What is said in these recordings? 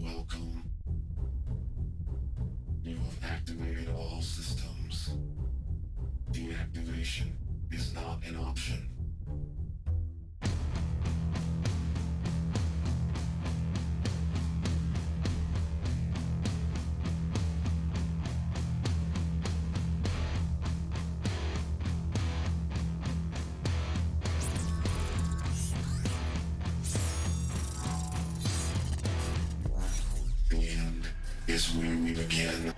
Welcome. You have activated all systems. Deactivation is not an option. The end is where we begin.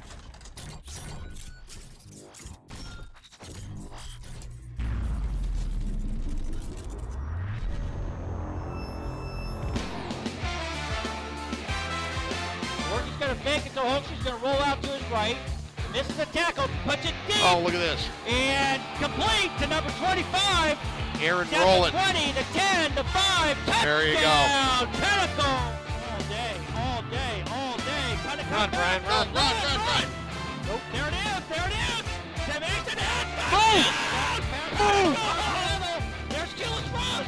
Gordy's going to fake it to Hook. He's going to roll out to his right. Misses a tackle, puts it deep. Oh, look at this. And complete to number 25. Aaron Down rolling. to 20, to 10, to 5. Touchdown. There you go. Pinnacle. All day, all day, all day. Kind of Run, Brian, run. Nope, there it is, there it is. 7, 8, to the head. Move. There's Gillis Ross.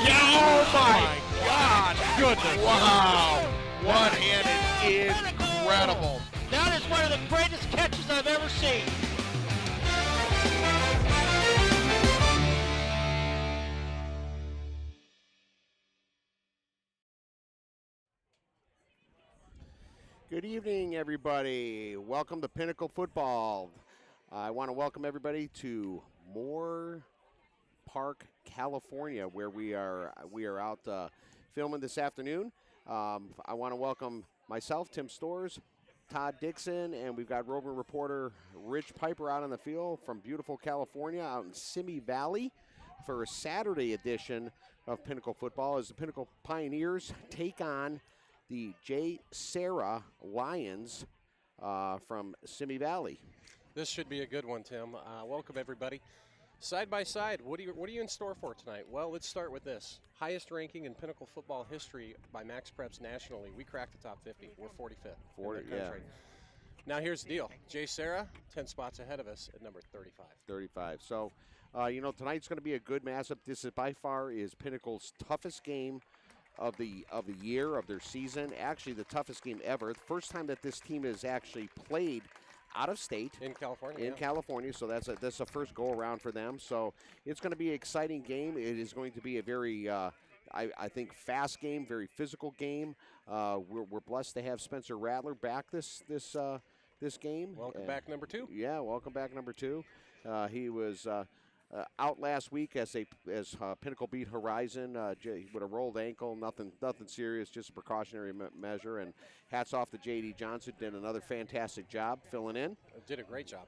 Yeah, oh my God. Goodness. Wow. One-handed, incredible. That is one of the greatest catches I've ever seen. Good evening, everybody. Welcome to Pinnacle Football. I want to welcome everybody to Moore Park, California, where we are out filming this afternoon. I want to welcome myself, Tim Storrs, Todd Dixon, and we've got roving reporter Rich Piper out on the field from beautiful California, out in Simi Valley, for a Saturday edition of Pinnacle Football as the Pinnacle Pioneers take on the JSerra Lions from Simi Valley. This should be a good one, Tim. Welcome, everybody. Side by side, what are you in store for tonight? Well, let's start with this. Highest ranking in Pinnacle football history by Max Preps nationally. We cracked the top 50. We're 45th in the country. Now, here's the deal. JSerra, 10 spots ahead of us at number 35. 35. So, tonight's going to be a good matchup. This is by far is Pinnacle's toughest game of the year, of their season. Actually, the toughest game ever. The first time that this team has actually played out of state in California. California, so that's a first go around for them. So it's going to be an exciting game. It is going to be a very, I think, fast game, very physical game. We're blessed to have Spencer Rattler back this game. Welcome back, number 2. Yeah, welcome back, number 2. He was out last week as Pinnacle beat Horizon with a rolled ankle, nothing serious, just a precautionary measure. And hats off to J.D. Johnson, did another fantastic job filling in. Did a great job.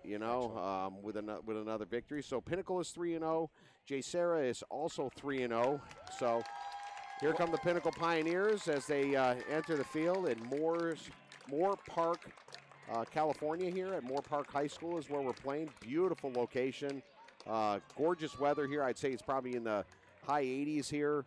With another victory. So Pinnacle is 3-0. JSerra is also 3-0. So here come the Pinnacle Pioneers as they enter the field in Moore Park, California. Here at Moore Park High School is where we're playing. Beautiful location. Gorgeous weather here. I'd say it's probably in the high 80s here.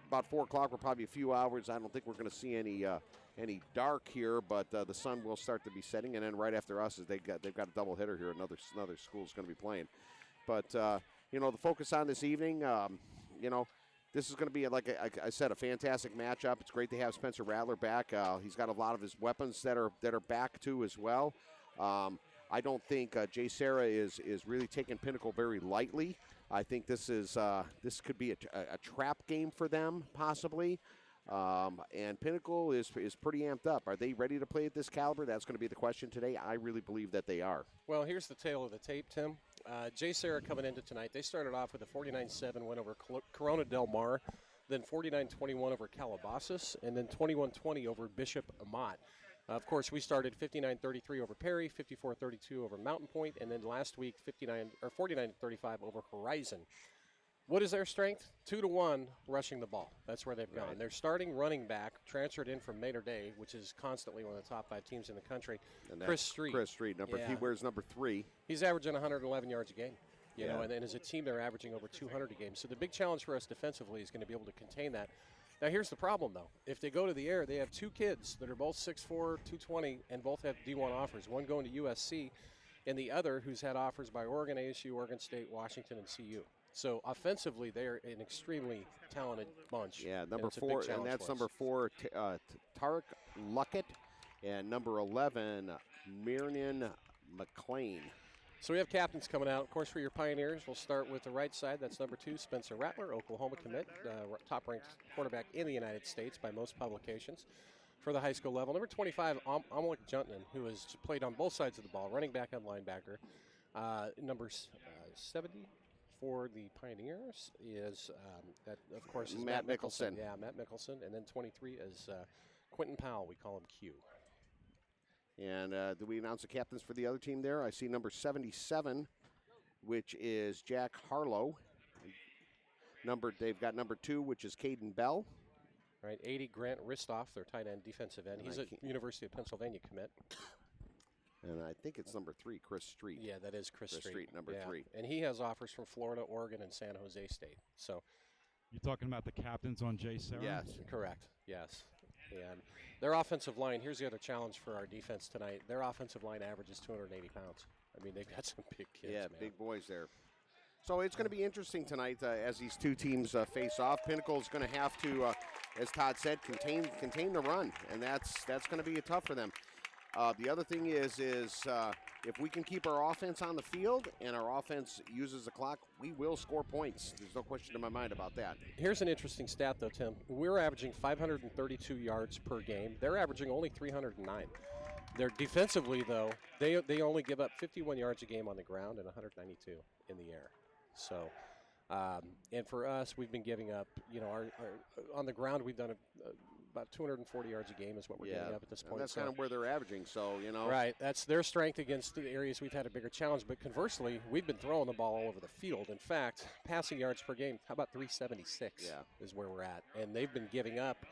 About 4 o'clock, we're probably a few hours. I don't think we're going to see any dark here, but the sun will start to be setting. And then right after us, is they've got a double hitter here. Another school's going to be playing. But the focus on this evening, this is going to be, like I said, a fantastic matchup. It's great to have Spencer Rattler back. He's got a lot of his weapons that are back too as well. I don't think JSerra is really taking Pinnacle very lightly. I think this could be a trap game for them possibly. And Pinnacle is pretty amped up. Are they ready to play at this caliber? That's going to be the question today. I really believe that they are. Well, here's the tale of the tape, Tim. JSerra coming into tonight, they started off with a 49-7 win over Corona Del Mar, then 49-21 over Calabasas, and then 21-20 over Bishop Amat. Of course, we started 59-33 over Perry, 54-32 over Mountain Point, and then last week 49-35 over Horizon. What is their strength? 2-1 rushing the ball. That's where they've gone. Right. Their starting running back transferred in from Mater Dei, which is constantly one of the top 5 teams in the country. And Chris Street. He wears number 3. He's averaging 111 yards a game. You know, and as a team, they're averaging over 200 a game. So the big challenge for us defensively is going to be able to contain that. Now, here's the problem, though. If they go to the air, they have 2 kids that are both 6'4", 220, and both have D1 offers. One going to USC, and the other who's had offers by Oregon, ASU, Oregon State, Washington, and CU. So offensively, they're an extremely talented bunch. Yeah, and number it's a big 4, and challenge that's for us. number 4, Tarek Luckett, and number 11, Miriam McLean. So we have captains coming out. Of course, for your Pioneers, we'll start with the right side. That's number 2, Spencer Rattler, Oklahoma commit, top-ranked quarterback in the United States by most publications for the high school level. Number 25, Amalek Juntman, who has played on both sides of the ball, running back and linebacker. Number 70 for the Pioneers is, that of course, is Matt Mickelson. Yeah, Matt Mickelson. And then 23 is Quentin Powell. We call him Q. And do we announce the captains for the other team there? I see number 77, which is Jack Harlow. They've got number 2, which is Caden Bell. Right, 80, Grant Ristoff, their tight end, defensive end. He's a University of Pennsylvania commit. And I think it's number 3, Chris Street. Yeah, that is Chris Street. Number 3. And he has offers from Florida, Oregon, and San Jose State. So, you're talking about the captains on JSerra? Yes. Correct, yes. And their offensive line, here's the other challenge for our defense tonight. Their offensive line averages 280 pounds. I mean, they've got some big kids, Yeah, man. big boys there. So it's going to be interesting tonight as these two teams face off. Pinnacle is going to have to, as Todd said, contain the run, and that's going to be tough for them. The other thing is if we can keep our offense on the field and our offense uses the clock, we will score points. There's no question in my mind about that. Here's an interesting stat, though, Tim. We're averaging 532 yards per game. They're averaging only 309. They're defensively, though, they only give up 51 yards a game on the ground and 192 in the air. So, and for us, we've been giving up, our on the ground, we've done about 240 yards a game is what we're giving up at this point. And that's kind of where they're averaging, so, Right, that's their strength against the areas we've had a bigger challenge. But conversely, we've been throwing the ball all over the field. In fact, passing yards per game, how about 376 is where we're at. And they've been giving up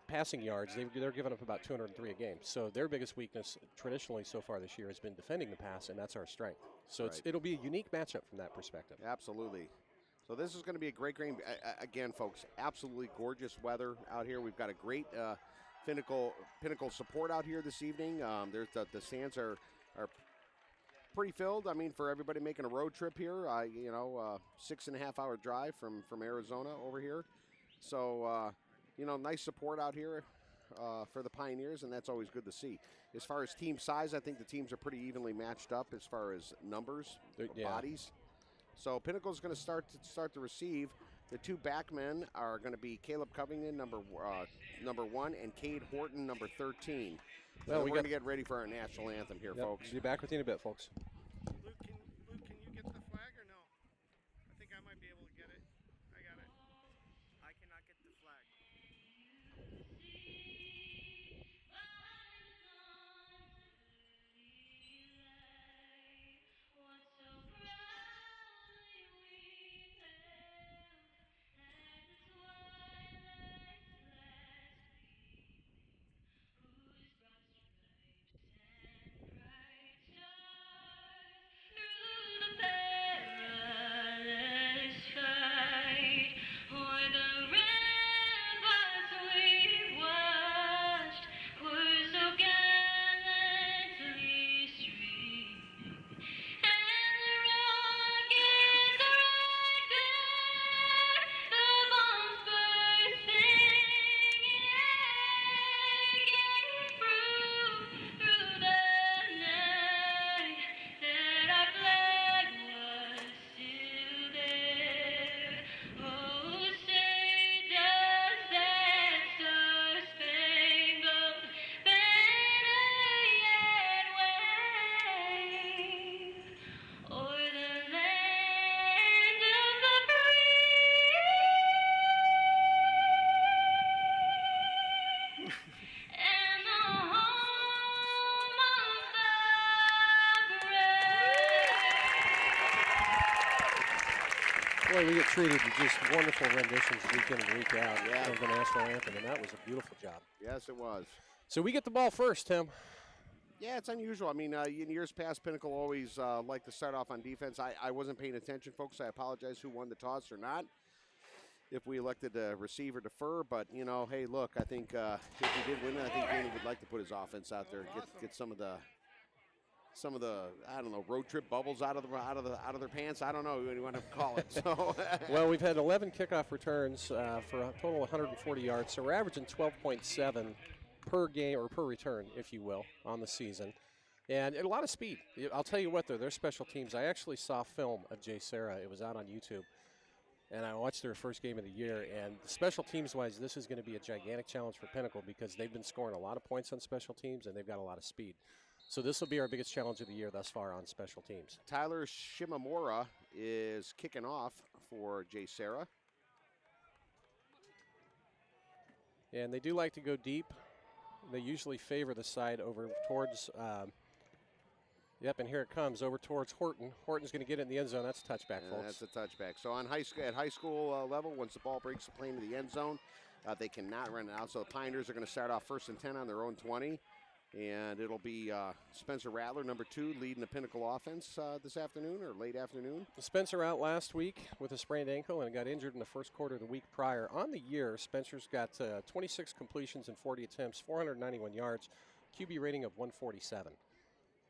passing yards. They're giving up about 203 a game. So their biggest weakness traditionally so far this year has been defending the pass, and that's our strength. So it'll be a unique matchup from that perspective. Absolutely. So this is going to be a great game. Again, folks, absolutely gorgeous weather out here. We've got a great Pinnacle support out here this evening. There's the stands are pretty filled. I mean, for everybody making a road trip here, 6.5 hour drive from Arizona over here. So, nice support out here for the Pioneers, and that's always good to see. As far as team size, I think the teams are pretty evenly matched up as far as numbers, bodies. So Pinnacle's going to start to receive. The two backmen are going to be Caleb Covington, number 1, and Cade Horton, number 13. Well, we're going to get ready for our national anthem here, folks. Be back with you in a bit, folks. Luke, can you get the flag or no? I think I might be able to get it. I got it. I cannot get the flag. Boy, we get treated to just wonderful renditions week in and week out of the national anthem, and that was a beautiful job. Yes, it was. So we get the ball first, Tim. Yeah, it's unusual. I mean, in years past, Pinnacle always liked to start off on defense. I wasn't paying attention, folks. I apologize who won the toss or not, if we elected to receive or defer. But, hey, look, I think if we did win, I think Danny would like to put his offense out there, get some of the some of the, I don't know, road trip bubbles out of their pants. I don't know what you want to call it. So well, we've had 11 kickoff returns for a total of 140 yards, so we're averaging 12.7 per game or per return, if you will, on the season. And a lot of speed. I'll tell you what, though, their special teams. I actually saw film of JSerra. It was out on YouTube. And I watched their first game of the year. And special teams-wise, this is going to be a gigantic challenge for Pinnacle because they've been scoring a lot of points on special teams, and they've got a lot of speed. So this will be our biggest challenge of the year thus far on special teams. Tyler Shimamura is kicking off for JSerra. And they do like to go deep. They usually favor the side over towards, yep, and here it comes, over towards Horton. Horton's going to get it in the end zone. That's a touchback, folks. That's a touchback. So on at high school level, once the ball breaks the plane to the end zone, they cannot run it out. So the Pioneers are going to start off 1st and 10 on their own 20. And it'll be Spencer Rattler, number 2, leading the Pinnacle offense this afternoon or late afternoon. Spencer out last week with a sprained ankle and got injured in the first quarter of the week prior. On the year, Spencer's got 26 completions and 40 attempts, 491 yards, QB rating of 147.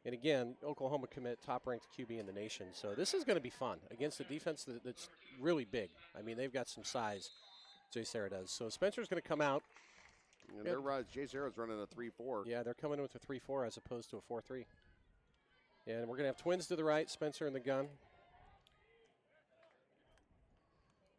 And again, Oklahoma commit, top-ranked QB in the nation. So this is going to be fun against a defense that's really big. I mean, they've got some size, JSerra does. So Spencer's going to come out. And JSerra's running a 3-4. Yeah, they're coming in with a 3-4 as opposed to a 4-3. And we're going to have twins to the right, Spencer in the gun.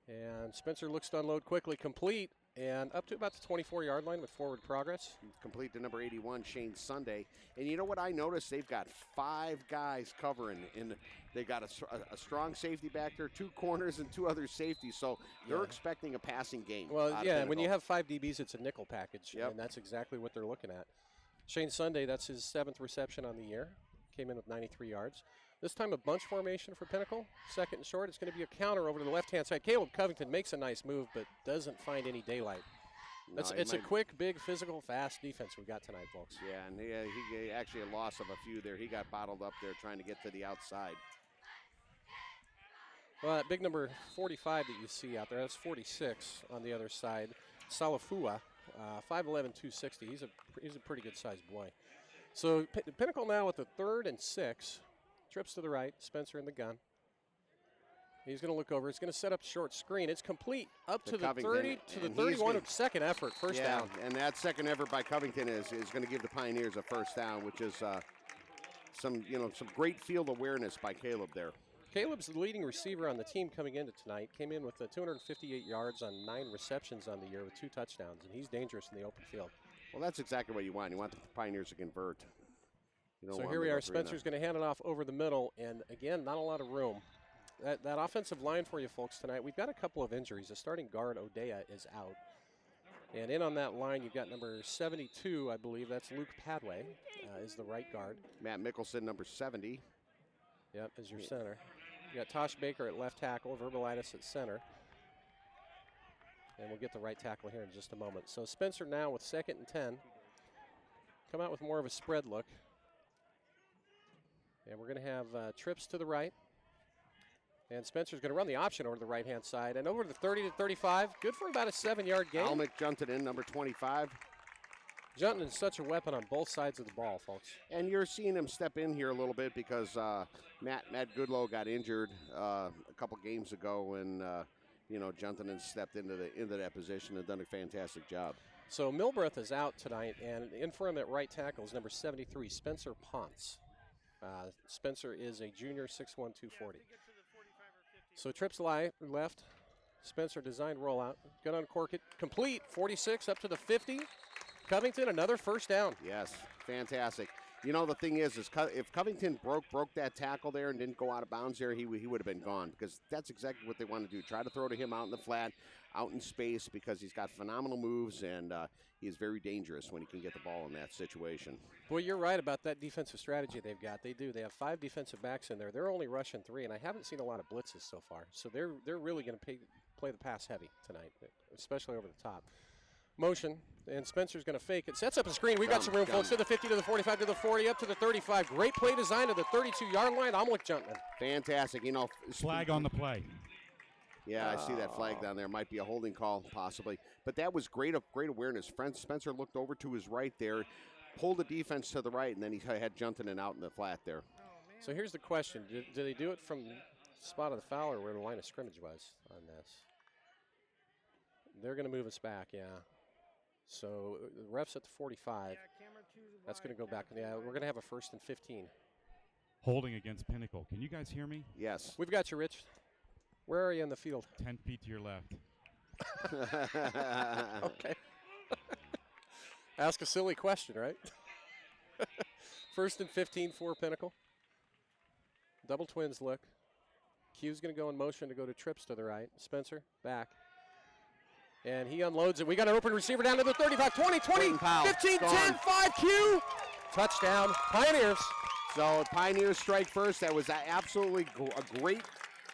And Spencer looks to unload quickly, complete, and up to about the 24-yard line with forward progress. Complete to number 81, Shane Sunday. And you know what I noticed? They've got 5 guys covering, and they got a strong safety back there, 2 corners and 2 other safeties. So they're expecting a passing game. Well, yeah, when you have 5 DBs, it's a nickel package, Yep. and that's exactly what they're looking at. Shane Sunday, that's his 7th reception on the year. Came in with 93 yards. This time a bunch formation for Pinnacle. 2nd and short. It's going to be a counter over to the left-hand side. Caleb Covington makes a nice move, but doesn't find any daylight. It's a quick, big, physical, fast defense we got tonight, folks. Yeah, and he actually a loss of a few there. He got bottled up there trying to get to the outside. Well, that big number 45 that you see out there, that's 46 on the other side. Salafua, 5'11", 260. He's a pretty good-sized boy. So Pinnacle now with the 3rd and 6. Trips to the right, Spencer in the gun. He's going to look over. He's going to set up a short screen. It's complete up to the Covington, 30 to the 31. Second effort, first down. And that second effort by Covington is going to give the Pioneers a first down, which is some great field awareness by Caleb there. Caleb's the leading receiver on the team coming into tonight. Came in with 258 yards on 9 receptions on the year with 2 touchdowns, and he's dangerous in the open field. Well, that's exactly what you want. You want the Pioneers to convert. So here we are. Spencer's going to hand it off over the middle, and again, not a lot of room. That offensive line for you folks tonight, we've got a couple of injuries. The starting guard, Odea, is out. And in on that line, you've got number 72, I believe. That's Luke Padway, is the right guard. Matt Mickelson, number 70. Yep, is your center. You got Tosh Baker at left tackle, Verbalitis at center. And we'll get the right tackle here in just a moment. So Spencer now with 2nd and 10. Come out with more of a spread look. And we're going to have trips to the right. And Spencer's going to run the option over to the right-hand side. And over to the 30 to 35. Good for about a 7-yard gain. Almec Juntanen, number 25. Juntanen is such a weapon on both sides of the ball, folks. And you're seeing him step in here a little bit because Matt Goodlow got injured a couple games ago, and Juntanen stepped into that position and done a fantastic job. So Milbreath is out tonight, and in for him at right tackle is number 73, Spencer Ponce. Spencer is a junior, 6'1", 240. So trips left. Spencer designed rollout. Gun uncork it. Complete. 46 up to the 50. Covington, another first down. Yes, fantastic. The thing is if Covington broke that tackle there and didn't go out of bounds there, he would have been gone, because that's exactly what they want to do. Try to throw to him out in the flat, out in space, because he's got phenomenal moves, and he is very dangerous when he can get the ball in that situation. Boy, you're right about that defensive strategy they've got. They do. They have 5 defensive backs in there. They're only rushing 3, and I haven't seen a lot of blitzes so far. So they're really going to play the pass heavy tonight, especially over the top. Motion, and Spencer's going to fake it. Sets up a screen. We've got some room, folks. To the 50, to the 45, to the 40, up to the 35. Great play design to the 32-yard line. Almec Juntanen. Fantastic. Flag on the play. Yeah, I see that flag down there. Might be a holding call, possibly. But that was great awareness. Spencer looked over to his right there, pulled the defense to the right, and then he had Juntanen out in the flat there. Oh, man. So here's the question. Did they do it from the spot of the foul or where the line of scrimmage was on this? They're going to move us back, yeah. So the ref's at the 45. Yeah, camera two's That's going to wide, go back. camera Yeah, two's we're wide. going to have a 1st and 15. Holding against Pinnacle. Can you guys hear me? Yes. We've got you, Rich. Where are you in the field? 10 feet to your left. Okay. Ask a silly question, right? 1st and 15 for Pinnacle. Double twins look. Q's going to go in motion to go to trips to the right. Spencer, back. And he unloads it. We got an open receiver down to the 35, 20, 20, Clayton Powell, 15, 10, gone. 5, Q. Touchdown, Pioneers. So Pioneers strike first. That was absolutely a great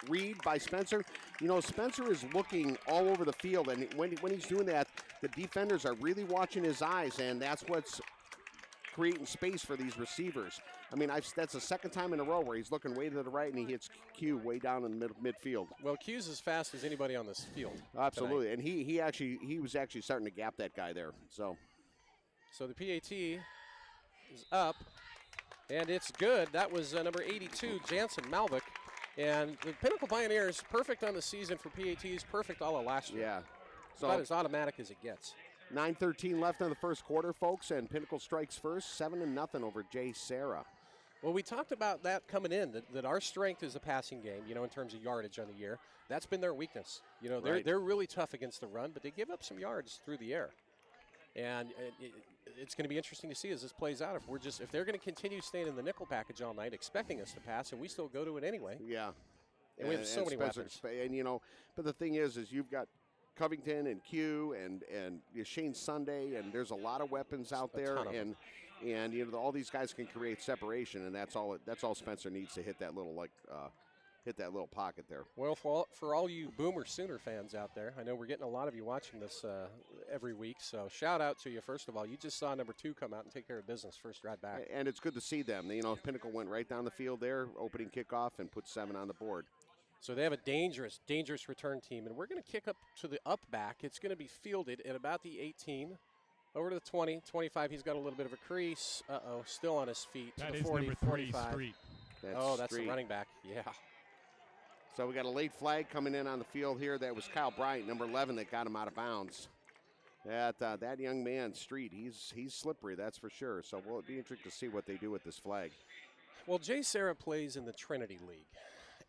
read by Spencer. You know, Spencer is looking all over the field, and when he's doing that, the defenders are really watching his eyes, and that's what's creating space for these receivers. I mean, that's the second time in a row where he's looking way to the right, and he hits Q way down in the midfield. Well, Q's as fast as anybody on this field. Absolutely, tonight. and he was actually starting to gap that guy there. So So the PAT is up, and it's good. That was number 82, Jansen Malvik. And the Pinnacle Pioneers, perfect on the season for PATs, perfect all of last year. yeah, About so as automatic as it gets. 9:13 left in the first quarter, folks, and Pinnacle strikes first, 7-0 over JSerra. Well, we talked about that coming in, that our strength is the passing game, you know, in terms of yardage on the year. That's been their weakness. You know, Right. they're really tough against the run, but they give up some yards through the air. And it's going to be interesting to see as this plays out. If they're going to continue staying in the nickel package all night, expecting us to pass, and we still go to it anyway. Yeah. And we have so many Spencer- weapons. And, you know, but the thing is you've got Covington and Q and Shane Sunday, and there's a lot of weapons out A there, ton of them. and you know all these guys can create separation, and that's all Spencer needs to hit that little pocket there. Well, for all you Boomer Sooner fans out there, I know we're getting a lot of you watching this every week, so shout out to you, first of all. You just saw number 2 come out and take care of business first drive back. And it's good to see them. You know, Pinnacle went right down the field there, opening kickoff, and put 7 on the board. So they have a dangerous, dangerous return team, and we're going to kick up to the up back. It's going to be fielded at about the 18, over to the 20, 25. He's got a little bit of a crease. Uh-oh, still on his feet. That to the is 40, number 3, 45. Street. That's the Street. running back. Yeah. So we got a late flag coming in on the field here. That was Kyle Bryant, number 11, that got him out of bounds. That young man, Street, he's slippery, that's for sure. So it'll be interesting to see what they do with this flag. Well, JSerra plays in the Trinity League.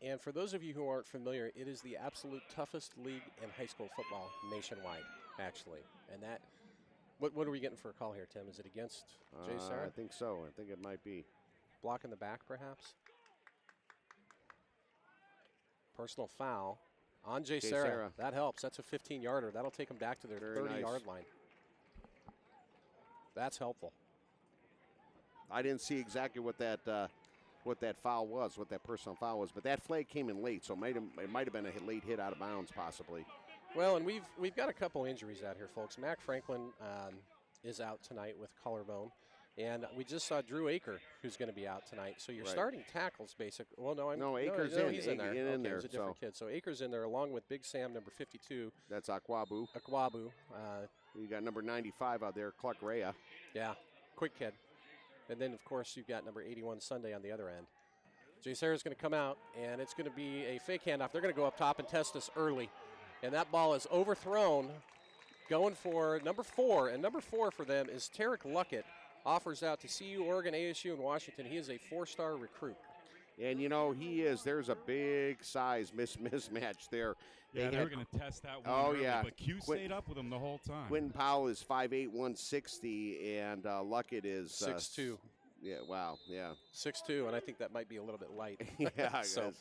And for those of you who aren't familiar, it is the absolute toughest league in high school football nationwide, actually. And that, what are we getting for a call here, Tim? Is it against JSerra? I think so. I think it might be. Block in the back, perhaps? Personal foul on JSerra. JSerra. That helps. That's a 15-yarder. That'll take them back to their Very 30-yard nice. line. That's helpful. I didn't see exactly what that foul was, what that personal foul was, but that flag came in late, so it might have been a late hit out of bounds, possibly. Well, and we've got a couple injuries out here, folks. Mac Franklin is out tonight with collarbone, and we just saw Drew Aker, who's going to be out tonight. So you're Right. starting tackles, basically. Well, no, Aker's no, in. he's in there. In Okay, there, he's a different kid. So Aker's in there along with Big Sam, number 52, That's Akwabu. Akwabu. You got number 95 out there, Clark Rea. Yeah, quick kid. And then, of course, you've got number 81 Sunday on the other end. JSerra's going to come out, and it's going to be a fake handoff. They're going to go up top and test us early. And that ball is overthrown, going for number 4. And number 4 for them is Tarek Luckett. Offers out to CU, Oregon, ASU, and Washington. He is a 4-star recruit. And, you know, there's a big size mismatch there. Yeah, they had were going to test that one Oh, early, yeah. but Q stayed up with him the whole time. Quentin Powell is 5'8", 160, and Luckett is 6'2". Yeah, wow, yeah. 6'2", and I think that might be a little bit light. Yeah, So-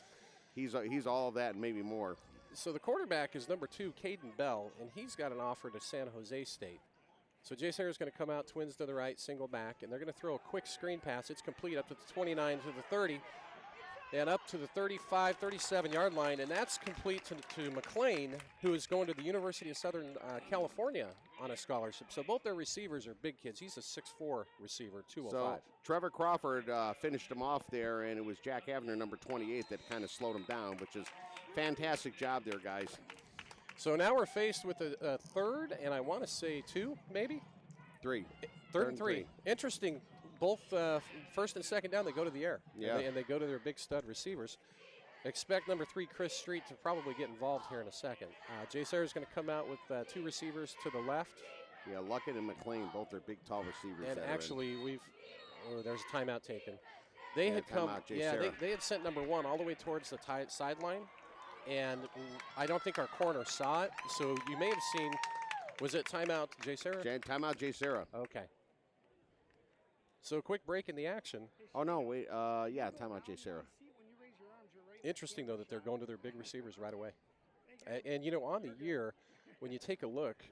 he's all of that and maybe more. So the quarterback is number 2, Caden Bell, and he's got an offer to San Jose State. So JSerra is going to come out, twins to the right, single back, and they're going to throw a quick screen pass. It's complete up to the 29 to the 30, and up to the 35, 37-yard line, and that's complete to McLean, who is going to the University of Southern California on a scholarship. So both their receivers are big kids. He's a 6'4 receiver, 205. So Trevor Crawford finished him off there, and it was Jack Avner, number 28, that kind of slowed him down, which is fantastic job there, guys. So now we're faced with a third, and I want to say 2, maybe? 3. Third and three. Interesting. Both first and second down, they go to the air. Yeah. And they go to their big stud receivers. Expect number 3, Chris Street, to probably get involved here in a second. JSerra is going to come out with 2 receivers to the left. Yeah, Luckett and McLean, both are big, tall receivers. And that are in. actually, there's a timeout taken. They had come, timeout, yeah, JSerra. they had sent number 1 all the way towards the sideline, and I don't think our corner saw it. So you may have seen, was it timeout JSerra? Timeout JSerra. Okay. So a quick break in the action. Oh, no, wait. Yeah, timeout JSerra. Interesting, though, that they're going to their big receivers right away. And you know, on the year, when you take a look,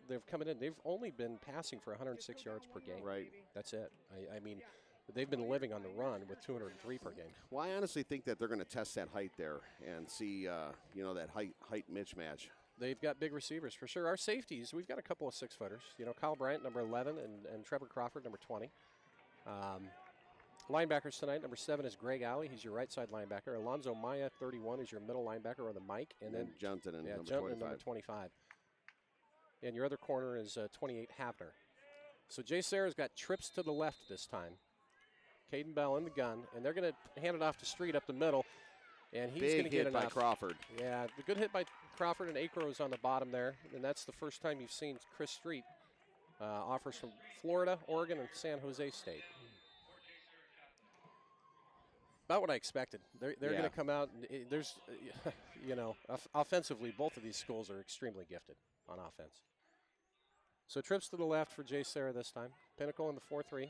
they've come in, they've only been passing for 106 yards per game. Right. That's it. I mean, they've been living on the run with 203 per game. Well, I honestly think that they're going to test that height there and see, that height mismatch. They've got big receivers for sure. Our safeties, we've got a couple of 6-footers. You know, Kyle Bryant, number 11, and Trevor Crawford, number 20. Linebackers tonight, number 7 is Greg Alley. He's your right side linebacker. Alonzo Maya, 31, is your middle linebacker on the mic. And then Johnson and number Johnson 25. number 25. And your other corner is 28, Havner. So JSerra's got trips to the left this time. Caden Bell in the gun, and they're going to hand it off to Street up the middle. And he's going to get hit by enough. Crawford. Yeah, the good hit by Crawford, and Acro's on the bottom there. And that's the first time you've seen Chris Street. Offers from Florida, Oregon, and San Jose State. About what I expected. They're going to come out. And there's, offensively, both of these schools are extremely gifted on offense. So trips to the left for JSerra this time. Pinnacle in the 4-3.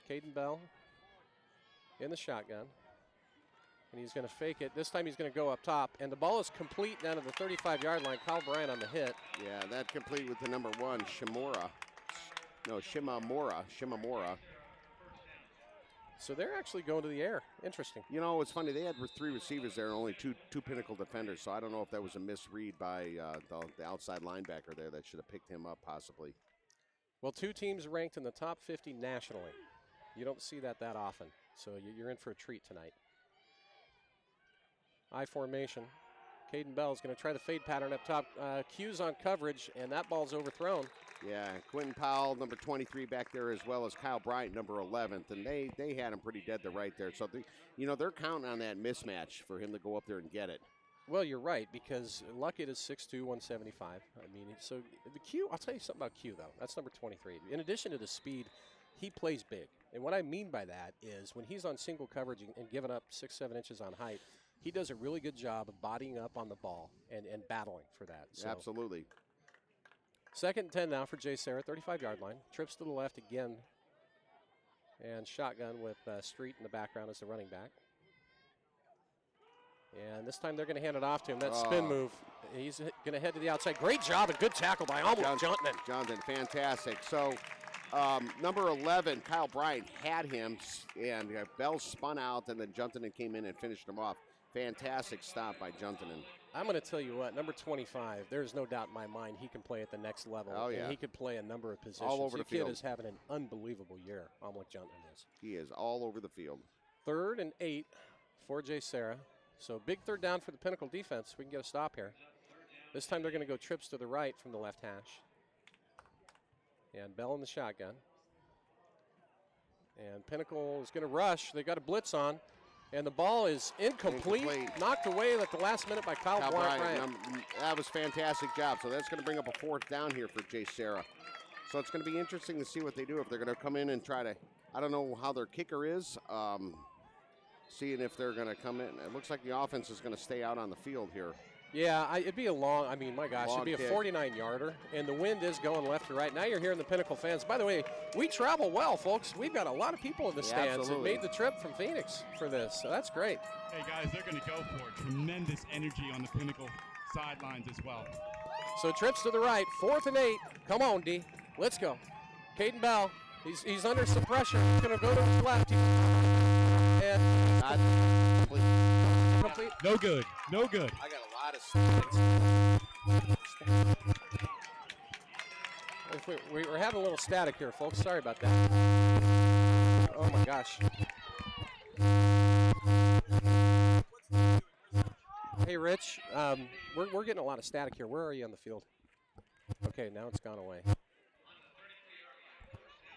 Caden Bell in the shotgun. And he's going to fake it. This time he's going to go up top. And the ball is complete down to the 35-yard line. Kyle Bryant on the hit. Yeah, that complete with the number 1, Shimamura. So they're actually going to the air. Interesting. You know, it's funny. They had 3 receivers there and only two Pinnacle defenders, so I don't know if that was a misread by the outside linebacker there that should have picked him up possibly. Well, 2 teams ranked in the top 50 nationally. You don't see that often, so you're in for a treat tonight. I formation. Caden Bell is going to try the fade pattern up top. Q's on coverage, and that ball's overthrown. Yeah, Quentin Powell, number 23 back there, as well as Kyle Bryant, number 11th, and they had him pretty dead to right there. So, they're counting on that mismatch for him to go up there and get it. Well, you're right, because Luckett is 6'2", 175. I mean, so the Q, I'll tell you something about Q, though. That's number 23. In addition to the speed, he plays big. And what I mean by that is when he's on single coverage and giving up 6-7 inches on height, he does a really good job of bodying up on the ball and battling for that. So. Absolutely. 2nd and 10 now for JSerra, 35-yard line. Trips to the left again. And shotgun with Street in the background as the running back. And this time they're going to hand it off to him. That spin move. He's going to head to the outside. Great job and good tackle by Johnson. Johnson, fantastic. So number 11, Kyle Bryant, had him, and Bell spun out, and then Juntanen came in and finished him off. Fantastic stop by Juntanen. I'm going to tell you what, number 25, there's no doubt in my mind he can play at the next level. Oh, yeah. And he could play a number of positions. All over the field. Kid is having an unbelievable year, Amlik Juntanen is. He is all over the field. 3rd and 8 for JSerra. So big 3rd down for the Pinnacle defense. We can get a stop here. This time they're going to go trips to the right from the left hash. And Bell in the shotgun. And Pinnacle is going to rush. They got a blitz on. And the ball is incomplete. Knocked away at the last minute by Kyle Bryant. That was fantastic job. So that's going to bring up a 4th down here for JSerra. So it's going to be interesting to see what they do if they're going to come in and try to, I don't know how their kicker is, seeing if they're going to come in. It looks like the offense is going to stay out on the field here. Yeah, it'd be a long, my gosh, Long it'd be kick. a 49-yarder, and the wind is going left to right. Now you're hearing the Pinnacle fans. By the way, we travel well, folks. We've got a lot of people in the stands absolutely. that made the trip from Phoenix for this, so that's great. Hey, guys, they're going to go for it. Tremendous energy on the Pinnacle sidelines as well. So trips to the right, 4th and 8. Come on, D. Let's go. Caden Bell, he's under some pressure. He's going to go to his left. And complete. No good. No good. I got a lot of We're having a little static here, folks. Sorry about that. Oh, my gosh. Hey, Rich, we're getting a lot of static here. Where are you on the field? Okay, now it's gone away.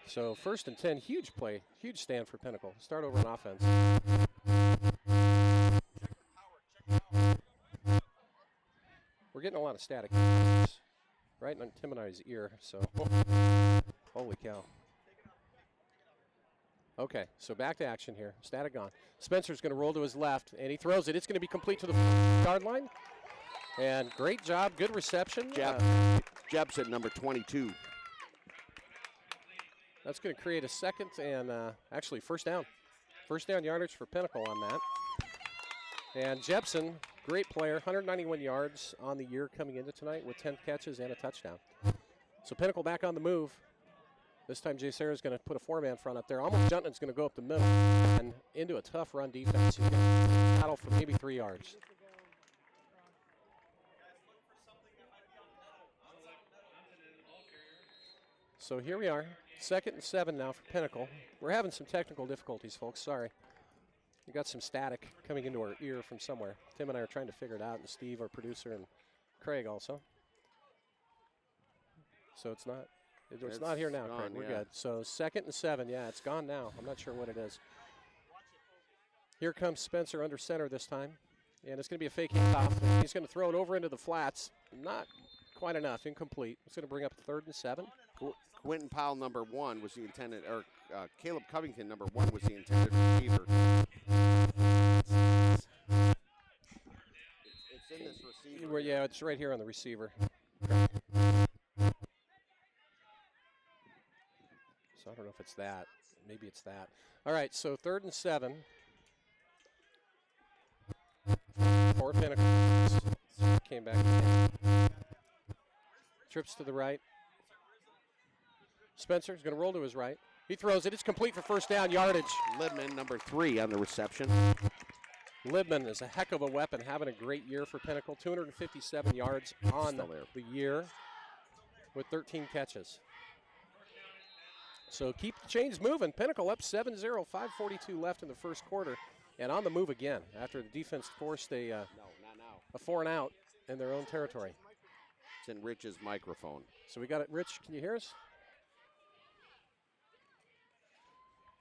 So 1st and 10, huge play, huge stand for Pinnacle. Start over on offense. We're getting a lot of static right on Tim and I's ear, so holy cow. Okay, so back to action here. Static gone. Spencer's going to roll to his left, and he throws it. It's going to be complete to the yard line. And great job, good reception. Jepson, number 22. That's going to create a second and actually first down. First down yardage for Pinnacle on that. And Jepson, great player, 191 yards on the year coming into tonight with 10 catches and a touchdown. So Pinnacle back on the move. This time JSerra is going to put a 4-man front up there. Almost Junton's going to go up the middle and into a tough run defense. He's going to battle for maybe 3 yards. So here we are, 2nd and 7 now for Pinnacle. We're having some technical difficulties, folks. Sorry. We got some static coming into our ear from somewhere. Tim and I are trying to figure it out, and Steve, our producer, and Craig also. So it's not here now, gone, Craig. We're yeah. good. So 2nd and 7. Yeah, it's gone now. I'm not sure what it is. Here comes Spencer under center this time. And it's going to be a fake handoff. He's going to throw it over into the flats. Not quite enough. Incomplete. It's going to bring up 3rd and 7. Quentin Powell, number 1, was the intended, or Caleb Covington, number 1, was the intended receiver. It's in this receiver. Yeah, it's right here on the receiver. So I don't know if it's that. Maybe it's that. All right, so 3rd and 7. For Pinnacle. Came back. Trips to the right. Spencer's going to roll to his right. He throws it. It's complete for first down yardage. Libman, number 3, on the reception. Libman is a heck of a weapon, having a great year for Pinnacle. 257 yards on the year with 13 catches. So keep the chains moving. Pinnacle up 7-0, 5:42 left in the first quarter, and on the move again after the defense forced a 4-and-out in their own territory. It's in Rich's microphone. So we got it. Rich, can you hear us?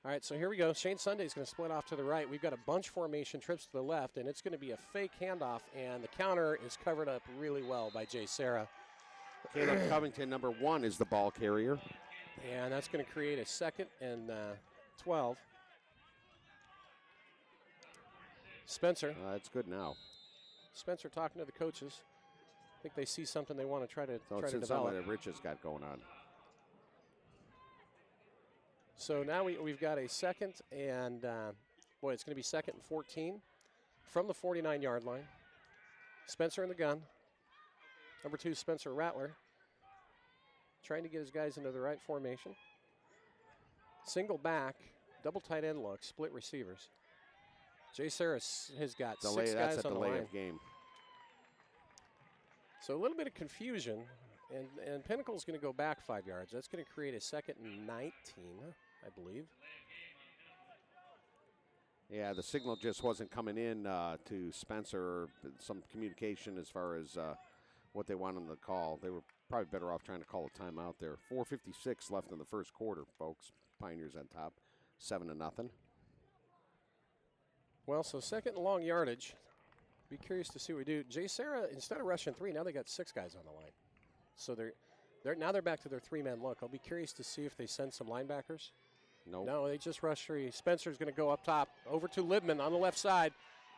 All right, so here we go. Shane Sunday's going to split off to the right. We've got a bunch formation, trips to the left, and it's going to be a fake handoff, and the counter is covered up really well by JSerra. Caleb Covington, number 1, is the ball carrier. And that's going to create a 2nd and 12. Spencer. It's good now. Spencer talking to the coaches. I think they see something they want to try to So it's in develop. something that Rich has got going on. So now we've got a 2nd and, it's going to be 2nd and 14 from the 49-yard line. Spencer in the gun. Number 2, Spencer Rattler. Trying to get his guys into the right formation. Single back, double tight end look, split receivers. JSerra has got 6 guys on the line. Of game. So a little bit of confusion, and Pinnacle's going to go back 5 yards. That's going to create a 2nd and 19, I believe. Yeah, the signal just wasn't coming in to Spencer, or some communication as far as what they wanted them to call. They were probably better off trying to call a timeout there. 4:56 left in the first quarter, folks. Pioneers on top, 7-0. Well, so 2nd and long yardage. Be curious to see what we do. JSerra, instead of rushing 3, now they got 6 guys on the line. So they're back to their 3-man look. I'll be curious to see if they send some linebackers. No, they just rush 3. Spencer's going to go up top, over to Libman on the left side.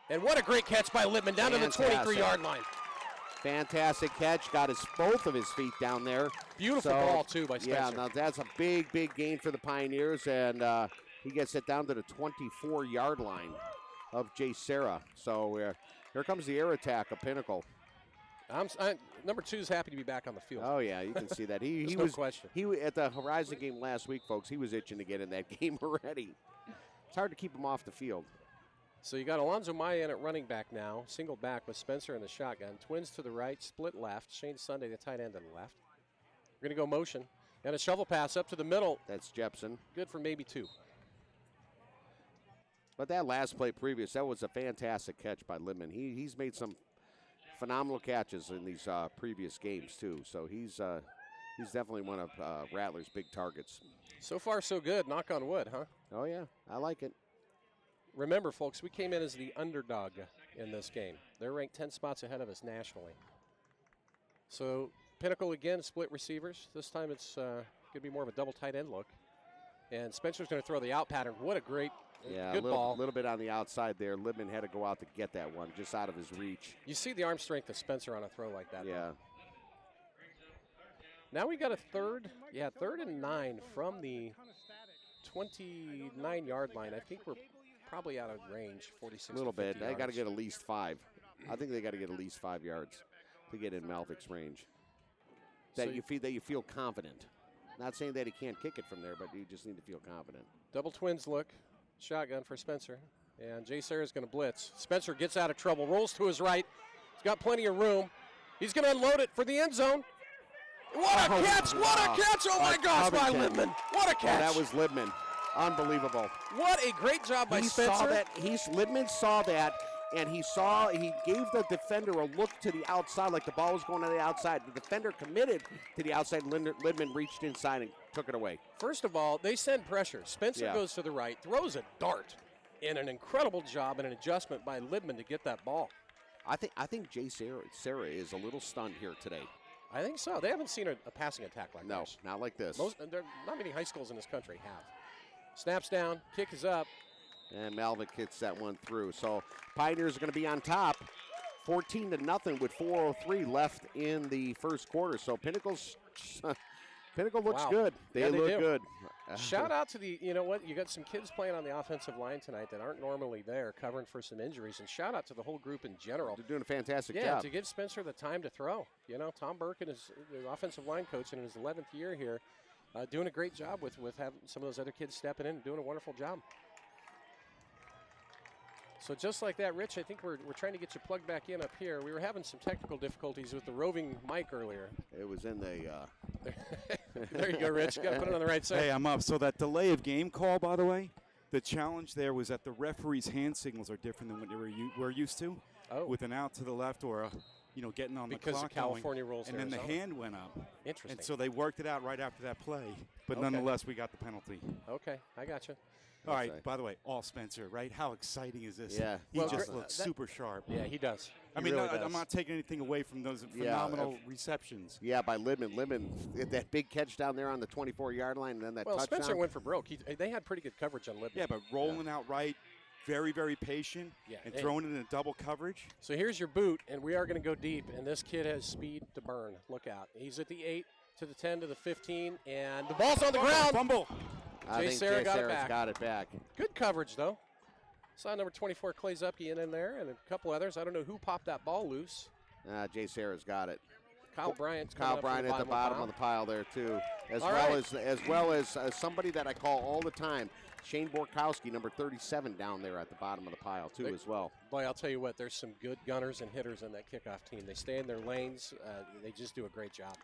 And what a great catch by Libman down to the 23-yard line. Fantastic catch. Got both of his feet down there. Beautiful ball, too, by Spencer. Yeah, now that's a big gain for the Pioneers, and he gets it down to the 24-yard line of JSerra. So here comes the air attack of Pinnacle. Number 2 is happy to be back on the field. Oh, yeah, you can see that. He no was question. At the Horizon game last week, folks, he was itching to get in that game already. It's hard to keep him off the field. So you got Alonzo Maya in at running back now, single back with Spencer in the shotgun. Twins to the right, split left. Shane Sunday, the tight end, on the left. We're going to go motion. And a shovel pass up to the middle. That's Jepson. Good for maybe 2. But that last play previous, that was a fantastic catch by Libman. He's made some phenomenal catches in these previous games, too. So he's He's definitely one of Rattler's big targets. So far, so good. Knock on wood, huh? Oh, yeah. I like it. Remember, folks, we came in as the underdog in this game. They're ranked 10 spots ahead of us nationally. So Pinnacle, again, split receivers. This time it's going to be more of a double tight end look. And Spencer's going to throw the out pattern. What a great, good ball. A little bit on the outside there. Libman had to go out to get that one, just out of his reach. You see the arm strength of Spencer on a throw like that. Yeah. Though. Now we got a third and 9 from the 29-yard line. I think we're probably out of range, 46 A little bit. They yards. got to get at least 5. I think they got to get at least 5 yards to get in Malvik's range. That So you feel confident. Not saying that he can't kick it from there, but you just need to feel confident. Double twins look. Shotgun for Spencer. And JSerra is going to blitz. Spencer gets out of trouble, rolls to his right. He's got plenty of room. He's going to unload it for the end zone. What a catch! What a catch! Oh my gosh, by Covington. Libman. What a catch! That was Libman. Unbelievable. What a great job by Spencer. Saw that. Libman saw that, and he gave the defender a look to the outside, like the ball was going to the outside. The defender committed to the outside. Libman reached inside and took it away. First of all, they send pressure. Spencer Yeah. goes to the right, throws a dart, and an incredible job and an adjustment by Libman to get that ball. I think JSerra is a little stunned here today. I think so. They haven't seen a passing attack like No, this. not like this. There not many high schools in this country have. Snaps down, kick is up. And Malvik hits that one through. So Pioneers are going to be on top, 14-0 with 4:03 left in the first quarter. So Pinnacle looks Wow. good. They Yeah, they look do. good. Shout out to you know what? You got some kids playing on the offensive line tonight that aren't normally there, covering for some injuries. And shout out to the whole group in general. They're doing a fantastic Yeah, job. to give Spencer the time to throw. You know, Tom Burke and his offensive line coach in his 11th year here, doing a great job with having some of those other kids stepping in and doing a wonderful job. So just like that, Rich, I think we're trying to get you plugged back in up here. We were having some technical difficulties with the roving mic earlier. It was in the. There you go, Rich. You got to put it on the right side. Hey, I'm up. So that delay of game call, by the way, the challenge there was that the referee's hand signals are different than what we're used to, with an out to the left or getting on Because the of clock California going, rules and in then the Arizona. hand went up. Interesting. And so they worked it out right after that play, but Okay. nonetheless we got the penalty. Okay, I got you. All right. say. By the way, all Spencer, right? How exciting is this? Yeah. He Well, just gr- looks that- super sharp. Yeah, he does. I He mean, really I'm does. not taking anything away from those Yeah, phenomenal receptions. Yeah, by Libman. Libman, that big catch down there on the 24-yard line, and then that Well, touchdown. Spencer went for broke. They had pretty good coverage on Libman. Yeah, but rolling out right, very, very patient, Yeah, and hey. throwing it in a double coverage. So here's your boot, and we are going to go deep, and this kid has speed to burn. Look out. He's at the 8, to the 10, to the 15, and the ball's on the ground. Fumble. I think JSerra got it JSerra's back. got it back. Good coverage, though. Saw number 24, Clay Zupke, in there, and a couple others. I don't know who popped that ball loose. JSerra's got it. Kyle Bryant's Kyle coming up Bryant from at the bottom of the pile there too, as All well right. as somebody that I call all the time, Shane Borkowski, number 37, down there at the bottom of the pile too, They- as well. Boy, I'll tell you what, there's some good gunners and hitters in that kickoff team. They stay in their lanes. They just do a great job.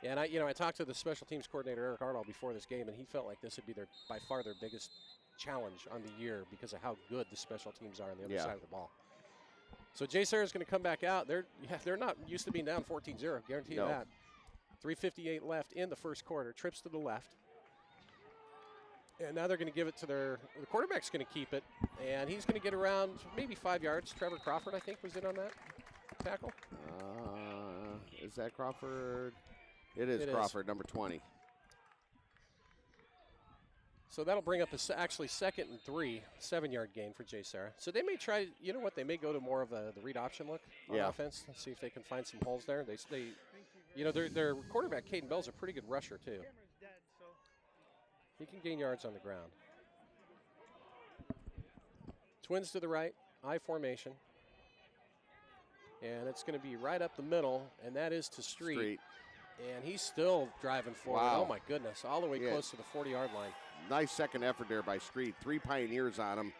And I talked to the special teams coordinator, Eric Ardall, before this game, and he felt like this would be by far their biggest challenge on the year because of how good the special teams are on the other Yeah. side of the ball. So JSerra is going to come back out. They're not used to being down 14-0, guarantee you No. that. 3:58 left in the first quarter. Trips to the left. And now they're going to give it to the quarterback's going to keep it, and he's going to get around maybe 5 yards. Trevor Crawford, I think, was in on that tackle. Is that Crawford? It is It is. Crawford, number 20. So that'll bring up actually 2nd and 3, 7-yard gain for JSerra. So they may try, you know what, they may go to more of the read option look on Yeah. offense, see if they can find some holes there. Their quarterback, Caden Bell's a pretty good rusher, too. Camera's dead, so He can gain yards on the ground. Twins to the right, I formation. And it's going to be right up the middle, and that is to Street. And he's still driving forward. Wow. Oh, my goodness, all the way Yeah. close to the 40-yard line. Nice second effort there by Street. 3 Pioneers on him.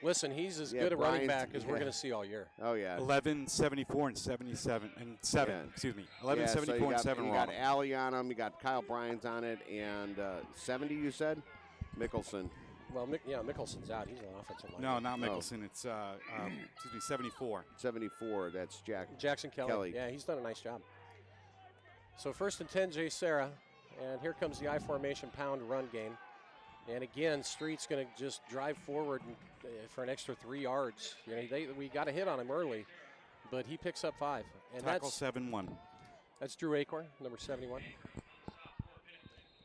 Listen, he's as Yeah, good a running Bryant- back as we're going to see all year. Oh, yeah. 11, 74, and 77, and 7. Yeah. Excuse me. 11, Yeah, so 74, and 7 you were got on. Allie on him. You got Kyle Bryant on it. And 70, you said? Mickelson. Well, Mickelson's out. He's an offensive line. No, not No. Mickelson. It's 74. 74, that's Jackson Kelly. Kelly. Yeah, he's done a nice job. So 1st and 10, JSerra. And here comes the I formation pound run game. And again, Street's going to just drive forward for an extra 3 yards. You know, we got a hit on him early, but he picks up 5. And Tackle that's 7-1. That's Drew Acorn, number 71.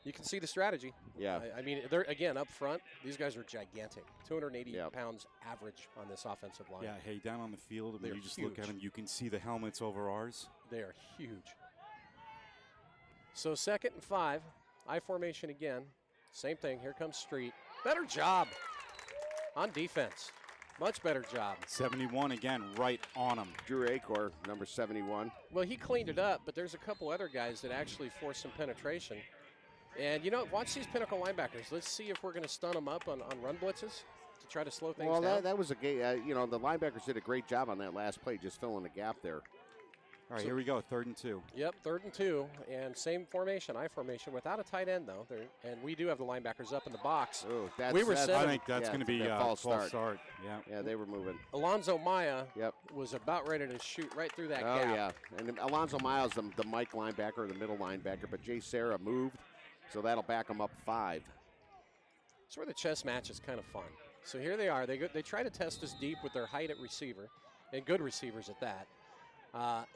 You can see the strategy. Yeah. I mean, they're again up front. These guys are gigantic. 280 pounds average on this offensive line. Yeah, hey, down on the field, I mean, you just look at them, you can see the helmets over ours. They are huge. So 2nd and 5, I formation again. Same thing. Here comes Street. Better job on defense. Much better job. 71 again, right on him. Drew Acorn, number 71. Well, he cleaned it up, but there's a couple other guys that actually forced some penetration. And, you know, watch these Pinnacle linebackers. Let's see if we're going to stun them up on run blitzes to try to slow things down. Well, that was a game. You know, the linebackers did a great job on that last play, just filling the gap there. All right, here we go, 3rd and 2. Yep, 3rd and 2, and same formation, I formation, without a tight end, though. And we do have the linebackers up in the box. Ooh, I think that's going to be a false start. Yeah, they were moving. Alonzo Maya was about ready to shoot right through that gap. Oh, yeah. And Alonzo Miles, the Mike linebacker, the middle linebacker, but JSerra moved, so that'll back him up 5. That's where the chess match is kind of fun. So here they are. They try to test us deep with their height at receiver, and good receivers at that.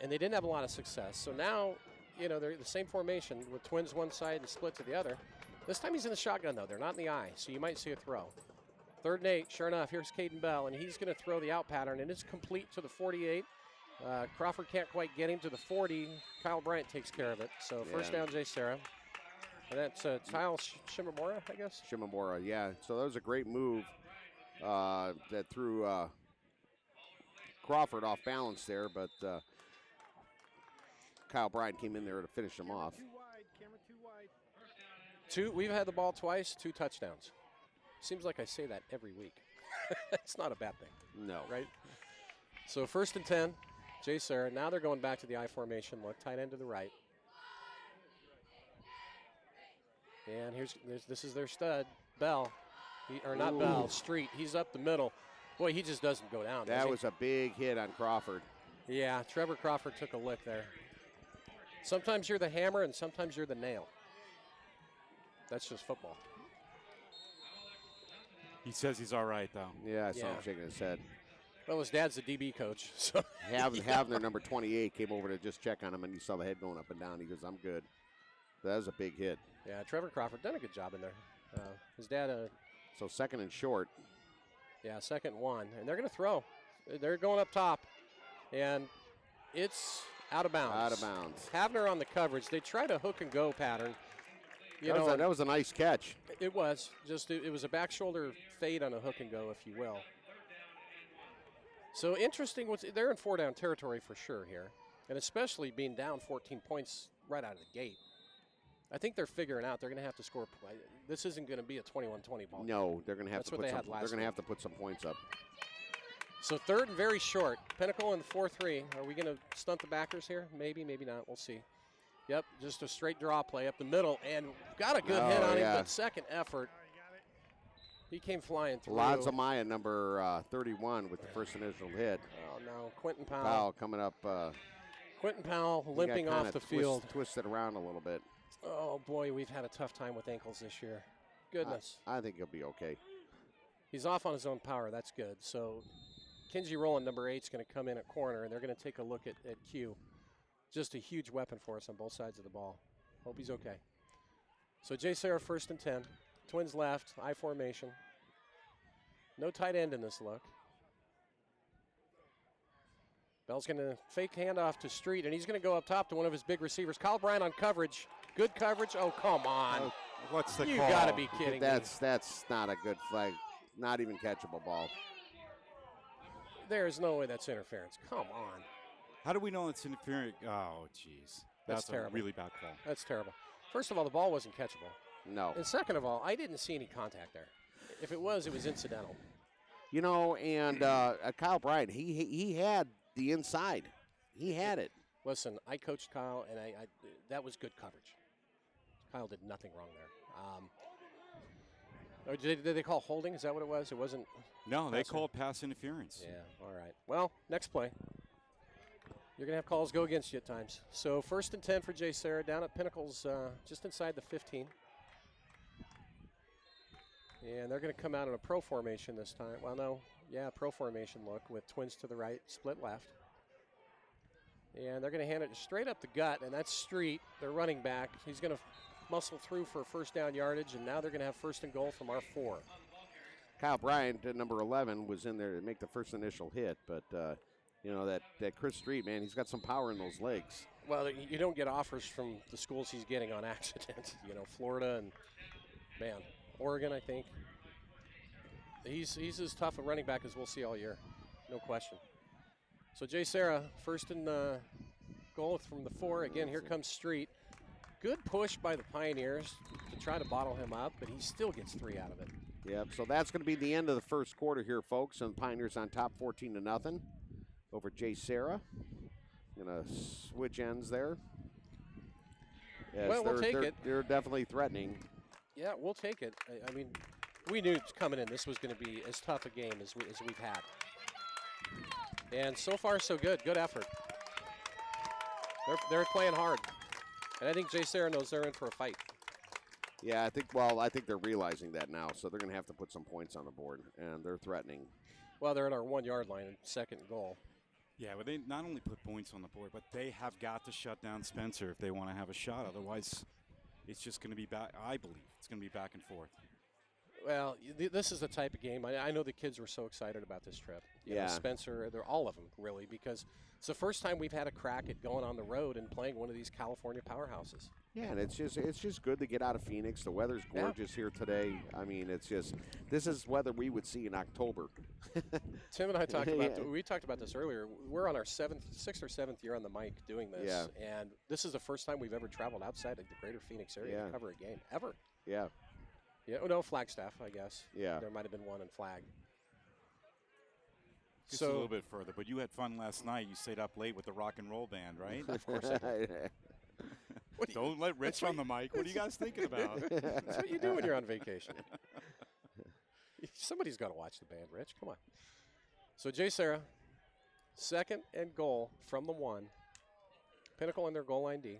And they didn't have a lot of success. So now, you know, they're the same formation with twins one side and split to the other. This time he's in the shotgun, though. They're not in the eye, so you might see a throw. 3rd and 8, sure enough, here's Caden Bell, and he's going to throw the out pattern, and it's complete to the 48. Crawford can't quite get him to the 40. Kyle Bryant takes care of it. So first down, JSerra. And that's Kyle Shimamura, I guess? Shimamura, yeah. So that was a great move that threw Crawford off balance there, but Kyle Bryant came in there to finish him off. Too wide, camera too wide. We've had the ball twice, 2 touchdowns. Seems like I say that every week. It's not a bad thing. No. Right? So 1st and 10, JSerra. Now they're going back to the I formation. Look, tight end to the right. And this is their stud, Bell. Not Bell, Street. He's up the middle. Boy, he just doesn't go down. That was a big hit on Crawford. Yeah, Trevor Crawford took a lick there. Sometimes you're the hammer and sometimes you're the nail. That's just football. He says he's all right, though. Yeah, I saw him shaking his head. Well, his dad's the DB coach. So Havner, number 28, came over to just check on him, and he saw the head going up and down. He goes, I'm good. That was a big hit. Yeah, Trevor Crawford done a good job in there. His dad. So 2nd and short. Yeah, 2nd and 1. And they're going to throw. They're going up top. And it's out of bounds. Out of bounds. Havner on the coverage. They tried a hook and go pattern. That was a nice catch. It was. It was a back shoulder fade on a hook and go, if you will. So interesting. They're in 4-down territory for sure here. And especially being down 14 points right out of the gate. I think they're figuring out they're going to have to score. This isn't going to be a 21-20 ball. No, they're going to have to put some. They're going to have to put some points up. So 3rd and very short. Pinnacle in 4-3. Are we going to stunt the backers here? Maybe, maybe not. We'll see. Yep, just a straight draw play up the middle, and got a good hit on him. But second effort, he came flying through. Alonzo Maya, number 31, with the first initial hit. Oh no, Quentin Powell. Powell coming up. Quentin Powell limping off the field. Twisted around a little bit. Oh, boy, we've had a tough time with ankles this year. Goodness. I think he'll be okay. He's off on his own power. That's good. So Kinsey Rowland, number 8, is going to come in at corner, and they're going to take a look at Q. Just a huge weapon for us on both sides of the ball. Hope he's okay. So JSerra 1st and 10. Twins left, I formation. No tight end in this look. Bell's going to fake handoff to Street, and he's going to go up top to one of his big receivers. Kyle Bryant on coverage. Good coverage. Oh, come on. What's the you call? You got to be kidding me. That's not a good flag. Not even catchable ball. There is no way that's interference. Come on. How do we know it's interference? Oh, jeez. That's terrible. A really bad call. That's terrible. First of all, the ball wasn't catchable. No. And second of all, I didn't see any contact there. If it was incidental. You know, and Kyle Bryant, he had the inside. He had it. Listen, I coached Kyle, and I that was good coverage. Kyle did nothing wrong there. Did they call holding? Is that what it was? It wasn't. No, they called pass interference. Yeah, all right. Well, next play. You're going to have calls go against you at times. So 1st and 10 for JSerra down at Pinnacle's just inside the 15. And they're going to come out in a pro formation this time. Well, no. Yeah, pro formation look with twins to the right, split left. And they're going to hand it straight up the gut, and that's Street, their running back. He's going to muscle through for first down yardage, and now they're going to have 1st and goal from our 4. Kyle Bryant at number 11 was in there to make the first initial hit, but you know that Chris Street, man, he's got some power in those legs. Well, you don't get offers from the schools he's getting on accident. You know, Florida and, man, Oregon, I think. He's as tough a running back as we'll see all year, no question. So JSerra, 1st and goal from the 4. Again, here comes Street. Good push by the Pioneers to try to bottle him up, but he still gets 3 out of it. Yep, so that's going to be the end of the first quarter here, folks, and Pioneers on top 14-0 over JSerra. Going to switch ends there. Yes, well, we'll take it. They're definitely threatening. Yeah, we'll take it. I mean, we knew coming in this was going to be as tough a game as we've had. And so far, so good. Good effort. They're playing hard. And I think JSerra knows they're in for a fight. Yeah, I think they're realizing that now, so they're going to have to put some points on the board, and they're threatening. Well, they're at our 1 yard line, 2nd goal. Yeah, but they not only put points on the board, but they have got to shut down Spencer if they want to have a shot. Otherwise, it's just going to be back. I believe it's going to be back and forth. Well, this is the type of game. I know the kids were so excited about this trip. You know, Spencer, they're all of them, really, because it's the first time we've had a crack at going on the road and playing one of these California powerhouses. Yeah, and it's just good to get out of Phoenix. The weather's gorgeous here today. I mean, this is weather we would see in October. Tim and I talked about we talked about this earlier. We're on our 6th or 7th year on the mic doing this, and this is the first time we've ever traveled outside of the greater Phoenix area to cover a game, ever. Yeah. Yeah, no, Flagstaff, I guess. Yeah. There might have been one in Flag. Just a little bit further, but you had fun last night. You stayed up late with the rock and roll band, right? Of course I did. Don't let Rich on the mic. What are you guys thinking about? That's what you do when you're on vacation. Somebody's got to watch the band, Rich. Come on. So JSerra, 2nd and goal from the 1. Pinnacle in their goal line D.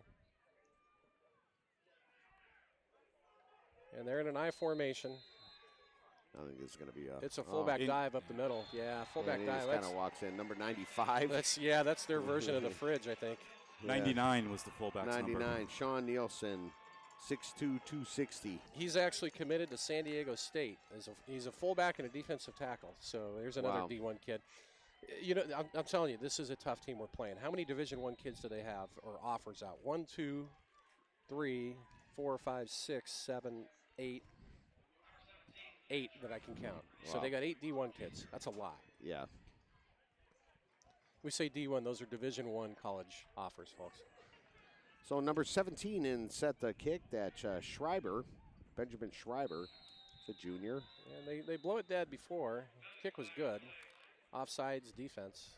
And they're in an I formation. I think it's going to be it's a fullback dive up the middle. Yeah, fullback dive. Kind of walks in. Number 95. That's their version of the fridge, I think. 99 was the fullback's 99, number. Sean Nielsen, 6'2", 260. He's actually committed to San Diego State. He's a fullback and a defensive tackle. So there's another D1 kid. You know, I'm telling you, this is a tough team we're playing. How many Division I kids do they have or offers out? 1, 2, 3, 4, 5, 6, 7, 8. 8 that I can count. Wow. So they got 8 D1 kids. That's a lot. Yeah. We say D1, those are Division I college offers, folks. So number 17 in set the kick, that Schreiber, Benjamin Schreiber, is a junior. And they blow it dead before. Kick was good. Offsides defense.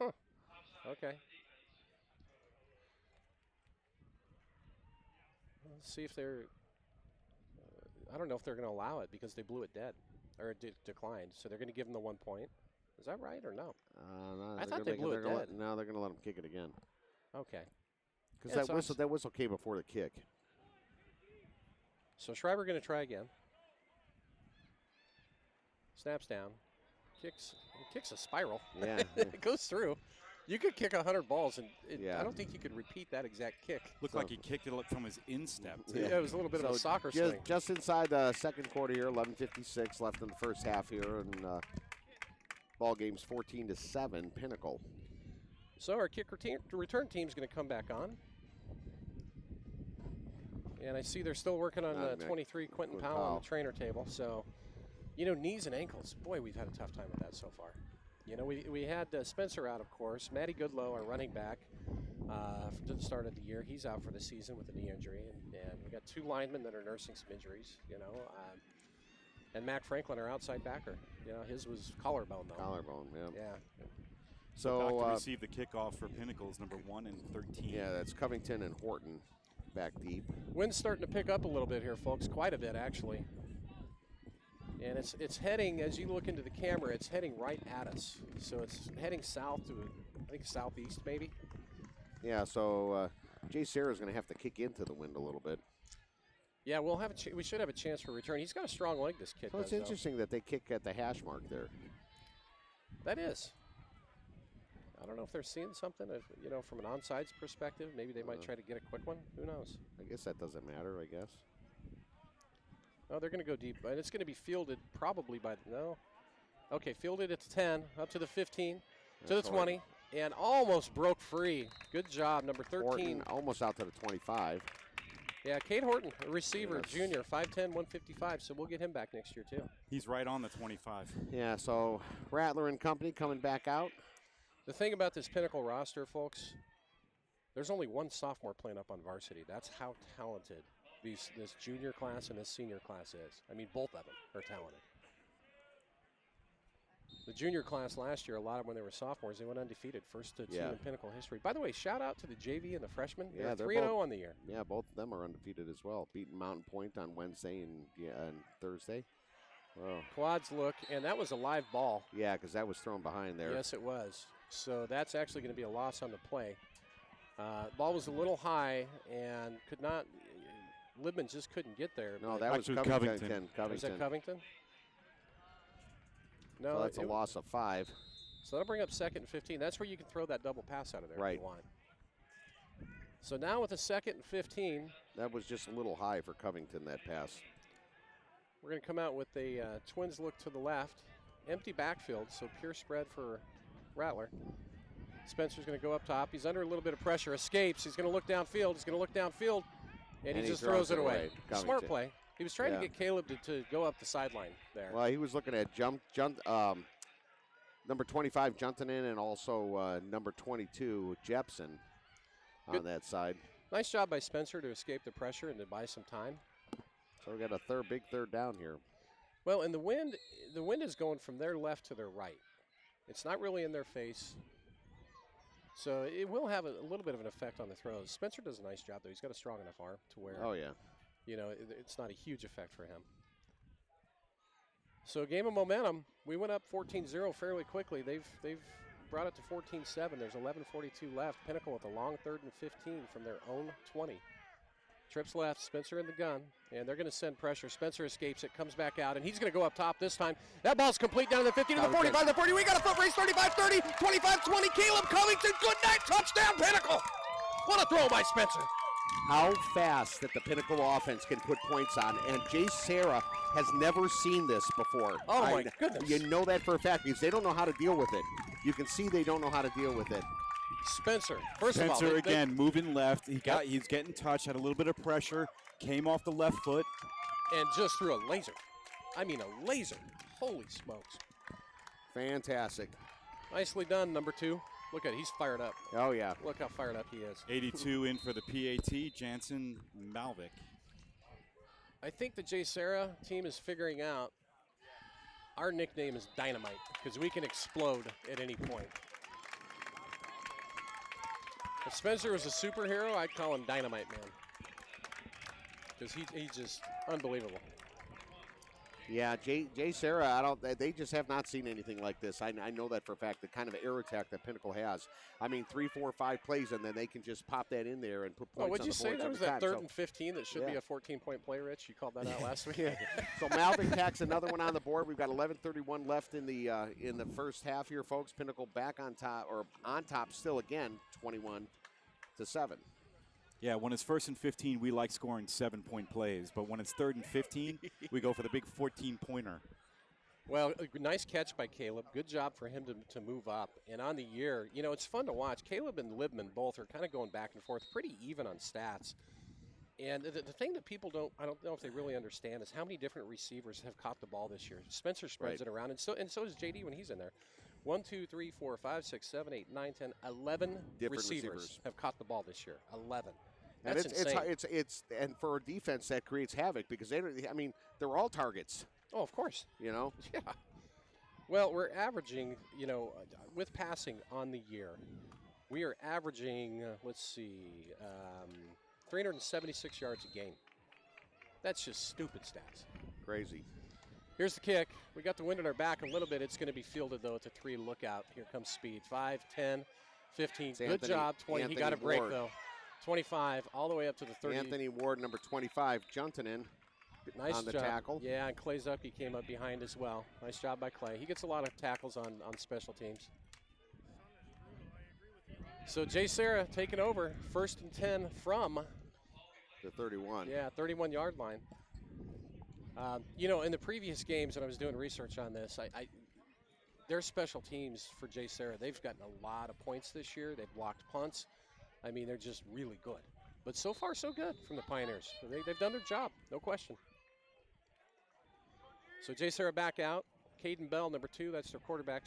Huh. Okay. Let's see if they're... I don't know if they're going to allow it because they blew it dead, or it declined. So they're going to give them the 1 point. Is that right or no? No, I thought they blew it dead. No, they're going to let them kick it again. Okay. Because that whistle came before the kick. So Schreiber going to try again. Snaps down. Kicks a spiral. Yeah. It goes through. You could kick 100 balls, and I don't think you could repeat that exact kick. Looked like he kicked it from his instep. Yeah, it was a little bit of a soccer swing. Just inside the second quarter here, 11:56 left in the first half here, and ball game's 14-7, Pinnacle. So our return team's going to come back on. And I see they're still working on 23, Quentin Powell on the trainer table. So, you know, knees and ankles, boy, we've had a tough time with that so far. You know, we had Spencer out, of course. Matty Goodlow, our running back, to the start of the year. He's out for the season with a knee injury. And we got 2 linemen that are nursing some injuries, you know. And Mac Franklin, our outside backer. You know, his was collarbone, though. Collarbone, yeah. Yeah. So back to receive the kickoff for Pinnacles, number 1 and 13. Yeah, that's Covington and Horton back deep. Wind's starting to pick up a little bit here, folks. Quite a bit, actually. And it's heading, as you look into the camera, it's heading right at us. So it's heading south to, I think, southeast maybe. Yeah, so JSerra is going to have to kick into the wind a little bit. Yeah, we should have a chance for return. He's got a strong leg, this kid. So it's interesting that they kick at the hash mark there. That is. I don't know if they're seeing something, from an onside perspective. Maybe they might try to get a quick one. Who knows? I guess that doesn't matter, I guess. Oh, they're going to go deep. And it's going to be fielded probably by no. Okay, fielded at the 10, up to the 15, to the 20, and almost broke free. Good job, number 13. Horton almost out to the 25. Yeah, Cade Horton, a receiver, junior, 5'10", 155, so we'll get him back next year, too. He's right on the 25. Yeah, so Rattler and company coming back out. The thing about this Pinnacle roster, folks, there's only one sophomore playing up on varsity. That's how talented this junior class and this senior class is. I mean, both of them are talented. The junior class last year, a lot of when they were sophomores, they went undefeated, first team in Pinnacle history. By the way, shout out to the JV and the freshmen. Yeah, they're 3-0 on the year. Yeah, both of them are undefeated as well, beating Mountain Point on Wednesday and Thursday. Wow. Quads look, and that was a live ball. Yeah, because that was thrown behind there. Yes, it was. So that's actually going to be a loss on the play. Ball was a little high and could not. Libman just couldn't get there. No, that was Covington. Was that Covington? No, so that's a loss of 5. So that'll bring up 2nd and 15. That's where you can throw that double pass out of there if you want. So now with a 2nd and 15. That was just a little high for Covington, that pass. We're going to come out with a twins look to the left. Empty backfield, so pure spread for Rattler. Spencer's going to go up top. He's under a little bit of pressure. Escapes. He's going to look downfield. And he just throws it away. Smart play. He was trying to get Caleb to go up the sideline there. Well, he was looking at number 25, Juntanen, and also number 22, Jepson on that side. Nice job by Spencer to escape the pressure and to buy some time. So we got a big third down here. Well, and the wind is going from their left to their right. It's not really in their face. So it will have a little bit of an effect on the throws. Spencer does a nice job, though. He's got a strong enough arm to where, it's not a huge effect for him. So game of momentum. We went up 14-0 fairly quickly. They've brought it to 14-7. There's 11:42 left. Pinnacle with a long 3rd and 15 from their own 20. Trips left, Spencer in the gun, and they're going to send pressure. Spencer escapes it, comes back out, and he's going to go up top this time. That ball's complete down to the 50 to the 45 to the 40. We got a foot race, 35-30, 25-20. Caleb Covington, good night, touchdown, Pinnacle. What a throw by Spencer. How fast that the Pinnacle offense can put points on, and JSerra has never seen this before. Oh, my goodness. You know that for a fact because they don't know how to deal with it. You can see they don't know how to deal with it. Spencer, first of all. Spencer again moving left. He's getting touched, had a little bit of pressure, came off the left foot. And just threw a laser. I mean a laser. Holy smokes. Fantastic. Nicely done, number 2. Look at it, he's fired up. Oh, yeah. Look how fired up he is. 82 in for the PAT, Jansen Malvik. I think the JSerra team is figuring out our nickname is Dynamite because we can explode at any point. If Spencer was a superhero, I'd call him Dynamite Man because he's just unbelievable. Yeah, JSerra, they just have not seen anything like this. I know that for a fact, the kind of air attack that Pinnacle has. I mean, 3, 4, 5 plays, and then they can just pop that in there and put points on the board. What'd you say? That was that 3rd and 15 that should be a 14-point play, Rich? You called that out last week? So Malvik tacks another one on the board. We've got 11:31 left in the first half here, folks. Pinnacle back on top still again, 21-7. Yeah, when it's 1st and 15, we like scoring 7-point plays. But when it's 3rd and 15, we go for the big 14-pointer. Well, a nice catch by Caleb. Good job for him to move up. And on the year, it's fun to watch. Caleb and Libman both are kind of going back and forth, pretty even on stats. And the thing that people I don't know if they really understand is how many different receivers have caught the ball this year. Spencer spreads it around, and so does JD when he's in there. 1, 2, 3, 4, 5, 6, 7, 8, 9, 10, 11 receivers have caught the ball this year. 11. That's insane. It's and for a defense that creates havoc because they're all targets. Oh, of course. Yeah. Well, we're averaging, with passing on the year, we are averaging, 376 yards a game. That's just stupid stats. Crazy. Here's the kick. We got the wind at our back a little bit. It's going to be fielded, though. It's a 3 lookout. Here comes speed. 5, 10, 15. It's Good job. 20. Anthony He got a break, Ward. though. 25, all the way up to the 30. Anthony Ward, number 25, Junton in Nice on the job. tackle. Yeah, and Clay's up. He came up behind as well. Nice job by Clay. He gets a lot of tackles on special teams. So JSerra taking over, 1st and 10 from The 31. Yeah, 31-yard line. You know, in the previous games, when I was doing research on this, their special teams for JSerra, they've gotten a lot of points this year. They've blocked punts. I mean, they're just really good. But so far, so good from the Pioneers. So they've done their job, no question. So JSerra back out. Caden Bell, number 2, that's their quarterback.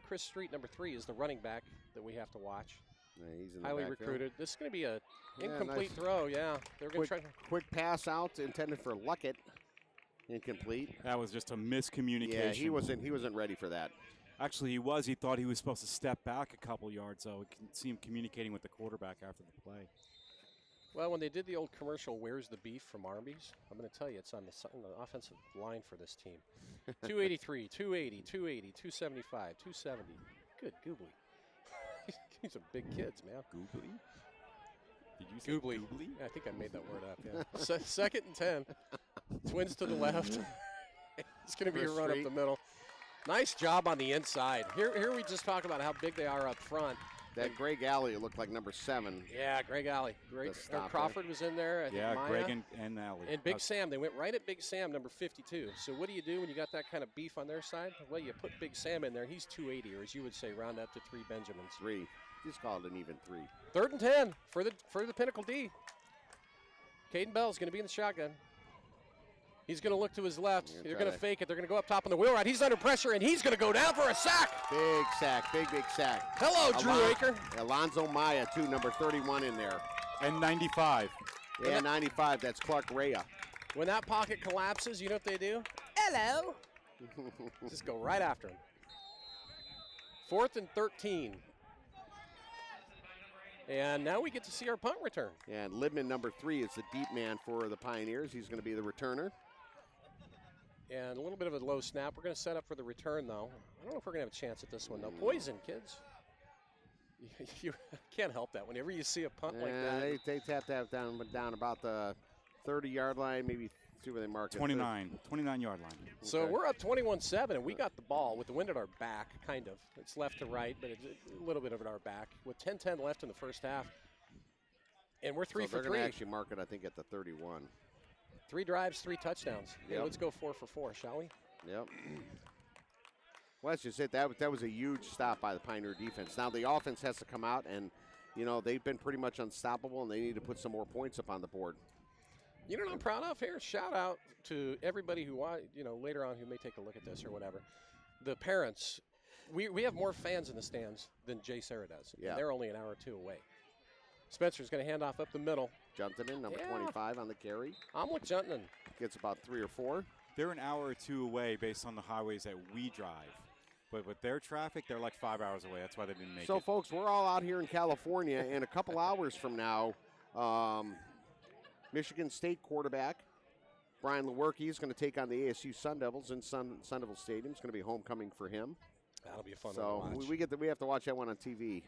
Chris Street, number 3, is the running back that we have to watch. Yeah, he's in the Highly backfield. recruited. This is going to be a Yeah, incomplete nice. throw, yeah. They're going to try. Quick pass out intended for Luckett. Incomplete. That was just a miscommunication. Yeah, he wasn't ready for that. Actually, he was. He thought he was supposed to step back a couple yards, though. You can see him communicating with the quarterback after the play. Well, when they did the old commercial, "Where's the beef?" from Arby's, I'm going to tell you, it's on the offensive line for this team. 283, 280, 280, 275, 270. Good goobly. These are big kids, man. Goobly? Did you say Goobly. goobly? Yeah, I think I made that word up, yeah. 2nd and 10. Twins to the left. It's going to be a run up the middle. Nice job on the inside. Here we just talk about how big they are up front. That Greg Alley looked like number 7. Yeah, Greg Alley. Greg The stop Crawford was in there. I think Yeah, Maya. Greg and Alley. And Big Sam, they went right at Big Sam, number 52. So what do you do when you got that kind of beef on their side? Well, you put Big Sam in there. He's 280, or as you would say, round up to 3 Benjamins. 3. Just call it an even 3. 3rd and 10 for the Pinnacle D. Caden Bell's going to be in the shotgun. He's going to look to his left. They're going to fake it. They're going to go up top on the wheel route. He's under pressure, and he's going to go down for a sack. Big sack, big sack. Hello, Drew Aker. Alonzo Maya, too, number 31 in there. And 95. Yeah, 95, that's Clark Rea. When that pocket collapses, you know what they do? Hello. Just go right after him. 4th and 13. And now we get to see our punt return. Yeah, and Libman, number 3, is the deep man for the Pioneers. He's going to be the returner. And a little bit of a low snap. We're going to set up for the return, though. I don't know if we're going to have a chance at this one, though. Poison, kids. You can't help that. Whenever you see a punt like that. They tap that down about the 30-yard line, maybe see where they mark it. 29-yard line. So Okay. we're up 21-7, and we got the ball with the wind at our back, kind of. It's left to right, but it's a little bit of it our back. With 10-10 left in the first half. And we're 3 for They're 3. going to actually mark it, I think, at the 31. 3 drives, 3 touchdowns. Yeah, Yep. let's go 4 for 4, shall we? Yep. Well, that's just it. That was a huge stop by the Pioneer defense. Now the offense has to come out, and, you know, they've been pretty much unstoppable, and they need to put some more points up on the board. You know what I'm proud of here? Shout out to everybody who, later on who may take a look at this or whatever. The parents. We have more fans in the stands than JSerra does. Yeah. And they're only an hour or 2 away. Spencer's going to hand off up the middle. Jumped in, number Yeah. 25 on the carry. I'm with Junton. Gets about 3 or 4. They're an hour or 2 away based on the highways that we drive. But with their traffic, they're like 5 hours away. That's why they didn't make So, it. folks, we're all out here in California, and a couple hours from now, Michigan State quarterback Brian Lewerke is going to take on the ASU Sun Devils in Sun Devil Stadium. It's going to be homecoming for him. That'll be a fun So one to watch. we have to watch that one on TV.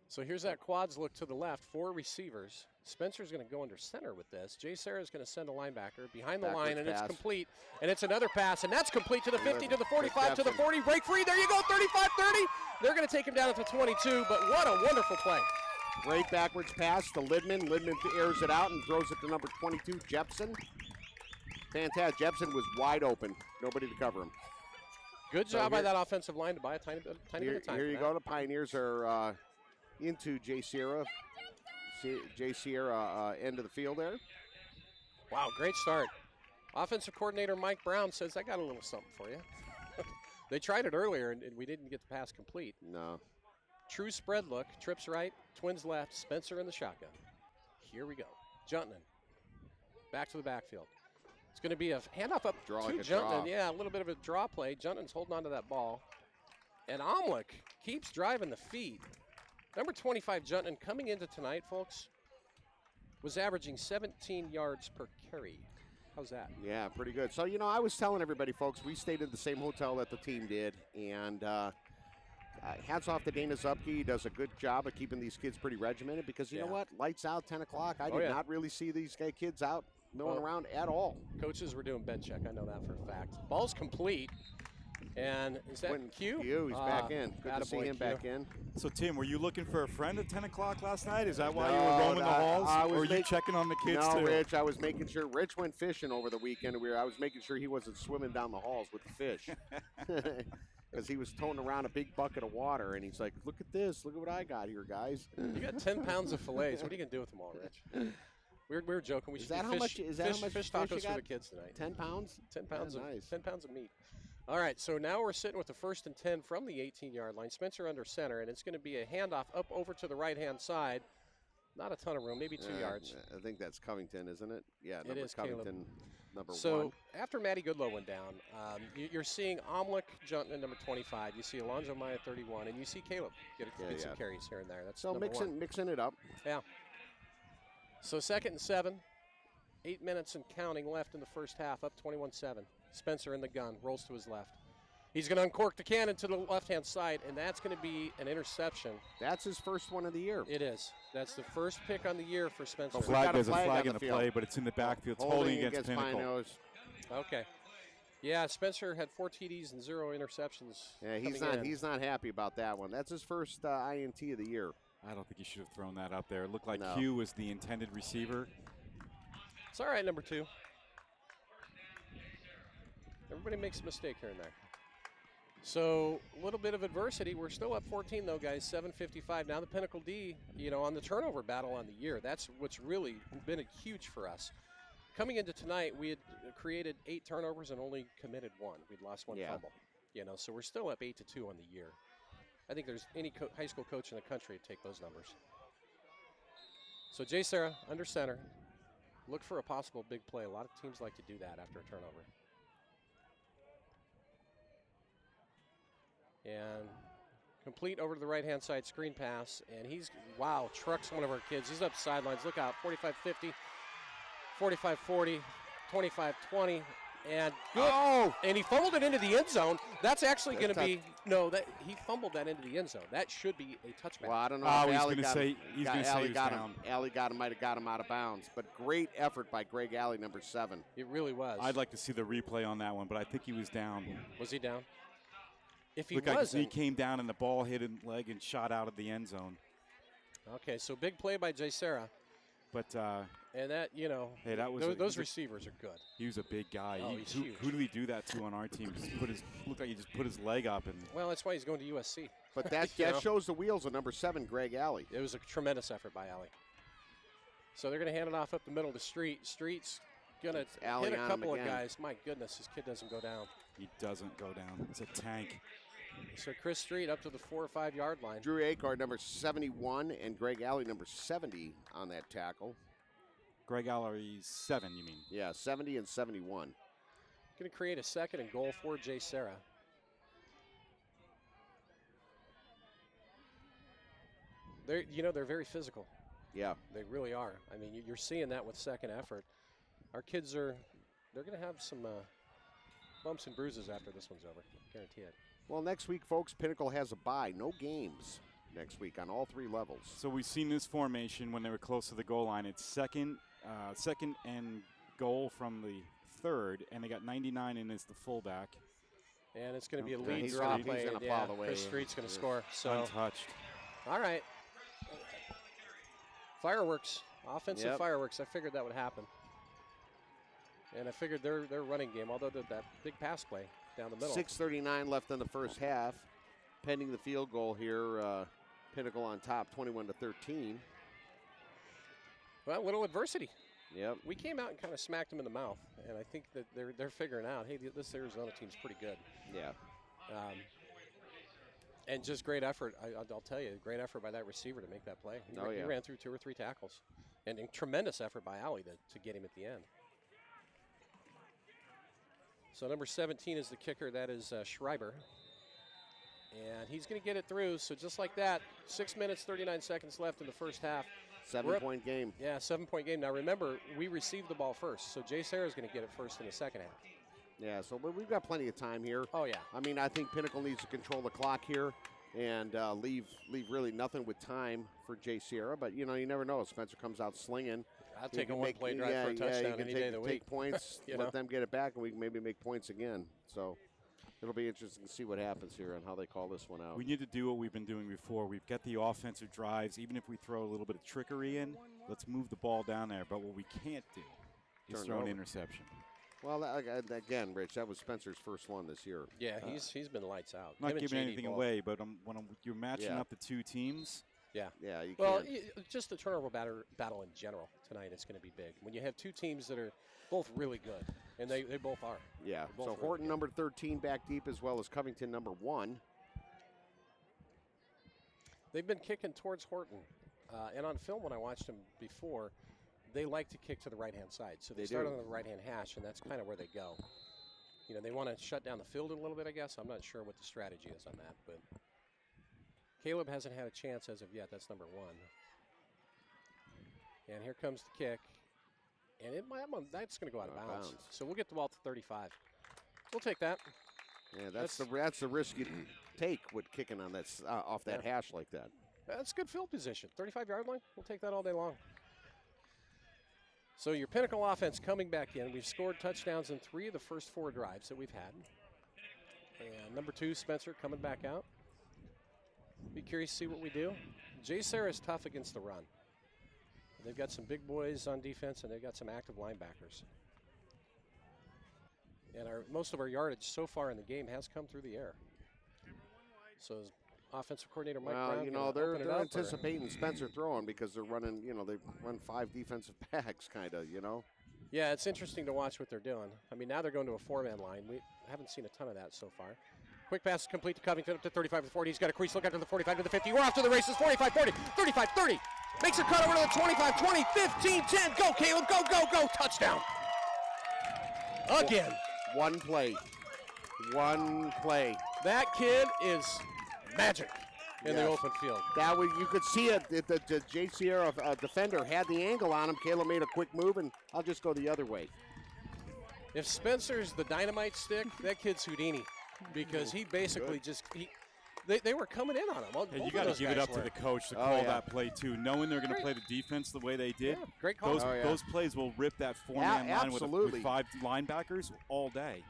So here's that quads look to the left, 4 receivers. Spencer's going to go under center with this. JSerra is going to send a linebacker behind the Backwards line, and pass. it's complete. And it's another pass, and that's complete to the 50, to the Quick 45, to the Jepson. 40. Break free. There you go, 35-30. They're going to take him down at the 22, but what a wonderful play. Great backwards pass to Lidman. Lidman airs it out and throws it to number 22, Jepson. Fantastic. Jepson was wide open. Nobody to cover him. Good So job by here- that offensive line to buy a tiny bit of time. Here for you that. go. The Pioneers are into JSerra. JSerra end of the field there. Wow, great start. Offensive coordinator Mike Brown says, I got a little something for you. They tried it earlier, and we didn't get the pass complete. No. True spread look. Trips right, twins left, Spencer in the shotgun. Here we go. Junton. Back to the backfield. It's going to be a handoff up Draw to like a Junton. draw. Yeah, a little bit of a draw play. Junton's holding on to that ball. And Omlick keeps driving the feet. Number 25, Junton, coming into tonight, folks, was averaging 17 yards per carry. How's that? Yeah, pretty good. So, I was telling everybody, folks, we stayed at the same hotel that the team did, and hats off to Dana Zupke. He does a good job of keeping these kids pretty regimented because, you know what? Lights out, 10 o'clock. I did not really see these kids out milling around at all. Coaches were doing bed check. I know that for a fact. Ball's complete. And is that Q? Q, he's back in. Good to see him back in. So, Tim, were you looking for a friend at 10 o'clock last night? Is that why you were roaming the halls? Or were you checking on the kids, too? No, Rich, I was making sure. Rich went fishing over the weekend. I was making sure he wasn't swimming down the halls with the fish. Because he was towing around a big bucket of water, and he's like, look at this. Look at what I got here, guys. You got 10 pounds of fillets. What are you going to do with them all, Rich? We were joking. We should do fish tacos for the kids tonight. 10 pounds? 10 pounds nice. 10 pounds of meat. All right, so now we're sitting with the 1st and 10 from the 18-yard line. Spencer under center, and it's going to be a handoff up over to the right-hand side. Not a ton of room, maybe 2 yards. I think that's Covington, isn't it? Yeah, it is Covington, Caleb. number 1. So after Matty Goodlow went down, you're seeing Omlick jump in number 25. You see Alonzo Maya 31, and you see Caleb get some carries here and there. That's so mixing it up. Yeah. So 2nd and 7, 8 minutes and counting left in the first half, up 21-7. Spencer in the gun, rolls to his left. He's going to uncork the cannon to the left-hand side, and that's going to be an interception. That's his first one of the year. It is. That's the first pick on the year for Spencer. There's a flag in the play, but it's in the backfield. It's holding against Pinnacle. Okay. Yeah, Spencer had 4 TDs and 0 interceptions. Yeah, he's not happy about that one. That's his first INT of the year. I don't think he should have thrown that up there. It looked like Q was the intended receiver. It's all right, number 2. Everybody makes a mistake here and there. So a little bit of adversity. We're still up 14 though, guys. 7:55 now. The Pinnacle D, on the turnover battle on the year. That's what's really been huge for us. Coming into tonight, we had created 8 turnovers and only committed 1. We'd lost 1 fumble. So we're still up 8-2 on the year. I think there's any high school coach in the country to take those numbers. So JSerra under center. Look for a possible big play. A lot of teams like to do that after a turnover. And complete over to the right-hand side screen pass. And trucks one of our kids. He's up sidelines. Look out, 45-50, 45-40, 25-20. And good. Oh! And he fumbled it into the end zone. That's actually going to be he fumbled that into the end zone. That should be a touchback. Well, I don't know. He's going to say he's down. Alley might have got him out of bounds, but great effort by Greg Alley, number 7. It really was. I'd like to see the replay on that one, but I think he was down. Was he down? If he he came down and the ball hit his leg and shot out of the end zone. Okay, so big play by JSerra. But and that hey, those receivers are good. He was a big guy. Oh, he's huge. Who did he do that to on our team? Looked like he just put his leg up and. Well, that's why he's going to USC. But that shows the wheels of number 7, Greg Alley. It was a tremendous effort by Alley. So they're going to hand it off up the middle of the street. Street's going to hit a couple of guys. My goodness, this kid doesn't go down. He doesn't go down. It's a tank. So Chris Street up to the 4 or 5 yard line. Drew Acard, number 71, and Greg Alley, number 70 on that tackle. Greg Alley's 7, you mean? Yeah, 70 and 71. Going to create a 2nd and goal for JSerra. They're very physical. Yeah. They really are. I mean, you're seeing that with second effort. Our kids they're going to have some bumps and bruises after this one's over. Guarantee it. Well, next week, folks, Pinnacle has a bye. No games next week on all 3 levels. So we've seen this formation when they were close to the goal line. It's second and goal from the 3rd, and they got 99 in as the fullback. And it's going to be a lead draw play. He's going to plow the way. Chris Street's going to score. So untouched. All right. Fireworks, offensive fireworks. I figured that would happen. And I figured their running game, although that big pass play down the middle. 6:39 left in the first half. Pending the field goal here, Pinnacle on top, 21-13. Well, a little adversity. Yep. We came out and kind of smacked them in the mouth, and I think that they're figuring out, hey, this Arizona team's pretty good. Yeah. And just great effort. I'll tell you, great effort by that receiver to make that play. He ran through 2 or 3 tackles. And tremendous effort by Alley to get him at the end. So number 17 is the kicker. That is Schreiber. And he's going to get it through. So just like that, 6 minutes, 39 seconds left in the first half. 7-point game. Yeah, 7-point game. Now remember, we received the ball first, so JSerra is going to get it first in the second half. Yeah, so we've got plenty of time here. Oh, yeah. I mean, I think Pinnacle needs to control the clock here and leave really nothing with time for JSerra. But, you know, you never know. Spencer comes out slinging. I'll take a one-play drive for a touchdown any day of the week. Take points, let them get it back, and we can maybe make points again. So it'll be interesting to see what happens here and how they call this one out. We need to do what we've been doing before. We've got the offensive drives. Even if we throw a little bit of trickery in, let's move the ball down there. But what we can't do is throw an interception. Well, again, Rich, that was Spencer's first one this year. Yeah, he's been lights out. Not giving anything away, but when you're matching up the two teams. Yeah. Yeah. Just the turnover battle in general tonight is going to be big. When you have two teams that are both really good, and they both are. Yeah. So really Horton, good. number 13, back deep, as well as Covington, number 1. They've been kicking towards Horton. And on film, when I watched them before, they like to kick to the right-hand side. So they start on the right-hand hash, and that's kind of where they go. You know, they want to shut down the field a little bit, I guess. I'm not sure what the strategy is on that, but Caleb hasn't had a chance as of yet. That's number 1. And here comes the kick. And that's going to go out of bounds. So we'll get the ball to 35. We'll take that. Yeah, that's the risk you take with kicking on that off that hash like that. That's good field position. 35-yard line. We'll take that all day long. So your Pinnacle offense coming back in. We've scored touchdowns in 3 of the first 4 drives that we've had. And number 2, Spencer, coming back out. Be curious to see what we do. JSerra is tough against the run. They've got some big boys on defense, and they've got some active linebackers. And most of our yardage so far in the game has come through the air. So as offensive coordinator Mike Brown, you know, they're anticipating Spencer throwing because they're running, you know, they run 5 defensive backs kind of, you know. Yeah, it's interesting to watch what they're doing. I mean, now they're going to a 4-man line. We haven't seen a ton of that so far. Quick pass is complete to Covington up to 35 to 40. He's got a crease look out to the 45 to the 50. We're off to the races. 45, 40, 35, 30. Makes a cut over to the 25, 20, 15, 10. Go, Caleb. Go, go, go. Touchdown. Again. One play. That kid is magic in the open field. That was, you could see it. The JSerra defender had the angle on him. Caleb made a quick move, and I'll just go the other way. If Spencer's the dynamite stick, that kid's Houdini, because he basically they were coming in on him. Hey, you got to give it up to the coach to call that play too, knowing they're going to play the defense the way they did. Yeah, great call. Those plays will rip that 4-man line with 5 linebackers all day.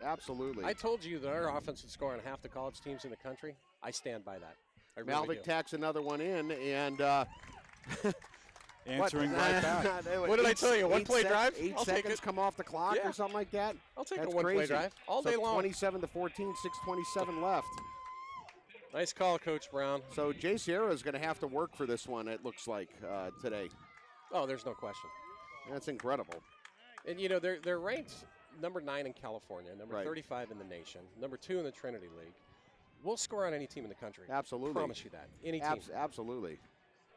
Absolutely. I told you that our offense would score on half the college teams in the country. I stand by that. I really Malvic tacks another one in, and answering right back. What did I tell you? One-play drive? 8 seconds come off the clock or something like that. I'll take a one-play drive all day long. 27 to 14, 6:27 left. Nice call, Coach Brown. So JSerra is going to have to work for this one, it looks like, today. Oh, there's no question. That's incredible. And, you know, they're ranked number 9 in California, number 35 in the nation, number 2 in the Trinity League. We'll score on any team in the country. Absolutely. I promise you that. Any team. Absolutely.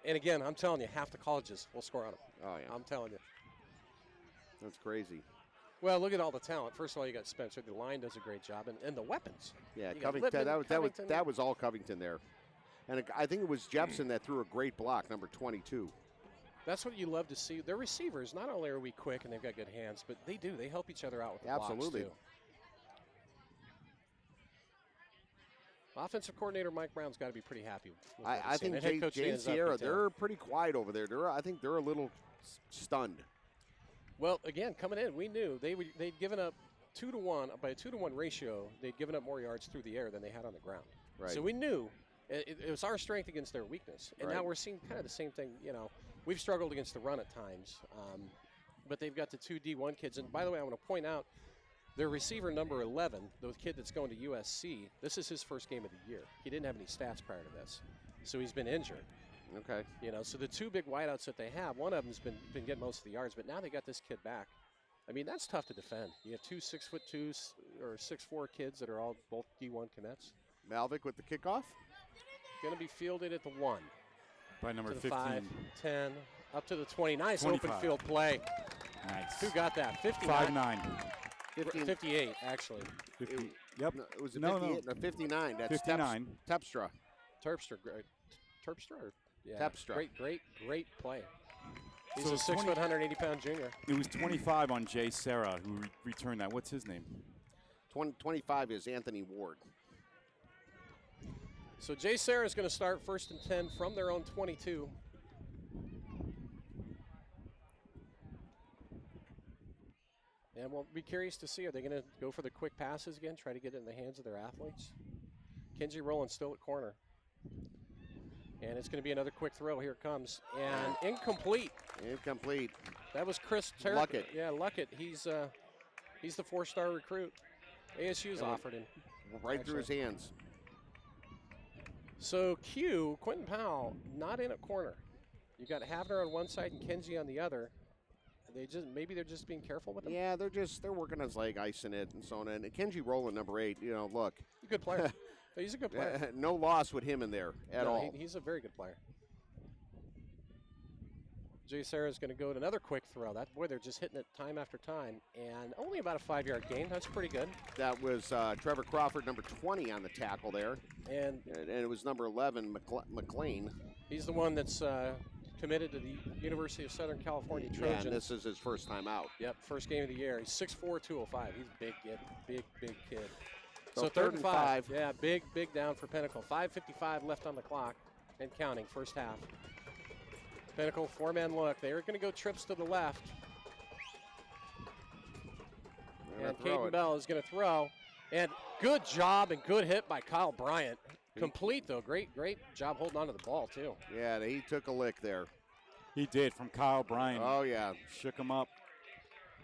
And, again, I'm telling you, half the colleges will score on them. Oh, yeah. I'm telling you. That's crazy. Well, look at all the talent. First of all, you got Spencer. The line does a great job. And the weapons. Yeah, Covington. That was all Covington there. And I think it was Jepson that threw a great block, number 22. That's what you love to see. Their receivers, not only are we quick and they've got good hands, but they do. They help each other out with the blocks, too. Offensive coordinator Mike Brown's got to be pretty happy with I think JSerra, they're pretty quiet over there. I think they're a little stunned. Well, again, coming in, we knew they'd given up 2-to-1, by a 2-to-1 ratio, they'd given up more yards through the air than they had on the ground. Right. So we knew it was our strength against their weakness. And now we're seeing kind of the same thing. You know, we've struggled against the run at times, but they've got the 2 D1 kids. And by the way, I want to point out, their receiver number 11, the kid that's going to USC, this is his first game of the year. He didn't have any stats prior to this, so he's been injured. Okay. You know, so the 2 big wideouts that they have, one of them's been getting most of the yards, but now they got this kid back. I mean, that's tough to defend. You have 2 6'2" or 6'4" kids that are all both D1 commits. Malvic with the kickoff. Going to be fielded at the 1. By number 15. 5, 10, up to the 20. Nice 25. open field play. Nice. Who got that? 59. 5'9". 58, actually. 50. Yep. No, it was a No, 58, no, 59. That's 59. Terpstra. Terpstra or Yeah, Tepstra. Great play. He's So a it's 6 foot, 180-pound junior. It was 25 on JSerra who returned that. What's his name? 25 is Anthony Ward. So JSerra is going to start 1st and 10 from their own 22. And we'll be curious to see, are they going to go for the quick passes again, try to get it in the hands of their athletes? Kenji Rowland still at corner. And it's going to be another quick throw. Here it comes. And incomplete. Incomplete. That was Chris Luckett. Yeah, Luckett. He's the 4-star recruit. ASU's offered him. Right through his hands. So Quentin Powell, not in at corner. You got Havner on one side and Kenji on the other. Maybe they're just being careful with him. Yeah, they're working his leg, icing it, and so on. And Kenji Rowland, number 8. Look, He's a good player. He's a good player. No loss with him in there at all. He's a very good player. JSerra is going to go to another quick throw. They're just hitting it time after time, and only about a 5-yard gain. That's pretty good. That was Trevor Crawford, number 20, on the tackle there, and it was number 11, McLean. He's the one that's committed to the University of Southern California Trojans. Yeah, and this is his first time out. Yep, first game of the year. He's 6'4", 205. He's a big kid, big kid. So 3rd and 5. Yeah, big down for Pinnacle. 5:55 left on the clock and counting, first half. Pinnacle, 4-man look. They're going to go trips to the left. And Caden Bell is going to throw. And good job and good hit by Kyle Bryant. Complete, though. Great job holding on to the ball, too. Yeah, he took a lick there. He did, from Kyle Bryant. Oh, yeah. Shook him up.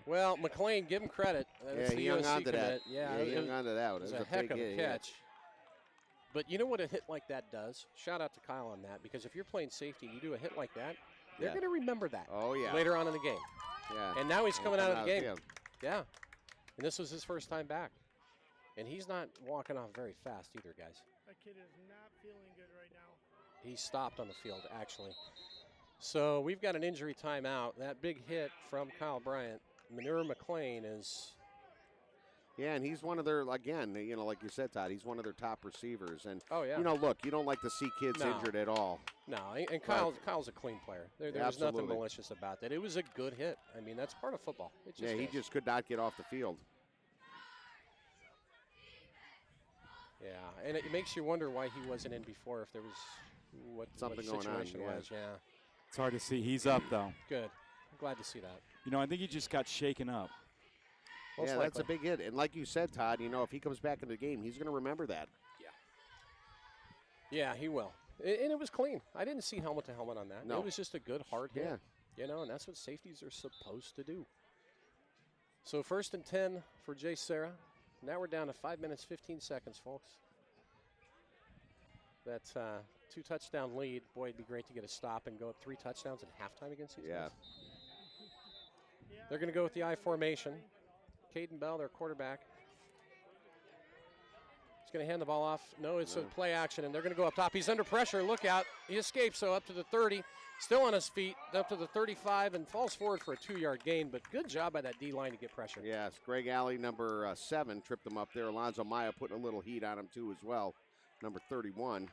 Well, McLean, give him credit. Yeah, he hung on to that. Yeah, he hung on to that. It was a heck big of a hit, catch. But you know what a hit like that does? Shout out to Kyle on that, because if you're playing safety and you do a hit like that, they're going to remember that later on in the game. Yeah. And now he's coming out of the game. Field. Yeah. And this was his first time back. And he's not walking off very fast either, guys. That kid is not feeling good right now. He stopped on the field, actually. So we've got an injury timeout. That big hit from Kyle Bryant. Manure McLean is... Yeah, and he's one of their, again, like you said, Todd, he's one of their top receivers. And, oh, yeah. Look, you don't like to see kids injured at all. No, and Kyle's a clean player. There's nothing malicious about that. It was a good hit. I mean, that's part of football. He just could not get off the field. Yeah, and it makes you wonder why he wasn't in before, if there was what the situation was. Yeah. It's hard to see. He's up, though. Good. I'm glad to see that. I think he just got shaken up. Yeah, that's a big hit. And like you said, Todd, if he comes back in the game, he's going to remember that. Yeah, he will. And it was clean. I didn't see helmet to helmet on that. No. It was just a good hard hit. Yeah. And that's what safeties are supposed to do. So 1st and 10 for JSerra. Now we're down to 5 minutes, 15 seconds, folks. That's 2-touchdown lead. Boy, it'd be great to get a stop and go up 3 touchdowns at halftime against these guys. They're going to go with the I formation. Caden Bell, their quarterback. He's going to hand the ball off. No, it's a play action, and they're going to go up top. He's under pressure. Look out. He escapes, so up to the 30. Still on his feet, up to the 35, and falls forward for a 2-yard gain. But good job by that D-line to get pressure. Yes, Greg Alley, number 7, tripped him up there. Alonzo Maya putting a little heat on him, too, as well, number 31.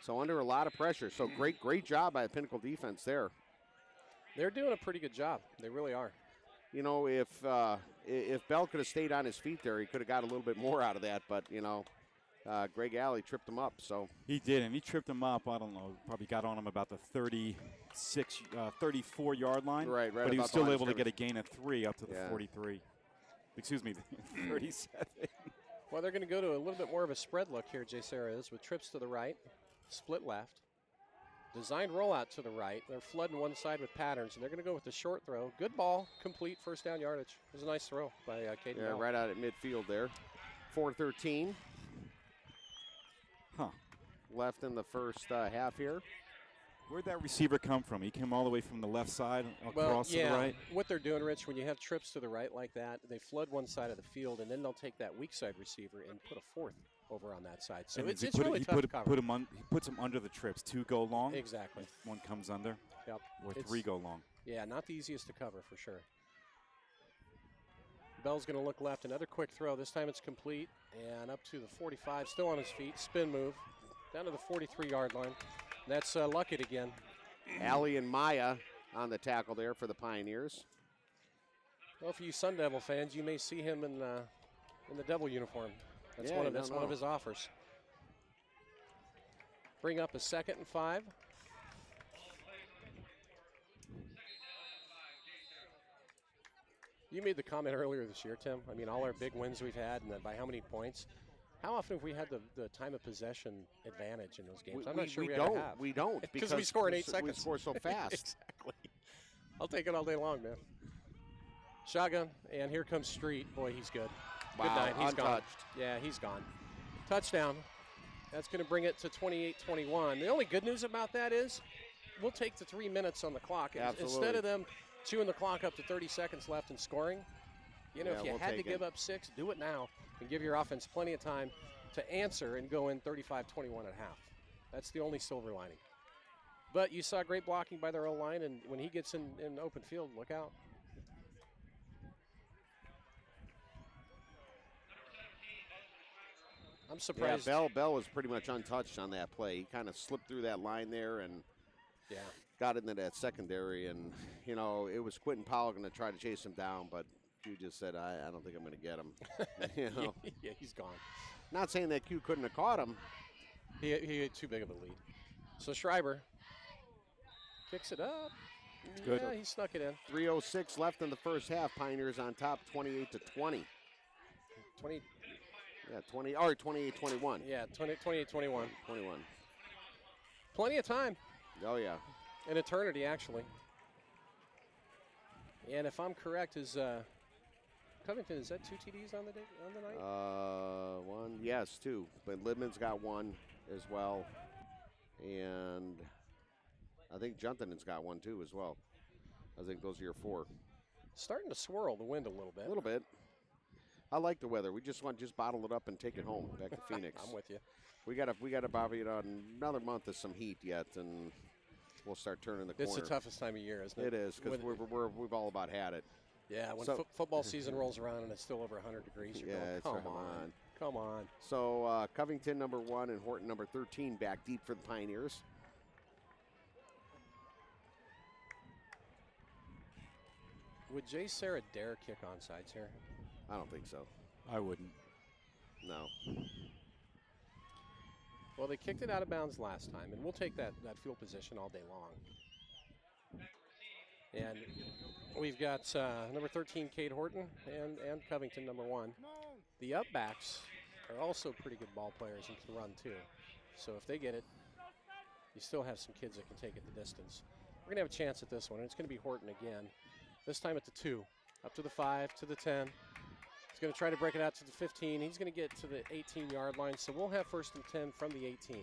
So under a lot of pressure. So great job by the Pinnacle defense there. They're doing a pretty good job. They really are. If Bell could have stayed on his feet there, he could have got a little bit more out of that. But, Greg Alley tripped him up. So he did, and he tripped him up. I don't know, probably got on him about the 34-yard line. Right. But he was still able to get a gain of 3 up to the 43. Excuse me, 37. Well, they're going to go to a little bit more of a spread look here, JSerra is, with trips to the right, split left. Designed rollout to the right. They're flooding one side with patterns, and they're going to go with the short throw. Good ball, complete, first down yardage. It was a nice throw by Caden Bell. Right out at midfield there. 4:13. Left in the first half here. Where'd that receiver come from? He came all the way from the left side across to the right? What they're doing, Rich, when you have trips to the right like that, they flood one side of the field, and then they'll take that weak side receiver and put a fourth over on that side. So it's really tough to cover. He puts them under the trips. 2 go long. Exactly. One comes under. Yep. Or 3 go long. Yeah, not the easiest to cover for sure. Bell's going to look left. Another quick throw. This time it's complete. And up to the 45. Still on his feet. Spin move. Down to the 43-yard line. That's Luckett again. Allie and Maya on the tackle there for the Pioneers. Well, for you Sun Devil fans, you may see him in the Devil uniform. That's Yeah, one I of don't know. his offers. Bring up a 2nd and 5. You made the comment earlier this year, Tim. I mean, all our big wins we've had, and then by how many points? How often have we had the time of possession advantage in those games? I'm not sure we ever have. We don't because we score in 8 seconds. We score so fast. Exactly. I'll take it all day long, man. Shotgun, and here comes Street. Boy, he's good. Wow, Good night. He's gone. untouched. Yeah, he's gone. Touchdown. That's going to bring it to 28-21. The only good news about that is we'll take the 3 minutes on the clock. Absolutely. Instead of them chewing the clock up to 30 seconds left and scoring, you know, Yeah, if you we'll had to take give it. up 6, do it now and give your offense plenty of time to answer and go in 35-21 at half. That's the only silver lining. But you saw great blocking by their O-line, and when he gets in open field, look out. I'm surprised. Yeah, Bell was pretty much untouched on that play. He kind of slipped through that line there and got into that secondary. And, you know, it was Quentin Powell going to try to chase him down, but Q just said, I don't think I'm going to get him. You know? Yeah, he's gone. Not saying that Q couldn't have caught him. He had too big of a lead. So Schreiber kicks it up. Good. Yeah, he snuck it in. 3:06 left in the first half. Pioneers on top, 28-20. 20. Yeah, 28-21. Yeah, 28-21. 21. Plenty of time. Oh, yeah. An eternity, actually. And if I'm correct, is Covington, is that 2 TDs on the night? One, yes, 2. But Libman's got 1 as well. And I think Juntinen's got 1 too as well. I think those are your 4. Starting to swirl the wind a little bit. A little bit. I like the weather. We just want to bottle it up and take it home back to Phoenix. I'm with you. We got about another month of some heat yet, and we'll start turning the corner. It's the toughest time of year, isn't it? It is, because we've all about had it. Yeah, when So- football season rolls around and it's still over 100 degrees, you're going, it's come right on. Come on. So Covington number 1 and Horton number 13 back deep for the Pioneers. Would JSerra dare kick onside here? I don't think so. I wouldn't. No. Well, they kicked it out of bounds last time, and we'll take that field position all day long. And we've got number 13, Cade Horton, and Covington, number 1. The up-backs are also pretty good ball players and can run, too. So if they get it, you still have some kids that can take it the distance. We're going to have a chance at this one, and it's going to be Horton again. This time at the 2, up to the 5, to the 10. He's going to try to break it out to the 15. He's going to get to the 18-yard line, so we'll have 1st and 10 from the 18.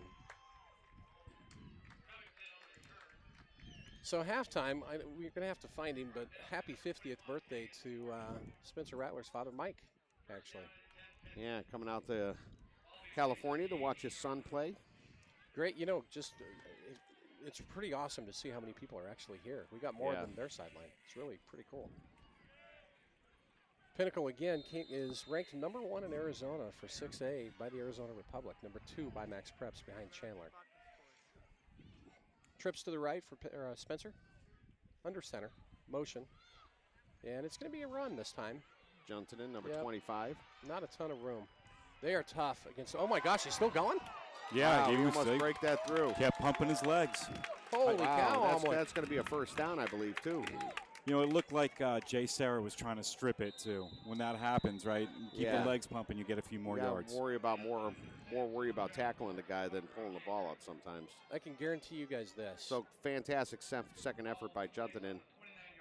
So halftime, we're going to have to find him, but happy 50th birthday to Spencer Rattler's father, Mike, actually. Yeah, coming out to California to watch his son play. Great, you know, just it's pretty awesome to see how many people are actually here. We got more than their sideline. It's really pretty cool. Pinnacle, again, is ranked number 1 in Arizona for 6A by the Arizona Republic, number 2 by Max Preps behind Chandler. Trips to the right for Spencer, under center, motion, and it's going to be a run this time. Juntinen, number 25. Not a ton of room. They are tough against, oh my gosh, he's still going? Yeah, wow, gave he him a almost stick. break that through. Kept pumping his legs. Holy cow. That's going to be a first down, I believe, too. You know, it looked like JSerra was trying to strip it, too. When that happens, right? Keep the legs pumping, you get a few more yards. Worry about more worry about tackling the guy than pulling the ball out sometimes. I can guarantee you guys this. So fantastic second effort by Juntinen.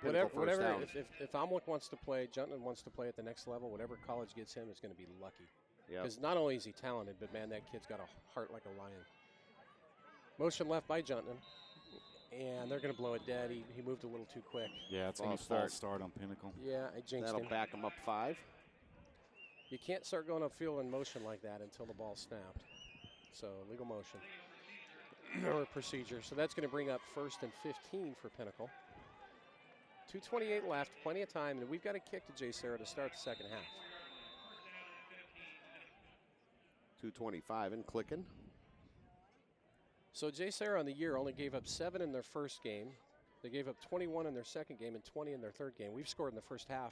Whatever. If Amlik wants to play, Juntinen wants to play at the next level, whatever college gets him is going to be lucky. Because not only is he talented, but man, that kid's got a heart like a lion. Motion left by Juntinen. And they're going to blow it dead. He moved a little too quick. Yeah, it's going to be false start on Pinnacle. Yeah, I jinxed him. That'll back him up 5. You can't start going upfield in motion like that until the ball's snapped. So legal motion or procedure. So that's going to bring up 1st and 15 for Pinnacle. 2:28 left, plenty of time, and we've got a kick to JSerra to start the second half. 2:25 and clicking. So JSerra on the year only gave up 7 in their first game. They gave up 21 in their second game and 20 in their third game. We've scored in the first half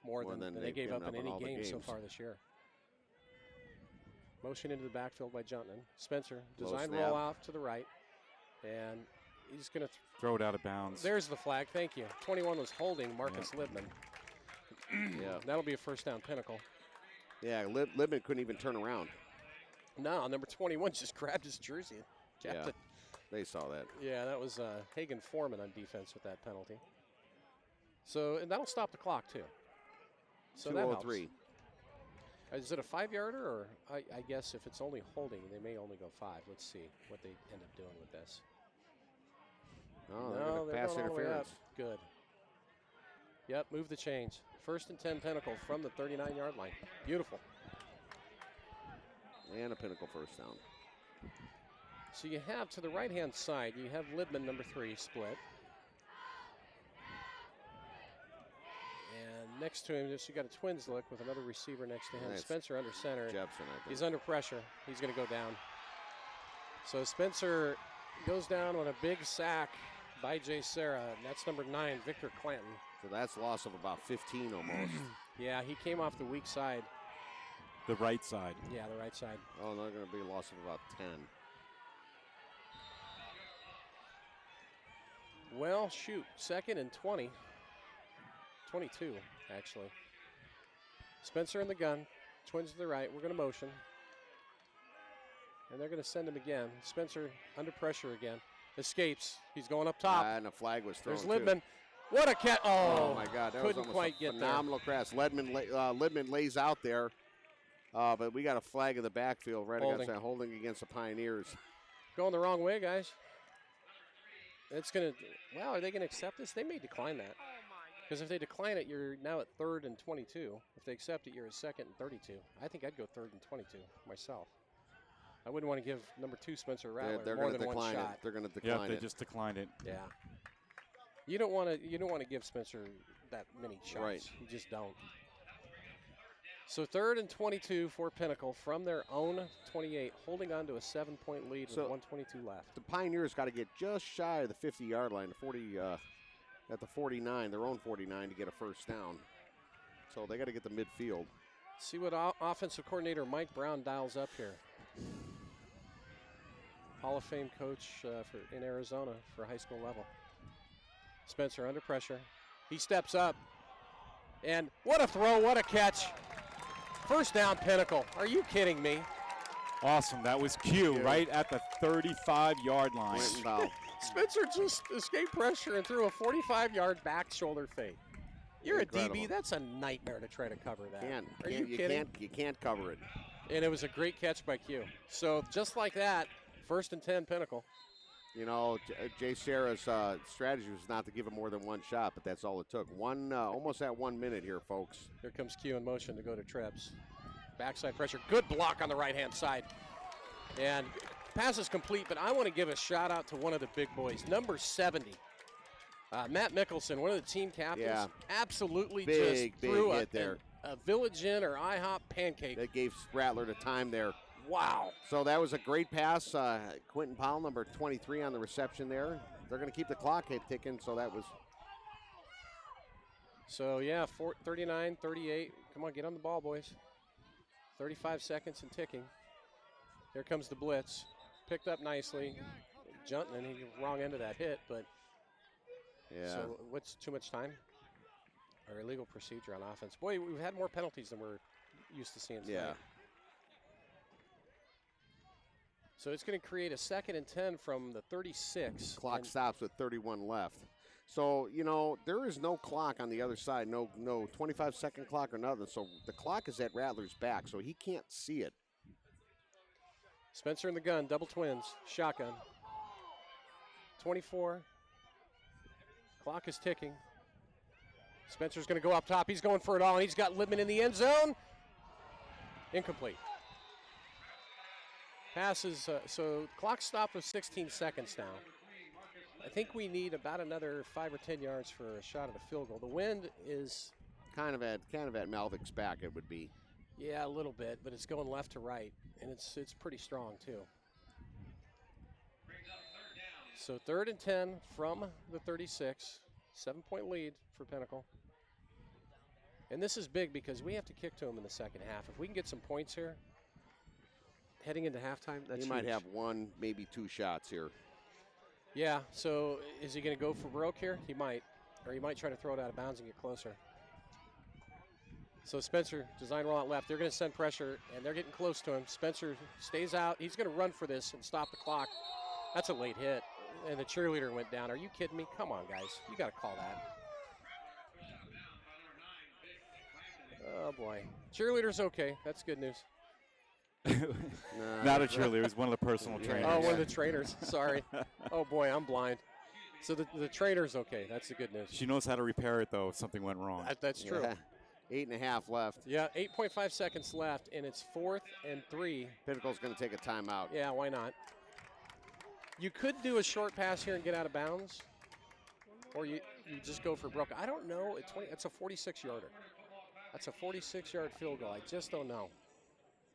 more than they gave up in any game so far this year. Motion into the backfield by Juntman. Spencer, design roll out to the right. And he's going to throw it out of bounds. There's the flag. Thank you. 21 was holding Marcus Libman. Yeah. That'll be a first down, Pinnacle. Yeah, Libman couldn't even turn around. No, number 21 just grabbed his jersey. Yeah, they saw that. Yeah, that was Hagen Foreman on defense with that penalty. So, and that'll stop the clock, too. So 2:03. Is it a 5-yarder, or I guess if it's only holding, they may only go 5. Let's see what they end up doing with this. No, they're pass interference. Good. Yep, move the chains. First and 10 Pinnacle from the 39-yard line. Beautiful. And a Pinnacle first down. So you have to the right-hand side, you have Libman, number 3, split. And next to him, you got a Twins look with another receiver next to him. Nice. Spencer under center. Jepson, I think. He's under pressure. He's going to go down. So Spencer goes down on a big sack by JSerra, and that's number 9, Victor Clanton. So that's loss of about 15 almost. Yeah, he came off the weak side. The right side. Yeah, the right side. Oh, they're going to be a loss of about 10. Well, shoot, 2nd and 20. 22, actually. Spencer in the gun. Twins to the right. We're going to motion. And they're going to send him again. Spencer under pressure again. Escapes. He's going up top. And a flag was thrown. There's Libman. What a catch. Oh, my God. That couldn't was quite a get there. phenomenal crash. Libman lays out there. But we got a flag in the backfield right against that, holding against the Pioneers. Going the wrong way, guys. It's going to, wow, are they going to accept this? They may decline that. Because if they decline it, you're now at 3rd and 22. If they accept it, you're at 2nd and 32. I think I'd go 3rd and 22 myself. I wouldn't want to give number 2 Spencer Rattler more than one shot. They're going to decline it. Yeah, they just declined it. Yeah. You don't want to give Spencer that many shots. Right. You just don't. So 3rd and 22 for Pinnacle from their own 28, holding on to a 7-point lead with 1:22 left. The Pioneers got to get just shy of the 50-yard line, at the 49, their own 49, to get a first down. So they got to get the midfield. See what offensive coordinator Mike Brown dials up here. Hall of Fame coach in Arizona for high school level. Spencer under pressure. He steps up. And what a throw, what a catch. First down, Pinnacle. Are you kidding me? Awesome. That was Q right at the 35-yard line. Spencer just escaped pressure and threw a 45-yard back shoulder fade. You're Incredible. a DB. That's a nightmare to try to cover that. Are you you kidding? You can't cover it. And it was a great catch by Q. So just like that, 1st and 10 Pinnacle. You know, JSerra's strategy was not to give him more than one shot, but that's all it took. Almost at 1 minute here, folks. Here comes Q in motion to go to Trebs. Backside pressure. Good block on the right-hand side. And pass is complete, but I want to give a shout-out to one of the big boys, number 70. Matt Mickelson, one of the team captains. Yeah. Absolutely Big threw hit there. A Village Inn or IHOP pancake. That gave Rattler the time there. Wow. So that was a great pass. Quentin Powell, number 23 on the reception there. They're going to keep the clock ticking, so that was. So, yeah, 39, 38. Come on, get on the ball, boys. 35 seconds and ticking. Here comes the blitz. Picked up nicely. Juntman, he wrong end of that hit, but. Yeah. So what's too much time? Or illegal procedure on offense. Boy, we've had more penalties than we're used to seeing tonight. Yeah. So it's going to create a 2nd and 10 from the 36. Clock stops with 31 left. So, you know, there is no clock on the other side, no 25-second clock or nothing. So the clock is at Rattler's back, so he can't see it. Spencer in the gun, double twins, shotgun. 24. Clock is ticking. Spencer's going to go up top. He's going for it all, and he's got Libman in the end zone. Incomplete. Passes, so clock stopped with 16 seconds now. I think we need about another 5 or 10 yards for a shot at a field goal. The wind is kind of at Malvik's back. It would be. Yeah, a little bit, but it's going left to right, and it's pretty strong too. So 3rd and 10 from the 36. 7-point lead for Pinnacle. And this is big because we have to kick to them in the second half. If we can get some points here, heading into halftime, that's He might huge. have 1, maybe 2 shots here. Yeah, so is he going to go for broke here? He might. Or he might try to throw it out of bounds and get closer. So Spencer, design roll out left. They're going to send pressure, and they're getting close to him. Spencer stays out. He's going to run for this and stop the clock. That's a late hit. And the cheerleader went down. Are you kidding me? Come on, guys. You got to call that. Oh, boy. Cheerleader's okay. That's good news. Not a cheerleader. It was one of the personal trainers. Oh, one of the trainers. Sorry. Oh, boy, I'm blind. So the trainer's okay. That's the good news. She knows how to repair it, though, if something went wrong. That's true. Yeah. 8.5 left. Yeah, 8.5 seconds left, and it's 4th and 3. Pinnacle's going to take a timeout. Yeah, why not? You could do a short pass here and get out of bounds, or you just go for broke. I don't know. It's a 46-yarder. That's a 46-yard field goal. I just don't know.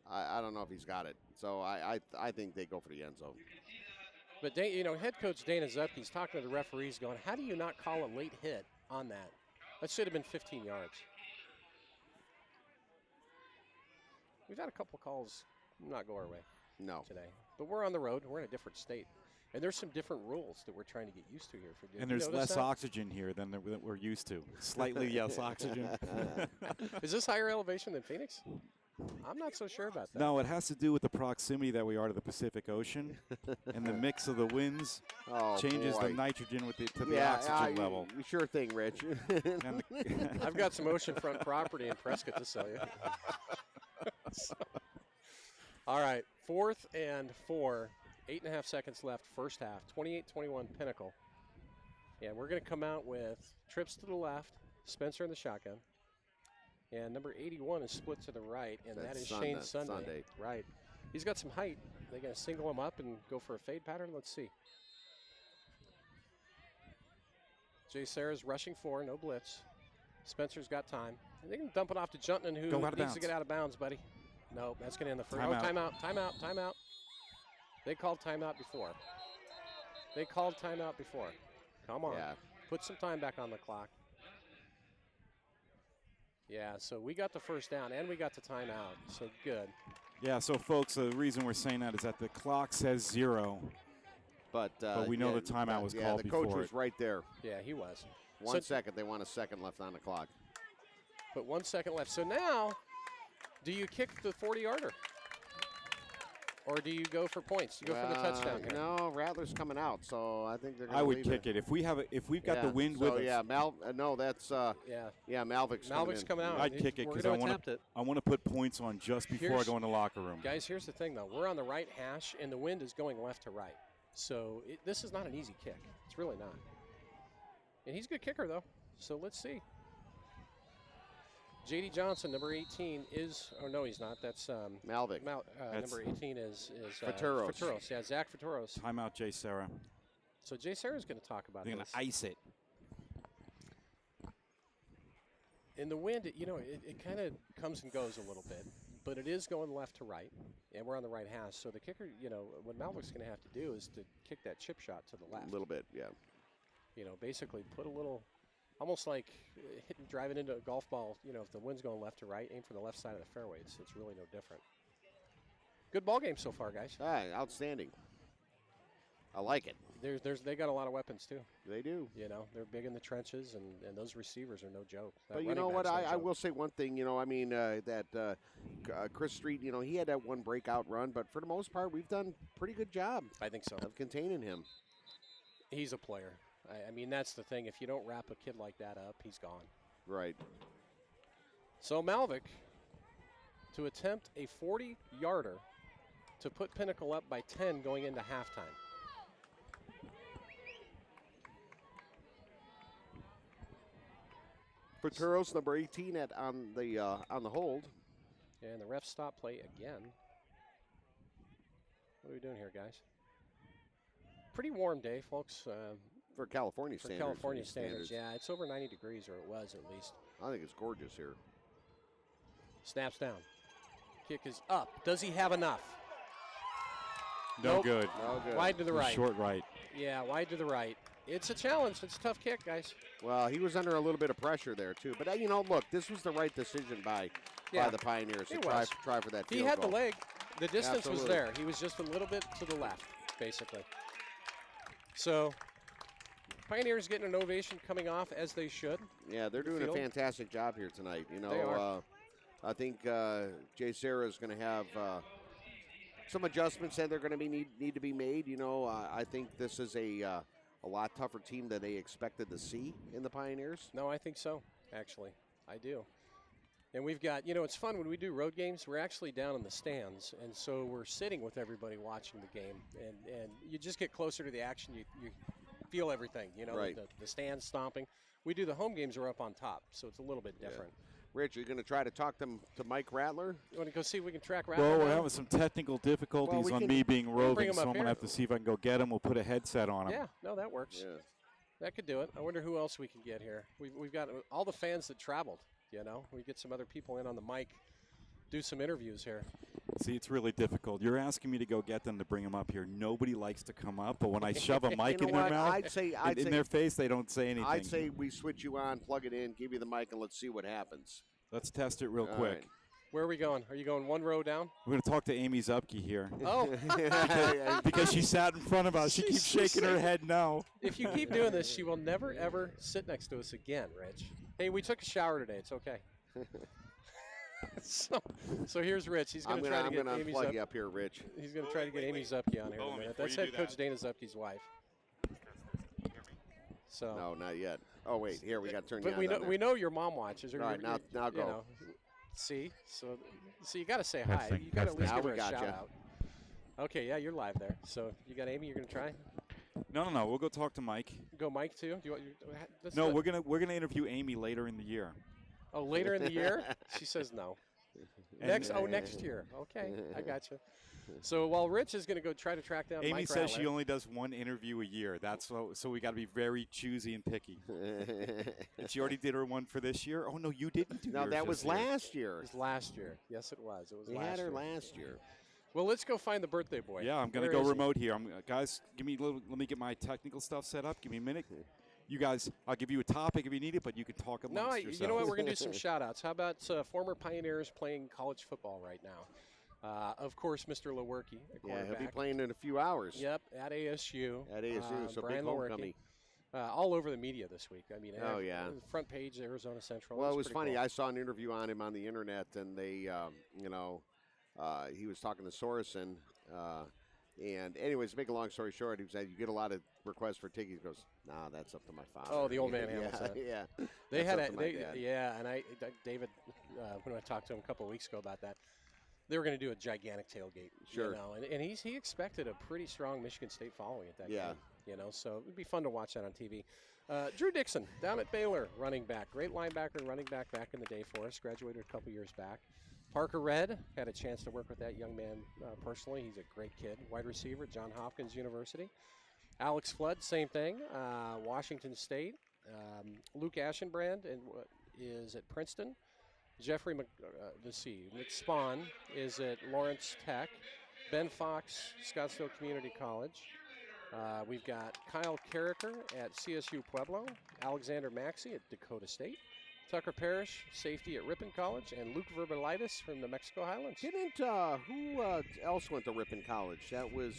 I don't know if he's got it. So I think they go for the end zone. But, head coach Dana Zupke's talking to the referees going, how do you not call a late hit on that? That should have been 15 yards. We've had a couple calls not go our way today. But we're on the road. We're in a different state. And there's some different rules that we're trying to get used to here. And there's less oxygen here than we're used to. Slightly less oxygen. Is this higher elevation than Phoenix? I'm not so sure about that. No, it has to do with the proximity that we are to the Pacific Ocean, and the mix of the winds changes the nitrogen to the oxygen level. Sure thing, Rich. I've got some oceanfront property in Prescott to sell you. All right, 4th and 4, 8.5 seconds left, first half, 28-21 Pinnacle. And we're going to come out with trips to the left, Spencer in the shotgun. And number 81 is split to the right, and that is Shane Sunday. Right. He's got some height. They're going to single him up and go for a fade pattern. Let's see. JSerra's rushing 4, no blitz. Spencer's got time. And they can dump it off to Juntman, who needs to get out of bounds, buddy. No, that's going to end the first. Timeout. They called timeout before. Come on. Yeah. Put some time back on the clock. Yeah, so we got the first down, and we got the timeout, so good. Yeah, so, folks, the reason we're saying that is that the clock says 0. But we know the timeout was called before. Yeah, the coach was right there. Yeah, he was. 1 second. They want a second left on the clock. But 1 second left. So now, do you kick the 40-yarder? Or do you go for points? You go for the touchdown here. No, Rattler's coming out, so I think they're going to I would kick it. If we've got the wind with us. Yeah, Malvik's coming out. I'd kick it because I want to put points on just before I go in the locker room. Guys, here's the thing, though. We're on the right hash, and the wind is going left to right. So this is not an easy kick. It's really not. And he's a good kicker, though. So let's see. J.D. Johnson, number 18, is – oh, no, he's not. That's Malvik. Number 18 is Faturos. Faturos. Yeah, Zach Faturos. Timeout, JSerra. So JSerra's going to talk about this. They're going to ice it. In the wind, it kind of comes and goes a little bit, but it is going left to right, and we're on the right hash. So the kicker, what Malvik's going to have to do is to kick that chip shot to the left. A little bit, yeah. Basically put a little – almost like driving into a golf ball, if the wind's going left to right, aim for the left side of the fairway. It's really no different. Good ball game so far, guys. Outstanding. I like it. They got a lot of weapons, too. They do. They're big in the trenches, and those receivers are no joke. But you know what? I will say one thing, Chris Street, he had that one breakout run, but for the most part, we've done a pretty good job. I think so. Of containing him. He's a player. I mean, that's the thing. If you don't wrap a kid like that up, he's gone. Right. So Malvik, to attempt a 40-yarder to put Pinnacle up by 10 going into halftime. Faturos, number 18, on the hold. And the ref stop play again. What are we doing here, guys? Pretty warm day, folks. For California standards. California standards, yeah. It's over 90 degrees, or it was at least. I think it's gorgeous here. Snaps down. Kick is up. Does he have enough? No good. No good. Wide to the right. Short right. Yeah, wide to the right. It's a challenge. It's a tough kick, guys. Well, he was under a little bit of pressure there, too. But, you know, look, this was the right decision by the Pioneers to try for that field He had goal. the leg. The distance was Absolutely. there. He was just a little bit to the left, basically. So, Pioneers getting an ovation coming off, as they should. Yeah, they're doing a fantastic job here tonight. You know, They are. I think JSerra is going to have some adjustments that they're going to need to be made. You know, I think this is a lot tougher team than they expected to see in the Pioneers. No, I think so, actually. I do. And we've got, you know, it's fun when we do road games. We're actually down in the stands, and so we're sitting with everybody watching the game. And you just get closer to the action. You feel everything, you know, Right. the stands stomping. We do the home games, we're up on top, so it's a little bit different. Rich, are you going to try to talk to Mike Rattler? You want to go see if we can track Rattler Well, we're down? having some technical difficulties we on can- me being bring roving, him so up I'm going here. to have to see if I can go get him. We'll put a headset on him. Yeah, no, that works. Yeah. That could do it. I wonder who else we can get here. We've got all the fans that traveled, you know. We get some other people in on the mic, do some interviews here. See, it's really difficult. You're asking me to go get them to bring them up here. Nobody likes to come up, but when I shove a mic You in know their what? mouth, I'd say in their face, they don't say anything. I'd say we switch you on, plug it in, give you the mic, and let's see what happens. Let's test it real All quick. right. Where are we going? Are you going one row down? We're going to talk to Amy Zupke here. Oh, Because she sat in front of us. She keeps shaking her head no. if you keep doing this, she will never, ever sit next to us again, Rich. Hey, we took a shower today. It's okay. So here's Rich. He's going to try to get I'm Amy gonna unplug you Zupke. up here, Rich. He's going to try to get Amy Zupke on here in a minute. That's head coach Dana Zupke's wife. So. No, not yet. Oh wait, here we got to turn you But on. we know down there. we know your mom watches. All right, now you go. know, see, so you got to say hi. You got to at least Now give her we a got shout ya. out. Okay, yeah, you're live there. So you got Amy. You're gonna try. No. We'll go talk to Mike. Go Mike too. Do you want? Let's No, let- we're gonna interview Amy later in the year. Oh, later in the year. She says no. Next year. Okay, I got you. So while Rich is going to go try to track down Amy Mike says she Rattler, only does one interview a year. That's so we got to be very choosy and picky. And she already did her one for this year. Oh no, you didn't do No, yours that this was year. last year. it was last year. Yes, it was. It was We last had her year. last year. Well, let's go find the birthday boy. Yeah, I'm gonna Where go is he? remote here. Guys, give me a little. Let me get my technical stuff set up. Give me a minute. You guys, I'll give you a topic if you need it, but you can talk amongst No, yourselves. you know what? We're going to do some shout-outs. How about former Pioneers playing college football right now? Of course, Mr. Lewerke, Yeah, he'll be quarterback. playing in a few hours. Yep, at ASU. At ASU, so Brian big Lewerke. homecoming. All over the media this week. I mean, Oh, yeah. front page, Arizona Central. Well, it was pretty funny. cool. I saw an interview on him on the internet, and they, he was talking to Sorensen. And anyways, to make a long story short, he said, you get a lot of requests for tickets. He goes, nah, that's up to my father. Oh, the old man handles yeah, that. Yeah. They That's had up to my dad. yeah, and David, when I talked to him a couple of weeks ago about that, they were going to do a gigantic tailgate. Sure. You know, and he expected a pretty strong Michigan State following at that Yeah. game. You know, so it'd be fun to watch that on TV. Drew Dixon down at Baylor, running back, great linebacker and running back in the day for us. Graduated a couple years back. Parker Red had a chance to work with that young man personally. He's a great kid. Wide receiver, Johns Hopkins University. Alex Flood, same thing. Washington State. Luke Ashenbrand is at Princeton. Jeffrey McSpawn is at Lawrence Tech. Ben Fox, Scottsdale Community College. We've got Kyle Carricker at CSU Pueblo. Alexander Maxey at Dakota State. Tucker Parrish, safety at Ripon College, and Luke Verbalitis from the Mexico Highlands. Didn't, who else went to Ripon College? That was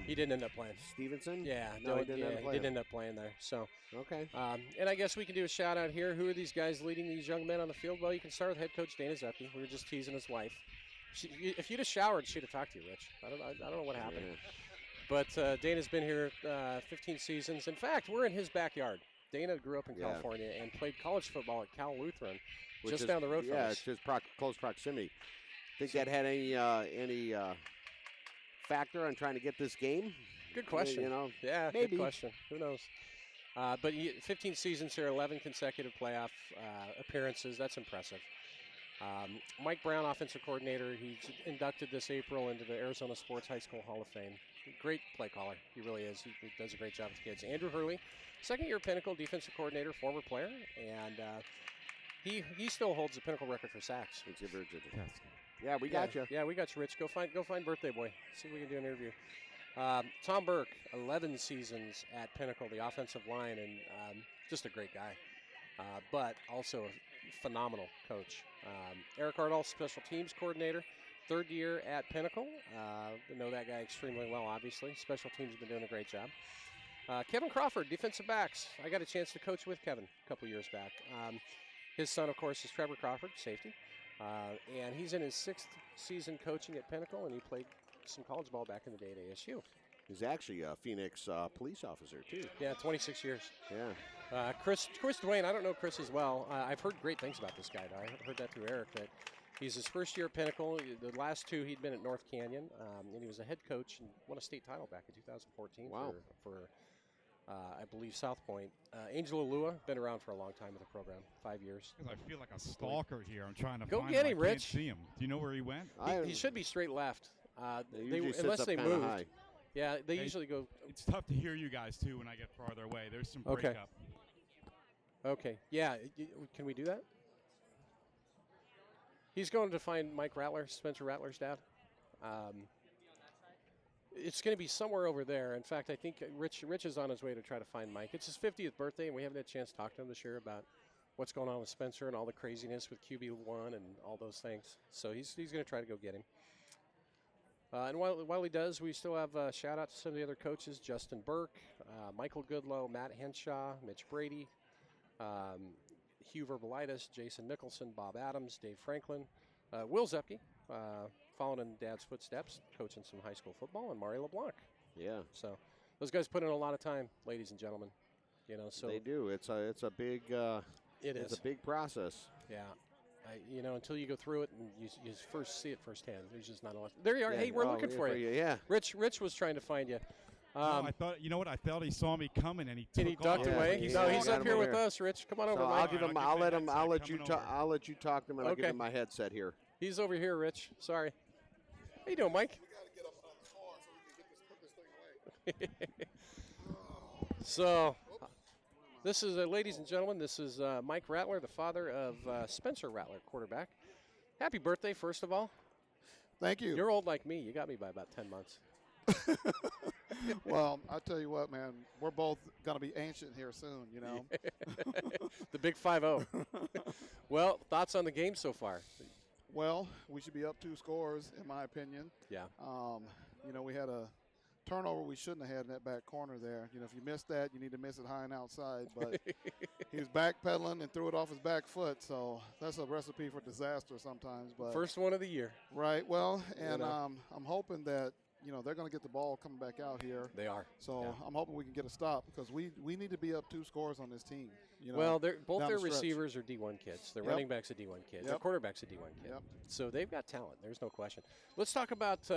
He didn't end up playing. Stevenson? Yeah, No, he he didn't end up he playing. didn't end up playing there. So, Okay. and I guess we can do a shout out here. Who are these guys leading these young men on the field? Well, you can start with head coach Dana Zupke. We were just teasing his wife. If you'd have showered, she'd have talked to you, Rich. I don't know what happened. Yeah. But Dana's been here 15 seasons. In fact, we're in his backyard. Dana grew up in Yeah. California and played college football at Cal Lutheran, Which just is- down the road from Yeah, us. it's just close proximity. Think that had any factor on trying to get this game? Good question. You know, Yeah, maybe. good question. Who knows? But 15 seasons here, 11 consecutive playoff appearances. That's impressive. Mike Brown, offensive coordinator, he's inducted this April into the Arizona Sports High School Hall of Fame. Great play caller. He really is. He does a great job with kids. Andrew Hurley, second-year Pinnacle defensive coordinator, former player, and he still holds the Pinnacle record for sacks. Yeah, we got you. Yeah, we got you, Rich. Go find birthday boy. See if we can do an interview. Tom Burke, 11 seasons at Pinnacle, the offensive line, and just a great guy, but also a phenomenal coach. Eric Ardall, special teams coordinator, 3rd year at Pinnacle. Know that guy extremely well, obviously. Special teams have been doing a great job. Kevin Crawford, defensive backs. I got a chance to coach with Kevin a couple years back. His son, of course, is Trevor Crawford, safety. And he's in his 6th season coaching at Pinnacle, and he played some college ball back in the day at ASU. He's actually a Phoenix police officer, too. Yeah, 26 years. Yeah. Chris Dwayne, I don't know Chris as well. I've heard great things about this guy, though. I heard that through Eric, that he's his 1st year at Pinnacle. The last 2 he'd been at North Canyon, and he was a head coach and won a state title back in 2014 for I believe, South Point. Angelo Lua, been around for a long time with the program, 5 years. I feel like a stalker here. I'm trying to go find get him. him, I can't Rich. see him. Do you know where he went? He should be straight left. Unless they moved. high. Yeah, they usually go. It's tough to hear you guys, too, when I get farther away. There's some breakup. Okay. Yeah, can we do that? He's going to find Mike Rattler, Spencer Rattler's dad. It's going to be somewhere over there. In fact, I think Rich is on his way to try to find Mike. It's his 50th birthday, and we haven't had a chance to talk to him this year about what's going on with Spencer and all the craziness with QB1 and all those things. So he's going to try to go get him. And while he does, we still have a shout-out to some of the other coaches, Justin Burke, Michael Goodlow, Matt Henshaw, Mitch Brady, Hugh Verbalitis, Jason Nicholson, Bob Adams, Dave Franklin, Will Zepke, following in Dad's footsteps, coaching some high school football, and Mari LeBlanc. Yeah. So those guys put in a lot of time, ladies and gentlemen. So they do. It's a big. It's a big process. Yeah. Until you go through it and you first see it firsthand, there's just not a lot. There you are. Yeah. Hey, we're looking for you. Yeah. Rich was trying to find you. No, I thought. You know what? I thought he saw me coming and he ducked away. No, he's up here with us. Rich, come on over. I'll give him. I'll let you talk to him, and I'll give him my headset here. He's over here, Rich. Sorry. How you doing, Mike? We got to get up on the car so we can put this thing away. So, this is, ladies and gentlemen, this is Mike Rattler, the father of Spencer Rattler, quarterback. Happy birthday, first of all. Thank you. You're old like me. You got me by about 10 months. Well, I tell you what, man, we're both going to be ancient here soon, you know. The big 5-0. Well, thoughts on the game so far? Well, we should be up 2 scores, in my opinion. Yeah. We had a turnover we shouldn't have had in that back corner there. If you missed that, you need to miss it high and outside. But he was backpedaling and threw it off his back foot, so that's a recipe for disaster sometimes. But first one of the year. Right. Well, and I'm hoping that they're going to get the ball coming back out here. They are. So I'm hoping we can get a stop because we need to be up 2 scores on this team. Well, both their receivers are D1 kids. Their running backs are D1 kids. Their quarterback's a D1 kid. So they've got talent. There's no question. Let's talk about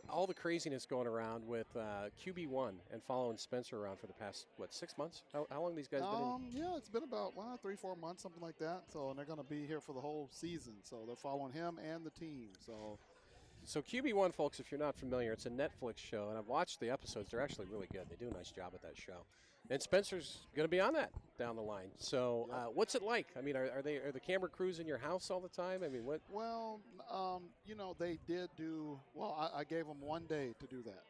all the craziness going around with QB1 and following Spencer around for the past, 6 months? How long have these guys been in? Yeah, it's been about 3-4 months, something like that. So and they're going to be here for the whole season. So they're following him and the team. So QB1, folks, if you're not familiar, it's a Netflix show, and I've watched the episodes. They're actually really good. They do a nice job at that show. And Spencer's going to be on that down the line. So what's it like? I mean, are the camera crews in your house all the time? I mean, what? Well, they did do – well, I gave them 1 day to do that.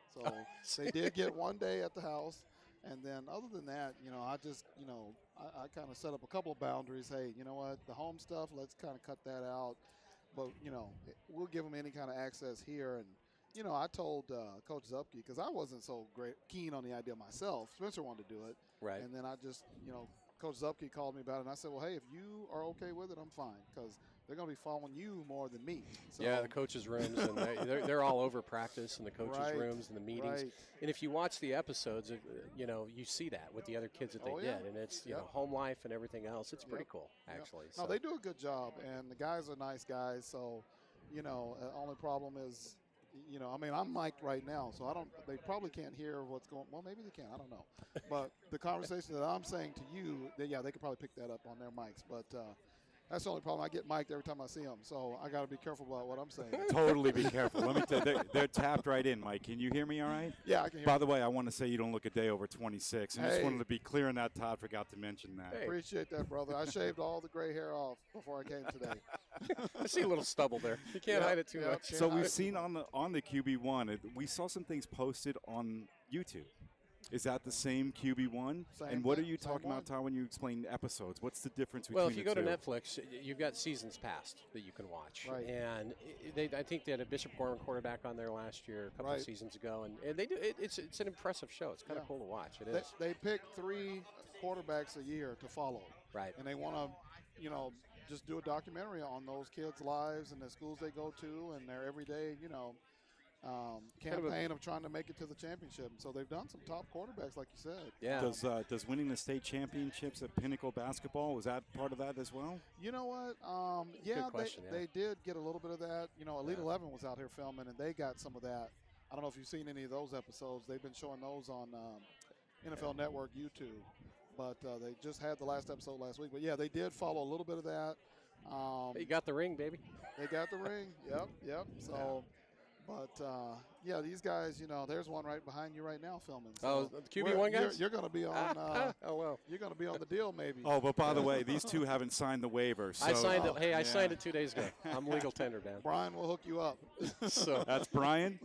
So they did get 1 day at the house. And then other than that, I just, I kind of set up a couple of boundaries. Hey, you know what? The home stuff, let's kind of cut that out. But, we'll give them any kind of access here. And, I told Coach Zupke, because I wasn't so keen on the idea myself. Spencer wanted to do it. Right. And then I just, Coach Zupke called me about it. And I said, well, hey, if you are okay with it, I'm fine. Because they're going to be following you more than me. So, yeah, the coaches' rooms. And they're all over practice in the coaches' rooms and the meetings. Right. And if you watch the episodes, you see that with the other kids that they did. And it's, home life and everything else. It's pretty cool, actually. No, they do a good job. And the guys are nice guys. So, the only problem is, I'm mic'd right now. So they probably can't hear what's going on. Well, maybe they can. I don't know. But the conversation that I'm saying to you, they could probably pick that up on their mics. But, That's the only problem. I get mic'd every time I see them, so I got to be careful about what I'm saying. Totally be careful. Let me tell you, they're tapped right in, Mike. Can you hear me all right? Yeah, I can hear By you. the way, I want to say you don't look a day over 26. I just Hey. wanted to be clear on that. Todd forgot to mention that. Appreciate that, brother. I shaved all the gray hair off before I came today. I see a little stubble there. You can't hide it too much. So we've seen on the QB1, we saw some things posted on YouTube. Is that the same QB1? Same And what are thing, you same talking one. about, Todd, when you explain episodes? What's the difference between Well, if you go the to two? Netflix, you've got seasons past that you can watch. Right. And I think they had a Bishop Gorman quarterback on there last year, a couple of Right. seasons ago, and they do. It's an impressive show. It's kind of cool to watch. It is. They pick 3 quarterbacks a year to follow. Right. And they want to, just do a documentary on those kids' lives and the schools they go to and their everyday, campaign of trying to make it to the championship. And so they've done some top quarterbacks, like you said. Yeah. Does winning the state championships at Pinnacle basketball, was that part of that as well? You know what? Good question, they did get a little bit of that. Elite 11 was out here filming, and they got some of that. I don't know if you've seen any of those episodes. They've been showing those on NFL Network YouTube. But they just had the last episode last week. But, yeah, they did follow a little bit of that. You got the ring, baby. They got the ring. Yep. So, but, these guys, there's one right behind you right now filming. So the QB1 guys? You're going to be on you're going to be on the deal maybe. Oh, but by the way, these two haven't signed the waiver. So I signed it. Hey, I signed it 2 days ago. I'm legal tender, man. Brian will hook you up. So that's Brian?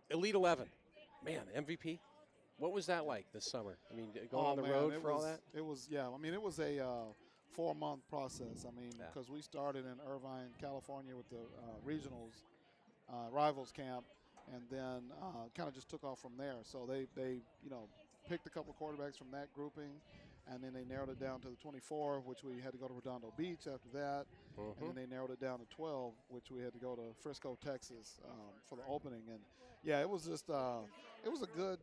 Elite 11. Man, MVP. What was that like this summer? I mean, going on the road for all that? It was, it was a 4-month process. I mean, because we started in Irvine, California with the regionals, rivals camp, and then kind of just took off from there. So they picked a couple of quarterbacks from that grouping, and then they narrowed it down to the 24, which we had to go to Redondo Beach after that, and then they narrowed it down to 12, which we had to go to Frisco, Texas for the opening. And, it was just it was a good,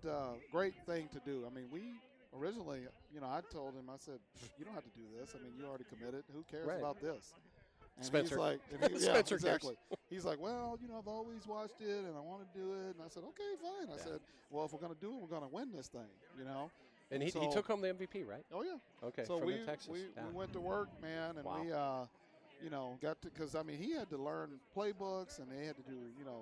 great thing to do. I mean, we originally, I told him, I said, you don't have to do this. I mean, you already committed. Who cares about this? And Spencer. he's like, Spencer exactly. He's like, well, I've always watched it and I want to do it. And I said, okay, fine. I said, well, if we're going to do it, we're going to win this thing, And he took home the MVP, right? Oh, yeah. Okay, so from we, Texas. we went to work, man, and we, got to, because, I mean, he had to learn playbooks and they had to do,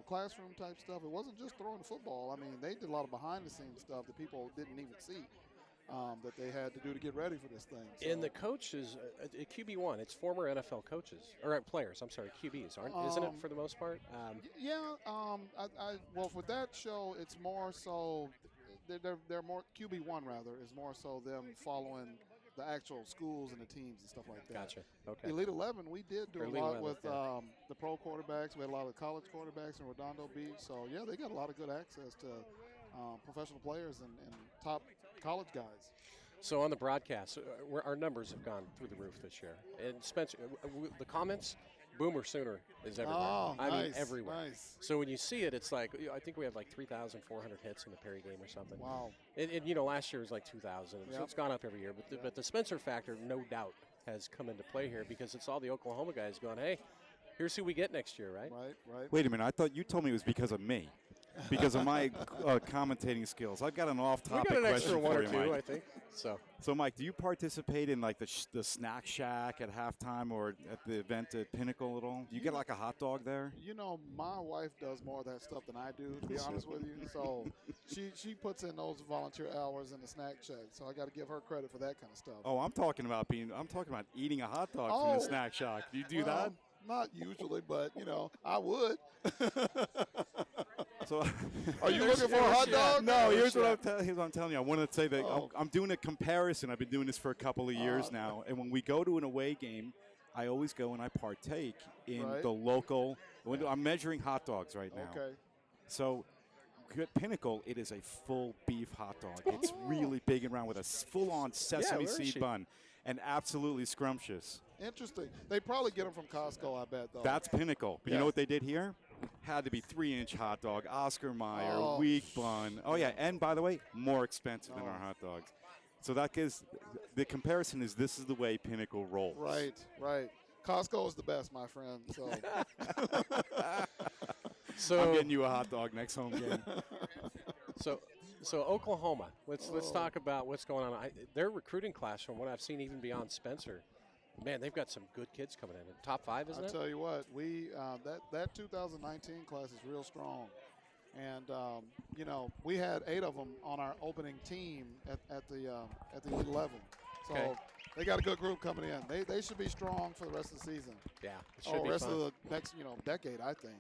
classroom type stuff. It wasn't just throwing the football. I mean, they did a lot of behind-the-scenes stuff that people didn't even see. That they had to do to get ready for this thing. So. And the coaches, at QB1, it's former NFL coaches, or players, I'm sorry, QBs, isn't it for the most part? Well, for that show, it's more so, they're more, QB1 rather, is more so them following the actual schools and the teams and stuff like that. Gotcha, okay. Elite 11, we did do Or a Elite lot 11, with the pro quarterbacks. We had a lot of college quarterbacks in Redondo Beach. So, yeah, they got a lot of good access to professional players and top college guys. So on the broadcast, our numbers have gone through the roof this year. And Spencer, the comments, Boomer Sooner is everywhere. Oh, I mean, nice, everywhere. nice. So when you see it, it's like, I think we had like 3,400 hits in the Perry game or something. Wow. And last year was like 2,000. So it's gone up every year. But the Spencer factor, no doubt, has come into play here because it's all the Oklahoma guys going, hey, here's who we get next year, right? Right. Wait a minute. I thought you told me it was because of me. Because of my commentating skills. I've got an off-topic we got an question extra one for or you, two, Mike. I think. So, Mike, do you participate in like the snack shack at halftime or at the event at Pinnacle at all? Do you get like a hot dog there? My wife does more of that stuff than I do, to be honest with you. So she puts in those volunteer hours in the snack shack. So I got to give her credit for that kind of stuff. Oh, I'm talking about eating a hot dog from the snack shack. Do you do that? Not usually, but I would. So, are you looking for a hot dog? No, here's what I'm telling you. I wanted to say that I'm doing a comparison. I've been doing this for a couple of years now, and when we go to an away game, I always go and I partake in the local. I'm measuring hot dogs right now. Okay. So, at Pinnacle, it is a full beef hot dog. It's really big and round with a full-on sesame seed bun, and absolutely scrumptious. Interesting. They probably get them from Costco, I bet, though. That's Pinnacle. But you know what they did here? Had to be 3-inch hot dog, Oscar Mayer, weak bun. Oh, yeah, and by the way, more expensive than our hot dogs. So that gives the comparison is this is the way Pinnacle rolls. Right. Costco is the best, my friend. So I'm getting you a hot dog next home game. So Oklahoma. Let's talk about what's going on. Their recruiting class, from what I've seen, even beyond Spencer, Man, they've got some good kids coming in. Top 5, isn't I it? tell you what, we that 2019 class is real strong, and we had 8 of them on our opening team at the elite level. So they got a good group coming in. They should be strong for the rest of the season. Yeah, it should be rest fun. of the next decade, I think.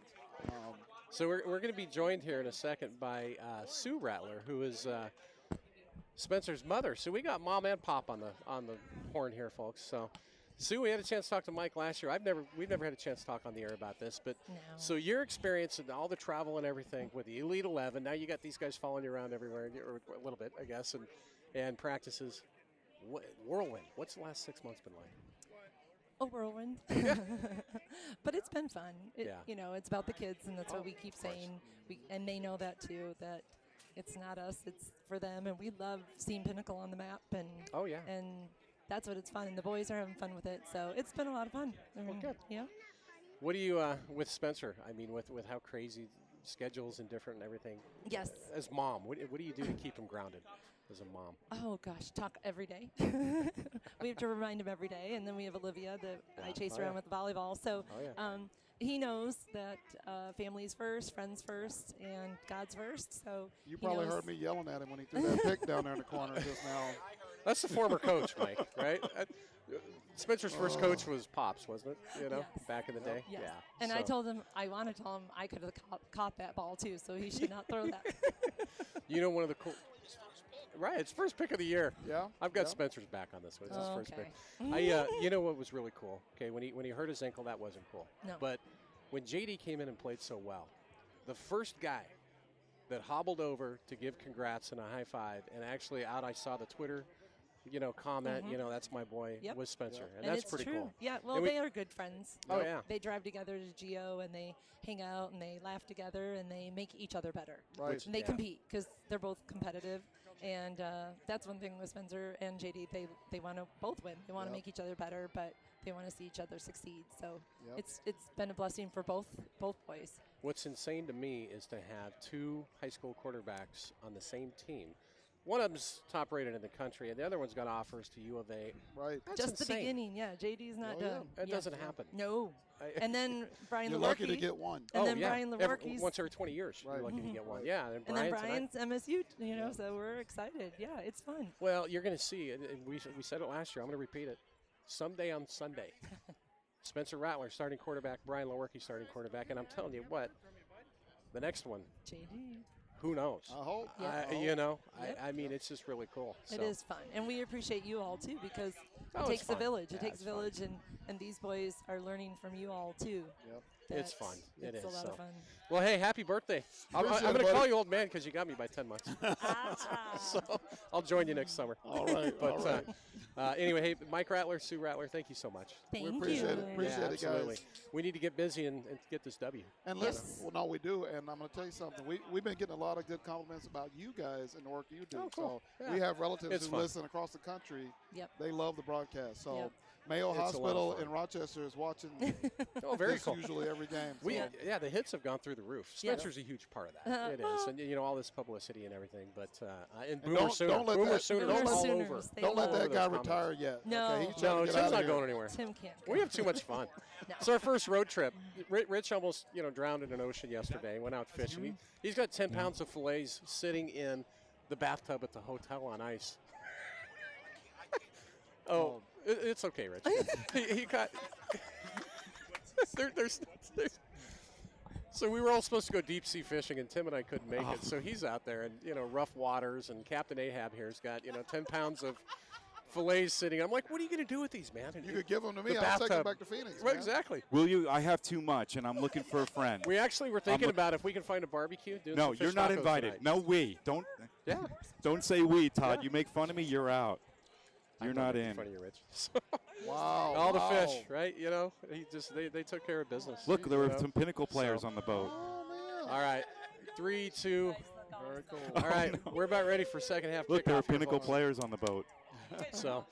So we're going to be joined here in a second by Sue Rattler, who is Spencer's mother. So we got mom and pop on the horn here, folks. So Sue, we had a chance to talk to Mike last year. We've never had a chance to talk on the air about this, but so your experience and all the travel and everything with the Elite 11. Now you got these guys following you around everywhere, or a little bit, I guess, and practices. Whirlwind. What's the last 6 months been like? A whirlwind. But it's been fun. It's about the kids, and that's what we keep saying. And they know that too, that it's not us, it's for them. And we love seeing Pinnacle on the map. And and that's what it's fun. And the boys are having fun with it. So it's been a lot of fun. Well, good. Yeah. What do you, with Spencer, I mean, with how crazy schedules and different and everything. Yes. As mom, what do you do to keep him grounded as a mom? Oh, gosh, talk every day. We have to remind him every day. And then we have Olivia that I chase around with volleyball. So he knows that family's first, friends first, and God's first. So you probably heard me yelling at him when he threw that pick down there in the corner just now. That's the former coach, Mike, right? Spencer's first coach was Pops, wasn't it? Back in the day. Yes. Yeah. And I told him, I want to tell him I could have caught that ball too, so he should not throw that. One of the cool. Right, it's first pick of the year. Yeah. I've got Spencer's back on this one. It's his first pick. What was really cool? Okay, when he hurt his ankle, that wasn't cool. No. But when JD came in and played so well, the first guy that hobbled over to give congrats and a high five, and actually I saw the Twitter, comment, that's my boy, was Spencer, and that's it's pretty true. cool. Yeah, well, they are good friends. Oh yeah. They drive together to Geo, and they hang out, and they laugh together, and they make each other better. Right. And they compete because they're both competitive. And that's one thing with Spencer and JD. They want to both win. They want to make each other better, but they want to see each other succeed. So it's been a blessing for both boys. What's insane to me is to have 2 high school quarterbacks on the same team. One of them's top rated in the country, and the other one's got offers to U of A. Right. That's Just insane. the beginning, yeah. JD's not done. That doesn't happen. No. And then Brian You're Lewerke. lucky to get one. And then Brian Lewerke's. Once every 20 years, you're lucky to get one. Yeah. And then Brian's MSU, so we're excited. Yeah, it's fun. Well, you're going to see, and we said it last year, I'm going to repeat it. Someday on Sunday, Spencer Rattler starting quarterback, Brian Lewerke starting quarterback, and I'm telling you what, the next one, JD. Who knows? I hope. I mean, it's just really cool. It is fun. And we appreciate you all, too, because it takes a village. It takes a village, and these boys are learning from you all, too. Yep. It's fun. It's a lot of fun. Well, hey, happy birthday. I'm going to call you old man because you got me by 10 months. So I'll join you next summer. All right. But anyway, hey, Mike Rattler, Sue Rattler, thank you so much. Thank you. Appreciate it. Appreciate it, absolutely. guys. We need to get busy and get this W. And listen, we do. And I'm going to tell you something. We've been getting a lot of good compliments about you guys and the work you do. Oh, cool. So we have relatives who fun. listen across the country. Yep. They love the broadcast. So Yep. Mayo It's a lot of Hospital fun. in Rochester is watching Very this cool. usually every game. So. The hits have gone through the roof. Spencer's a huge part of that. It is, and all this publicity and everything. But and Boomer Sooner, don't let Boomer that- Sooner don't is let- all Sooners, over. they Don't let love that guy those retire comments. yet. No. Okay? He's trying No, to get Tim's out not of going here. anywhere. Tim can't. We have too much fun. No. It's our first road trip. Rich almost, drowned in an ocean yesterday. Went out fishing. He's got 10 pounds of fillets sitting in the bathtub at the hotel on ice. It's okay, Rich. he got. there's. So we were all supposed to go deep sea fishing, and Tim and I couldn't make it. So he's out there in rough waters, and Captain Ahab here's got 10 pounds of fillets sitting. I'm like, what are you going to do with these, man? And You could give them to me. the I'll take them bathtub. back to Phoenix. Right, man. exactly. Will you? I have too much, and I'm looking for a friend. We actually were thinking about if we can find a barbecue. Doing No, some fish you're not tacos invited. tonight. No, we. Don't. Yeah. Don't say we, Todd. Yeah. You make fun of me, you're out. You're I'm not making in. fun of you, Rich. Wow. All the wow. fish, right? They took care of business. Look, there were some Pinnacle players on the boat. Oh, man. All right, 3, 2. Very cool. All right, we're about ready for second half. Look, there were kickoff here, Pinnacle folks. players on the boat. So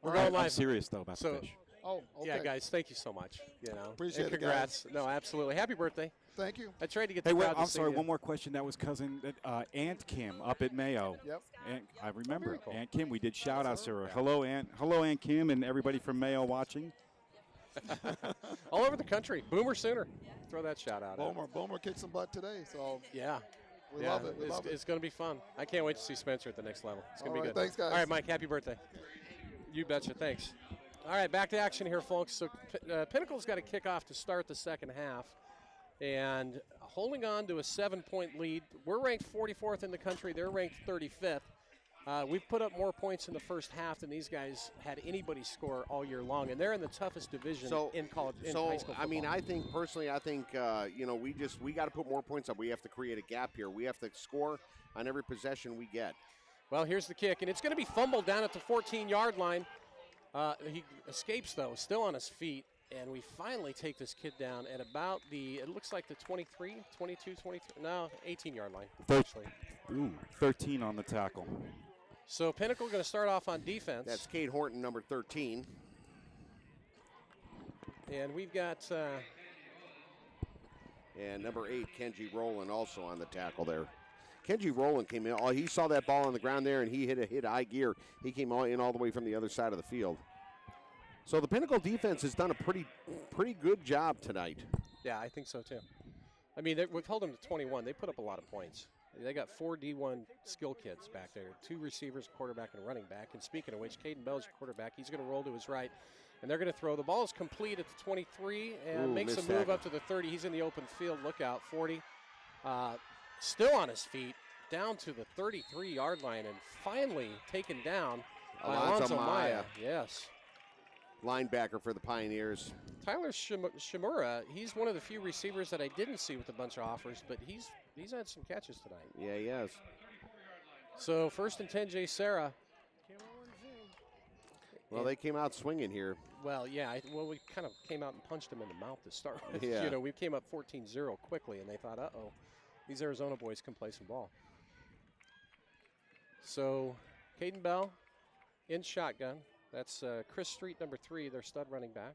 we're I'm going live. serious, though, about the So fish. Oh, okay. Yeah, guys, thank you so much. Appreciate and it, congrats. No, absolutely. Happy birthday. Thank you. I tried to get Hey, the wait, crowd to I'm sing sorry. you. One more question. That was cousin Aunt Kim up at Mayo. Yep. And I remember very cool. Aunt Kim. We did shout outs to her. Yeah. Hello, Aunt Kim, and everybody from Mayo watching. All over the country. Boomer Sooner. Throw that shout out. Boomer kicked some butt today, so Yeah. we love it. We love it. It's going to be fun. I can't wait to see Spencer at the next level. It's going to All be right, good. thanks, guys. All right, Mike, happy birthday. You betcha. Thanks. All right, back to action here, folks. So Pinnacle's got a kickoff to start the second half. And holding on to a 7-point lead. We're ranked 44th in the country. They're ranked 35th. We've put up more points in the first half than these guys had anybody score all year long, and they're in the toughest division in college. In high school I mean, football. I think personally, we got to put more points up. We have to create a gap here. We have to score on every possession we get. Well, here's the kick, and it's going to be fumbled down at the 14-yard line. He escapes, though, still on his feet, and we finally take this kid down at about it looks like the 23, 22, 23, no, 18-yard line, actually. 13 on the tackle. So Pinnacle going to start off on defense. That's Kate Horton, number 13. And we've got and number 8, Kenji Rowland, also on the tackle there. Kenji Rowland came in. He saw that ball on the ground there, and he hit high gear. He came in all the way from the other side of the field. So the Pinnacle defense has done a pretty good job tonight. Yeah, I think so, too. I mean, we've held them to 21. They put up a lot of points. They got 4 D1 skill kids back there, 2 receivers, quarterback, and a running back. And speaking of which, Caden Bell is your quarterback. He's going to roll to his right, and they're going to throw. The ball is complete at the 23 and makes a move up to the 30. He's in the open field. Look out, 40. Still on his feet, down to the 33-yard line, and finally taken down by Alonzo Maya. Yes. Linebacker for the Pioneers. Tyler Shimura, he's one of the few receivers that I didn't see with a bunch of offers, but he's had some catches tonight. Yeah, he has. So 1st and 10, JSerra. Well, they came out swinging here. Well, yeah. We kind of came out and punched them in the mouth to start with. Yeah. We came up 14-0 quickly, and they thought, uh-oh, these Arizona boys can play some ball. So Caden Bell in shotgun. That's Chris Street, number 3, their stud running back.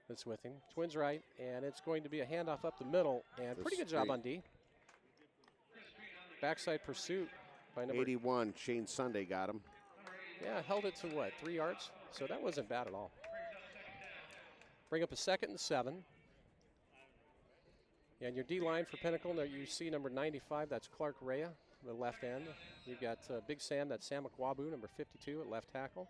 That's with him. Twins right, and it's going to be a handoff up the middle, and pretty good job on D. Backside pursuit by number 81, Shane Sunday got him. Yeah, held it to what, 3 yards? So that wasn't bad at all. Bring up a 2nd and 7. And your D line for Pinnacle, there you see number 95, that's Clark Rea, the left end. You've got Big Sam, that's Sam Akwabu, number 52 at left tackle.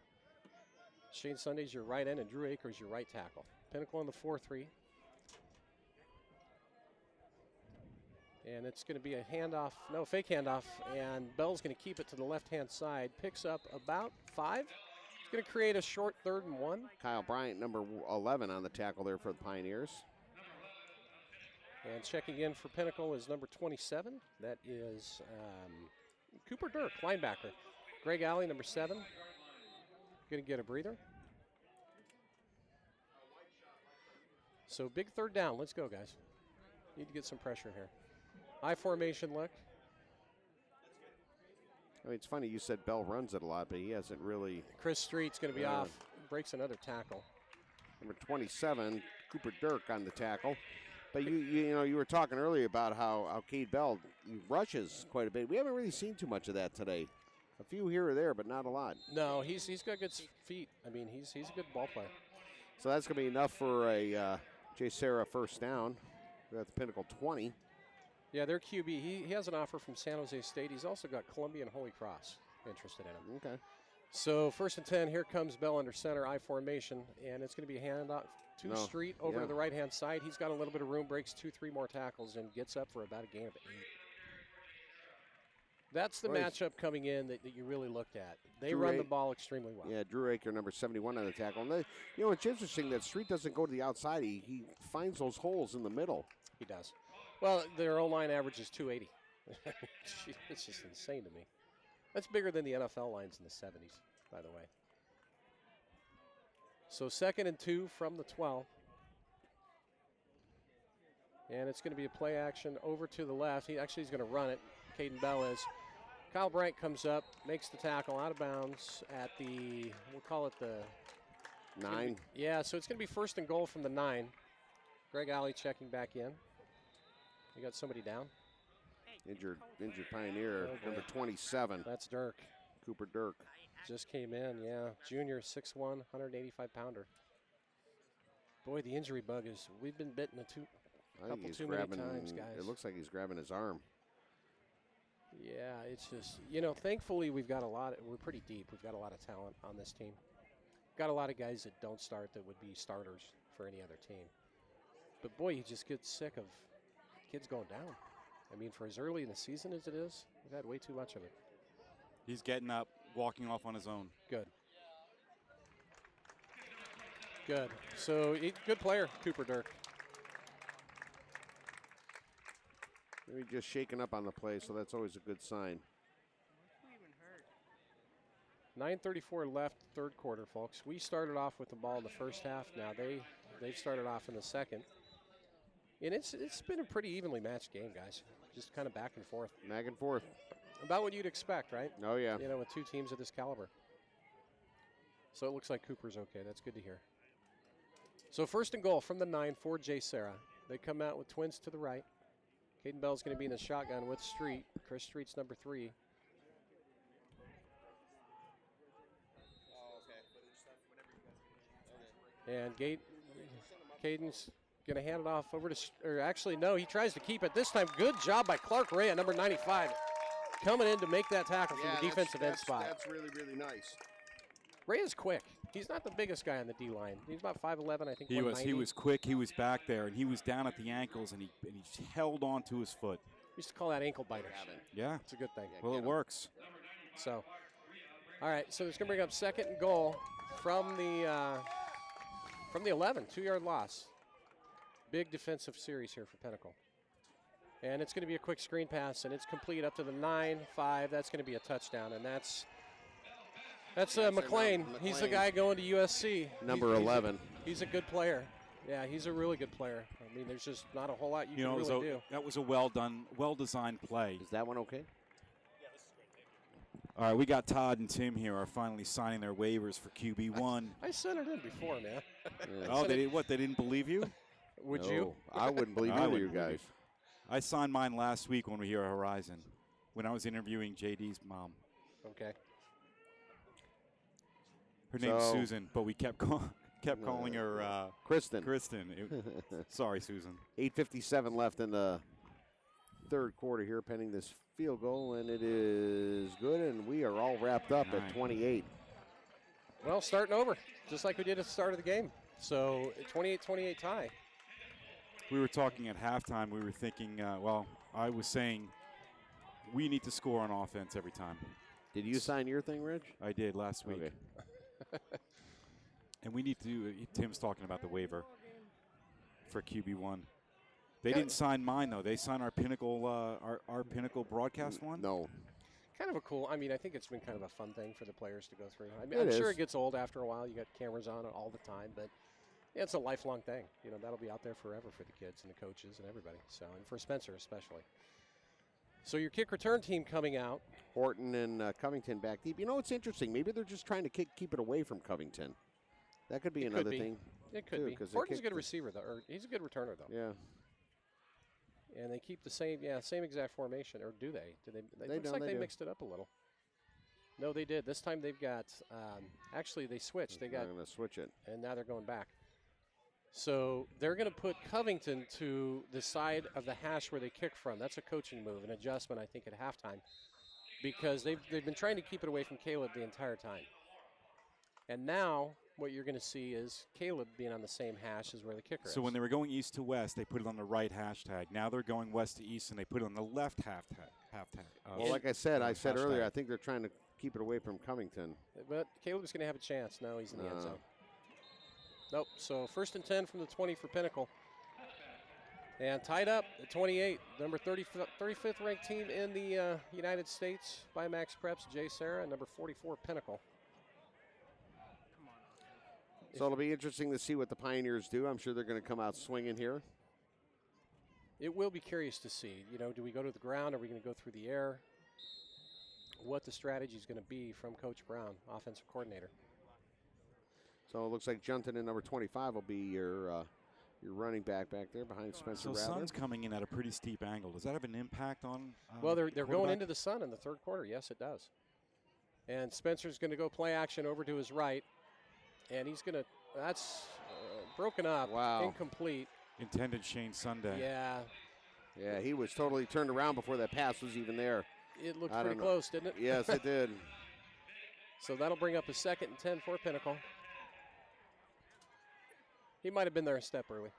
Shane Sunday's your right end, and Drew Akers your right tackle. Pinnacle on the 4-3. And it's going to be a handoff, fake handoff, and Bell's going to keep it to the left-hand side. Picks up about 5. It's going to create a short 3rd and 1. Kyle Bryant, number 11 on the tackle there for the Pioneers. And checking in for Pinnacle is number 27. That is Cooper Dirk, linebacker. Greg Alley, number 7. Going to get a breather. So big 3rd down. Let's go, guys. Need to get some pressure here. I formation look. I mean, it's funny you said Bell runs it a lot, but he hasn't really. Chris Street's going to be off. Breaks another tackle. Number 27, Cooper Dirk on the tackle. But you were talking earlier about how Cade Bell rushes quite a bit. We haven't really seen too much of that today. A few here or there, but not a lot. No, he's got good feet. I mean, he's a good ball player. So that's going to be enough for a JSerra 1st down. We're at the Pinnacle 20. Yeah, their QB, he has an offer from San Jose State. He's also got Columbia and Holy Cross interested in him. Okay. So 1st and 10, here comes Bell under center, I formation, and it's going to be a handoff to Street over to the right-hand side. He's got a little bit of room, breaks 2-3 more tackles, and gets up for about a gain of 8. That's the matchup coming in that you really looked at. They run the ball extremely well. Yeah, Drew Aker, number 71 on the tackle. And it's interesting that Street doesn't go to the outside. He finds those holes in the middle. He does. Well, their O-line average is 280. It's just insane to me. That's bigger than the NFL lines in the 70s, by the way. So 2nd and 2 from the 12. And it's going to be a play action over to the left. He's going to run it. Caden Bell is. Kyle Bryant comes up, makes the tackle out of bounds at the, we'll call it the 9. Yeah, so it's going to be first and goal from the 9. Greg Alley checking back in. We got somebody down. Injured Pioneer, number 27. That's Dirk. Cooper Dirk. Just came in, yeah. Junior, 6'1", 185-pounder. Boy, the injury bug is, we've been bitten I think he's too grabbing, many times, guys. It looks like he's grabbing his arm. Yeah, it's just, thankfully we're pretty deep. We've got a lot of talent on this team. Got a lot of guys that don't start that would be starters for any other team. But boy, you just get sick of kids going down. I mean, for as early in the season as it is, we've had way too much of it. He's getting up, walking off on his own. Good. Good. So, good player, Cooper Dirk. Maybe just shaking up on the play, so that's always a good sign. 9:34 left, third quarter, folks. We started off with the ball in the first half. Now they've started off in the second. And it's been a pretty evenly matched game, guys. Just kind of back and forth. Back and forth. About what you'd expect, right? Oh, yeah. With two teams of this caliber. So it looks like Cooper's okay. That's good to hear. So first and goal from the 9 for JSerra. They come out with twins to the right. Caden Bell's going to be in the shotgun with Street. Chris Street's number 3. And Caden's going to hand it off over to, or actually, no, he tries to keep it this time. Good job by Clark Ray at number 95. Coming in to make that tackle from the defensive end spot. That's really, really nice. Ray is quick. He's not the biggest guy on the D-line. He's about 5'11", I think. He was quick. He was back there, and he was down at the ankles, and he held on to his foot. We used to call that ankle biters. Yeah. It's a good thing. Well, it works. So, all right, so it's going to bring up second and goal from the 11, 2-yard loss. Big defensive series here for Pinnacle. And it's going to be a quick screen pass, and it's complete up to the 9-5. That's going to be a touchdown, and that's McLean. He's the guy going to USC. Number 11. He's a good player. Yeah, he's a really good player. I mean, there's just not a whole lot you can really do. That was a well-designed play. Is that one okay? All right, we got Todd and Tim here are finally signing their waivers for QB1. I sent it in before, man. Yeah. Oh, they didn't believe you? Would you? I wouldn't believe either of you guys. I signed mine last week when we were here at Horizon, when I was interviewing JD's mom. Okay. Her name's Susan, but we kept calling her Kristen. Sorry, Susan. 8:57 left in the third quarter here, pending this field goal, and it is good, and we are all wrapped up at 28. Well, starting over, just like we did at the start of the game. So 28-28 tie. We were talking at halftime. We were thinking, I was saying we need to score on offense every time. Did you sign your thing, Rich? I did last week. Okay. And we need to Tim's talking about the waiver for QB1. They didn't sign mine, though. They signed our Pinnacle our Pinnacle broadcast one? No. Kind of a cool, I think it's been kind of a fun thing for the players to go through. I'm sure it gets old after a while. You got cameras on it all the time, but it's a lifelong thing. That'll be out there forever for the kids and the coaches and everybody. So, and for Spencer especially. So your kick return team coming out. Horton and Covington back deep. It's interesting. Maybe they're just trying to keep it away from Covington. That could be another thing. It could be. Horton's a good receiver, though. Or he's a good returner, though. Yeah. And they keep the same exact formation, or do they? Looks like they mixed it up a little. No, they did. This time they've got. Actually, they switched. They're going to switch it, and now they're going back. So they're going to put Covington to the side of the hash where they kick from. That's a coaching move, an adjustment, I think, at halftime, because they've been trying to keep it away from Caleb the entire time. And now what you're going to see is Caleb being on the same hash as where the kicker is. So when they were going east to west, they put it on the right hashtag. Now they're going west to east, and they put it on the left hashtag. Well, like I said earlier, I think they're trying to keep it away from Covington. But Caleb's going to have a chance. No, he's in the end zone. Nope. So 1st and 10 from the 20 for Pinnacle. And tied up at 28, number 35th ranked team in the United States by Max Preps, JSerra, number 44, Pinnacle. So it'll be interesting to see what the Pioneers do. I'm sure they're going to come out swinging here. It will be curious to see. Do we go to the ground? Are we going to go through the air? What the strategy is going to be from Coach Brown, offensive coordinator. So it looks like Junton in number 25 will be your running back there behind Spencer So Rattler. Sun's coming in at a pretty steep angle. Does that have an impact on? Well, they're going into the sun in the third quarter. Yes, it does. And Spencer's going to go play action over to his right, and he's going to. That's broken up. Wow. Incomplete. Intended Shane Sunday. Yeah. Yeah, he was totally turned around before that pass was even there. It looked pretty close, didn't it? Yes, it did. So that'll bring up a 2nd and 10 for Pinnacle. He might have been there a step early.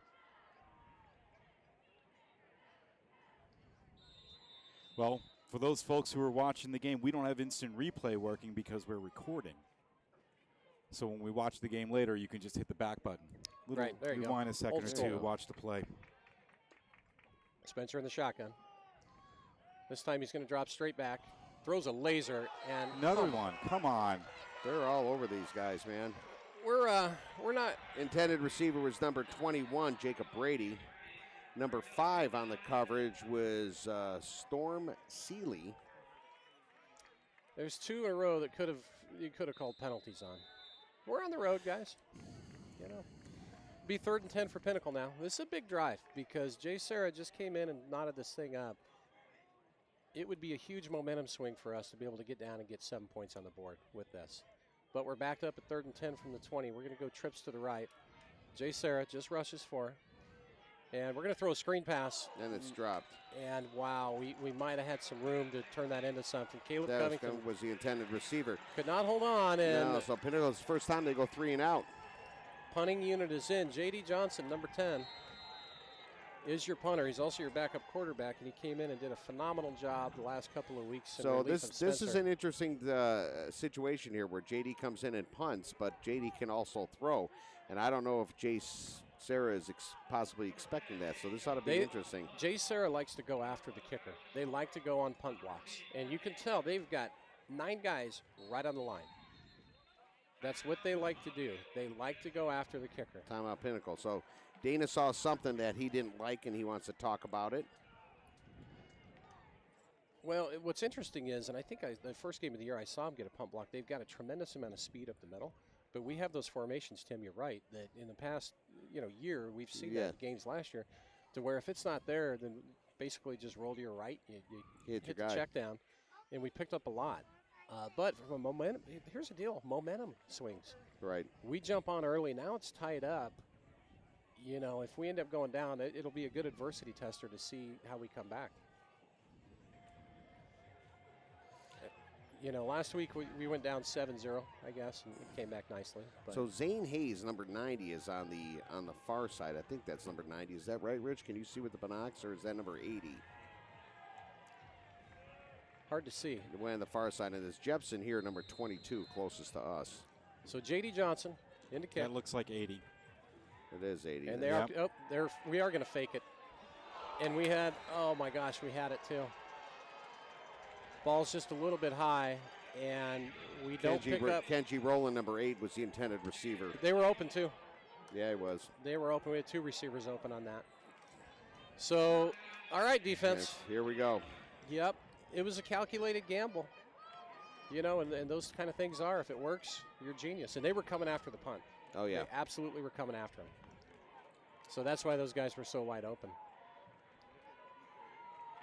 Well, for those folks who are watching the game, we don't have instant replay working because we're recording. So when we watch the game later, you can just hit the back button. Right, there you go. Rewind a second Old or school. two, watch the play. Spencer in the shotgun. This time he's going to drop straight back. Throws a laser and Another one. Come on. They're all over these guys, man. We're not. Intended receiver was number 21, Jacob Brady. Number 5 on the coverage was Storm Seeley. There's 2 in a row that you could have called penalties on. We're on the road, guys. You know, be 3rd and 10 for Pinnacle now. This is a big drive because JSerra just came in and knotted this thing up. It would be a huge momentum swing for us to be able to get down and get 7 points on the board with this. But we're backed up at 3rd and 10 from the 20. We're going to go trips to the right. JSerra just rushes 4. And we're going to throw a screen pass. And it's dropped. And, wow, we might have had some room to turn that into something. Caleb Covington was the intended receiver. Could not hold on. And no, so Pinnacle's first time they go 3 and out. Punting unit is in. J.D. Johnson, number 10, is your punter. He's also your backup quarterback, and he came in and did a phenomenal job the last couple of weeks. So this is an interesting situation here where J.D. comes in and punts, but J.D. can also throw. And I don't know if JSerra is possibly expecting that, so this ought to be interesting. JSerra likes to go after the kicker. They like to go on punt blocks. And you can tell they've got 9 guys right on the line. That's what they like to do. They like to go after the kicker. Timeout Pinnacle. So Dana saw something that he didn't like, and he wants to talk about it. Well, what's interesting is, and I think the first game of the year I saw him get a punt block, they've got a tremendous amount of speed up the middle. But we have those formations, Tim, you're right, that in the past year, we've seen that in games last year, to where if it's not there, then basically just roll to your right, you hit the check down, and we picked up a lot. But from a momentum, here's the deal, momentum swings. Right. We jump on early, now it's tied up. You know, if we end up going down, it'll be a good adversity tester to see how we come back. You know, last week we went down 7-0, I guess, and we came back nicely. But so Zane Hayes, number 90, is on the far side. I think that's number 90. Is that right, Rich? Can you see with the binocs, or is that number 80? Hard to see. The way on the far side, and there's Jepson here, number 22, closest to us. So J.D. Johnson in the kick. That looks like 80. It is 80. And we are going to fake it. And we had, oh my gosh, we had it too. Ball's just a little bit high, and we don't pick up. Kenji Rowland, number 8, was the intended receiver. They were open too. Yeah, he was. They were open. We had 2 receivers open on that. So, all right, defense. Yes, here we go. Yep. It was a calculated gamble. You know, and those kind of things are. If it works, you're a genius. And they were coming after the punt. Oh, yeah. They absolutely were coming after him. So that's why those guys were so wide open.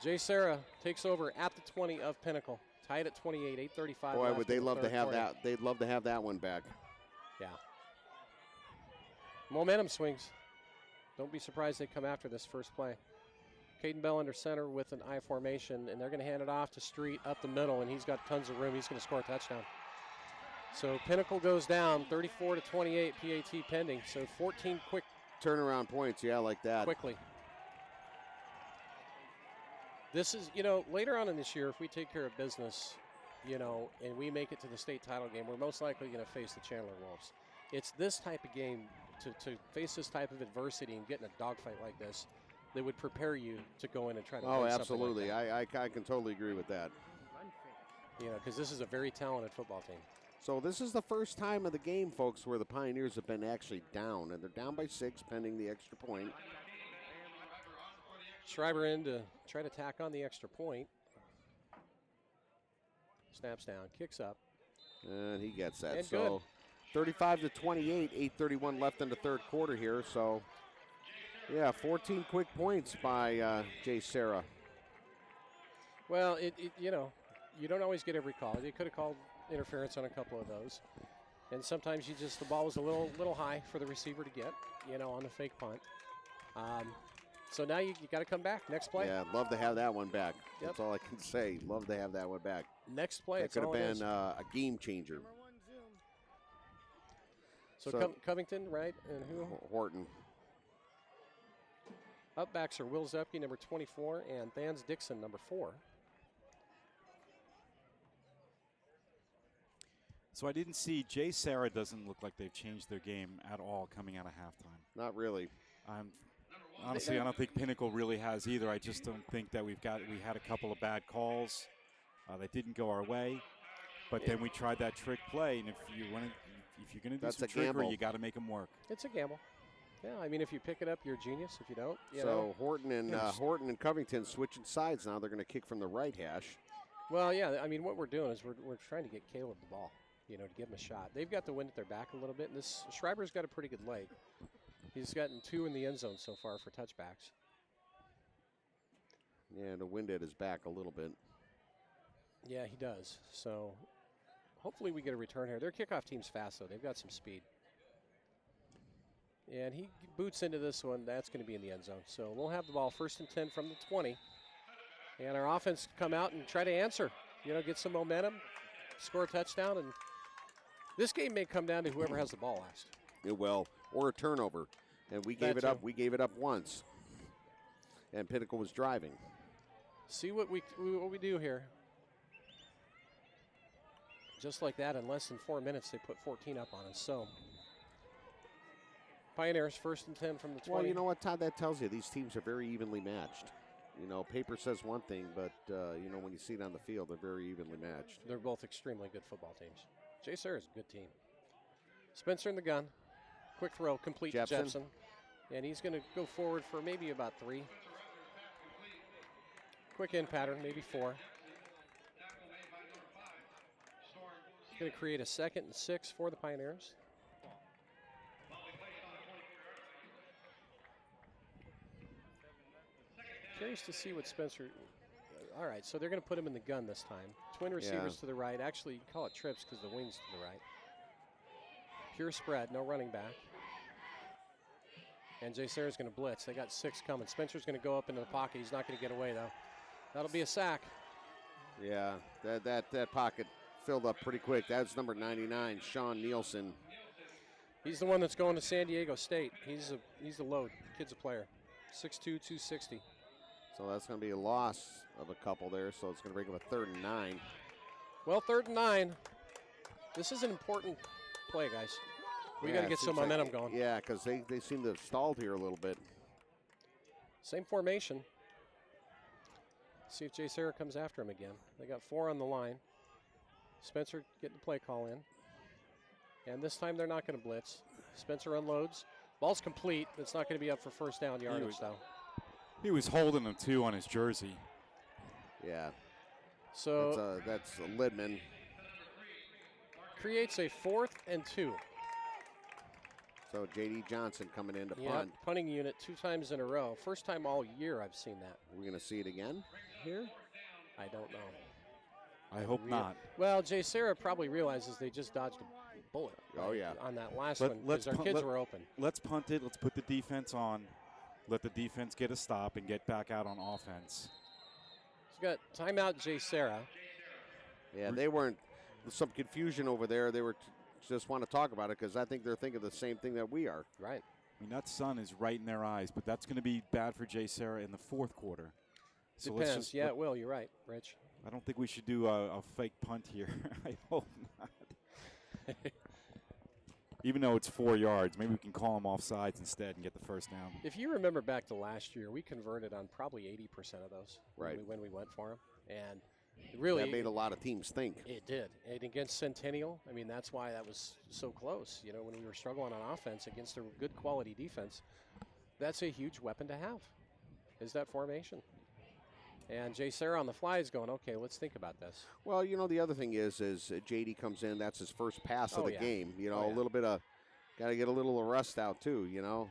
JSerra takes over at the 20 of Pinnacle. Tied at 28, 8:35. Boy, would they love to have that. They'd love to have that one back. Yeah. Momentum swings. Don't be surprised they come after this first play. Caden Bell under center with an I formation, and they're going to hand it off to Street up the middle, and he's got tons of room. He's going to score a touchdown. So Pinnacle goes down 34-28, PAT pending. So 14 quick turnaround points, yeah, like that. Quickly. This is, you know, later on in this year, if we take care of business, you know, and we make it to the state title game, we're most likely going to face the Chandler Wolves. It's this type of game, to face this type of adversity and get in a dogfight like this, that would prepare you to go in and try to win absolutely. Something like that. I can totally agree with that. You know, because this is a very talented football team. So this is the first time of the game, folks, where the Pioneers have been actually down, and they're down by 6 pending the extra point. Schreiber in to try to tack on the extra point. Snaps down, kicks up. And he gets that. And so 35-28, 8:31 left in the third quarter here. So, yeah, 14 quick points by JSerra. Well, you know, you don't always get every call. You could have called interference on a couple of those. And sometimes the ball was a little high for the receiver to get, you know, on the fake punt. So now you got to come back. Next play. Yeah, love to have that one back. Yep. That's all I can say. Love to have that one back. Next play. That could have been a game changer. So Covington, right? And who? Horton. Upbacks are Will Zepke, number 24, and Thans Dixon, number 4. So I didn't see JSerra doesn't look like they've changed their game at all coming out of halftime. Not really. Honestly, I don't think Pinnacle really has either. I just don't think that we had a couple of bad calls that didn't go our way. But then we tried that trick play, and if you're going to do some trickery, you got to make them work. It's a gamble. Yeah, I mean, if you pick it up, you're a genius. If you don't, you know. So Horton and Covington switching sides now. They're going to kick from the right hash. Well, yeah, I mean, what we're doing is we're trying to get Caleb the ball, you know, to give him a shot. They've got the wind at their back a little bit, and this Schreiber's got a pretty good leg. He's gotten 2 in the end zone so far for touchbacks. Yeah, the wind at his back a little bit. Yeah, he does. So hopefully we get a return here. Their kickoff team's fast, though. They've got some speed. And he boots into this one. That's going to be in the end zone. So we'll have the ball 1st and 10 from the 20. And our offense come out and try to answer. You know, get some momentum, score a touchdown. And this game may come down to whoever has the ball last. It will. Or a turnover. And we gave it up. We gave it up once. And Pinnacle was driving. See what we do here. Just like that, in less than 4 minutes, they put 14 up on us. So Pioneers 1st and 10 from the 20. Well, you know what, Todd? That tells you these teams are very evenly matched. You know, paper says one thing, but, you know, when you see it on the field, they're very evenly matched. They're both extremely good football teams. JSerra is a good team. Spencer in the gun. Quick throw, complete to Jepson. And he's going to go forward for maybe about 3. Quick in pattern, maybe 4. He's going to create a 2nd and 6 for the Pioneers. Curious to see what Spencer. All right, so they're going to put him in the gun this time. Twin receivers to the right. Actually, you can call it trips because the wings to the right. Pure spread, no running back. And JSerra's going to blitz. They got 6 coming. Spencer's going to go up into the pocket. He's not going to get away, though. That'll be a sack. Yeah, that pocket filled up pretty quick. That's number 99, Sean Nielsen. He's the one that's going to San Diego State. He's the load. Kid's a player. 6'2", 260. So that's going to be a loss of a couple there, so it's going to bring up a 3rd and 9. Well, 3rd and 9. This is an important play, guys. We got to get some momentum going. Yeah, because they seem to have stalled here a little bit. Same formation. See if JSerra comes after him again. They got 4 on the line. Spencer getting the play call in. And this time they're not going to blitz. Spencer unloads. Ball's complete. It's not going to be up for 1st down yardage, though. He was holding him, too, on his jersey. Yeah. So that's Lidman. Creates a 4th and 2. So J.D. Johnson coming in to punt. Punting unit 2 times in a row. First time all year I've seen that. We're going to see it again here? I don't know. I hope not. Well, JSerra probably realizes they just dodged a bullet. Oh, yeah. On that last one because our kids were open. Let's punt it. Let's put the defense on. Let the defense get a stop and get back out on offense. He's got timeout JSerra. Yeah, they weren't. Some confusion over there. They were just want to talk about it because I think they're thinking the same thing that we are. Right. I mean, that sun is right in their eyes, but that's going to be bad for JSerra in the 4th quarter. So Depends. Yeah, it will. You're right, Rich. I don't think we should do a fake punt here. I hope not. Even though it's 4 yards, maybe we can call them offsides instead and get the 1st down. If you remember back to last year, we converted on probably 80% of those when we went for them. And really, that made a lot of teams think. It did. And against Centennial, I mean, that's why that was so close. You know, when we were struggling on offense against a good quality defense, that's a huge weapon to have, is that formation. And JSerra on the fly is going, okay, let's think about this. Well, you know, the other thing is JD comes in, that's his first pass of the game. You know, a little bit of, got to get a little rust out too, you know.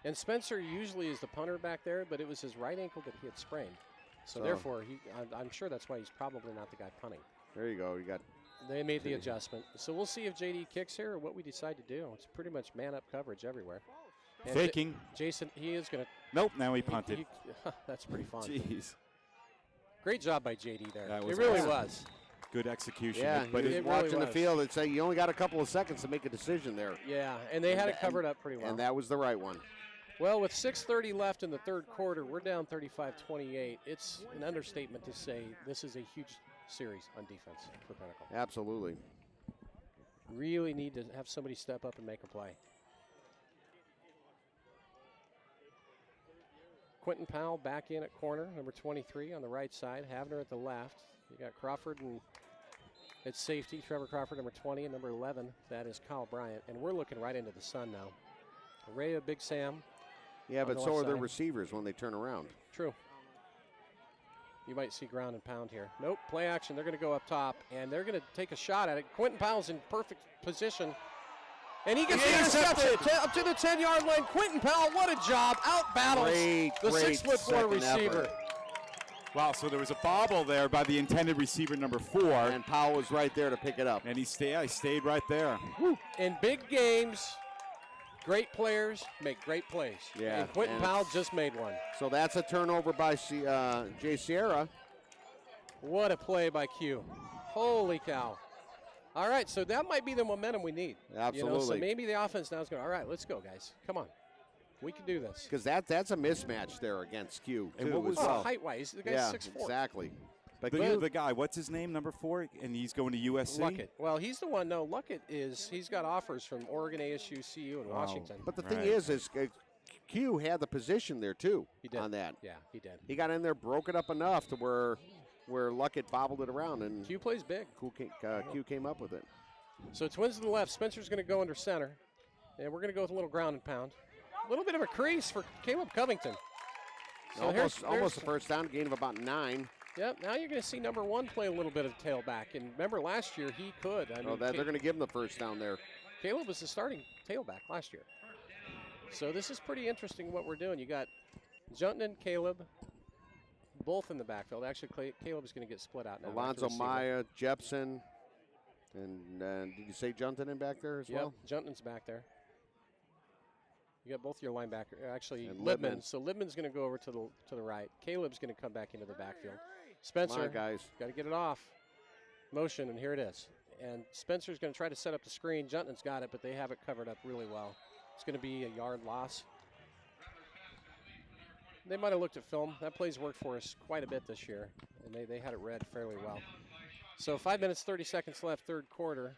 And Spencer usually is the punter back there, but it was his right ankle that he had sprained. So therefore, I'm sure that's why he's probably not the guy punting. There you go. You got. They made the adjustment. So we'll see if JD kicks here or what we decide to do. It's pretty much man-up coverage everywhere. And faking. Jason, he is going to. Nope, now he punted. That's pretty fun. Jeez. Great job by JD there. That it really was. Good execution. Yeah, but he was watching the field and say you only got a couple of seconds to make a decision there. Yeah, and they had it covered up pretty well. And that was the right one. Well, with 6:30 left in the third quarter, we're down 35-28. It's an understatement to say this is a huge series on defense for Pinnacle. Absolutely. Really need to have somebody step up and make a play. Quentin Powell back in at corner, number 23 on the right side. Havner at the left. You got Crawford and at safety, Trevor Crawford, number 20, and number 11, that is Kyle Bryant. And we're looking right into the sun now. Rhea, Big Sam. Yeah, but so are their receivers when they turn around. True. You might see ground and pound here. Nope, play action. They're going to go up top, and they're going to take a shot at it. Quentin Powell's in perfect position. And he gets the interception up to the 10-yard line. Quentin Powell, what a job. Out-battles the 6'4" receiver. Effort. Wow, so there was a bobble there by the intended receiver, number 4. And Powell was right there to pick it up. And he stayed right there. Woo. In big games, great players make great plays. Yeah. And Quentin Powell just made one. So that's a turnover by JSerra. What a play by Q. Holy cow. All right, so that might be the momentum we need. Absolutely. You know, so maybe the offense now is going, all right, let's go, guys. Come on. We can do this. Because that's a mismatch there against Q, and too, what was height-wise? The guy's 6'4". Exactly. But the guy, what's his name, number 4? And he's going to USC? Luckett. Well, he's the one. No, Luckett he's got offers from Oregon, ASU, CU, and Washington. But the thing is Q had the position there, too, on that. Yeah, he did. He got in there, broke it up enough to where Luckett bobbled it around. And Q plays big. Q came up with it. So twins to the left. Spencer's going to go under center. And we're going to go with a little ground and pound. A little bit of a crease for Caleb Covington. So almost a first down, gain of about 9. Yep, now you're going to see number 1 play a little bit of tailback. And remember, last year he could. They're going to give him the first down there. Caleb was the starting tailback last year. So this is pretty interesting what we're doing. You got Junton and Caleb both in the backfield. Actually, Caleb's going to get split out now. Alonzo Maya, Jepson, and did you say Junton in back there as well? Yep, Junton's back there. You got both your linebacker, actually Libman. So Libman's going to go over to the right. Caleb's going to come back into the backfield. Spencer, guys, got to get it off. Motion, and here it is. And Spencer's going to try to set up the screen. Junton's got it, but they have it covered up really well. It's going to be a yard loss. They might have looked at film. That play's worked for us quite a bit this year, and they had it read fairly well. So 5 minutes, 30 seconds left, third quarter.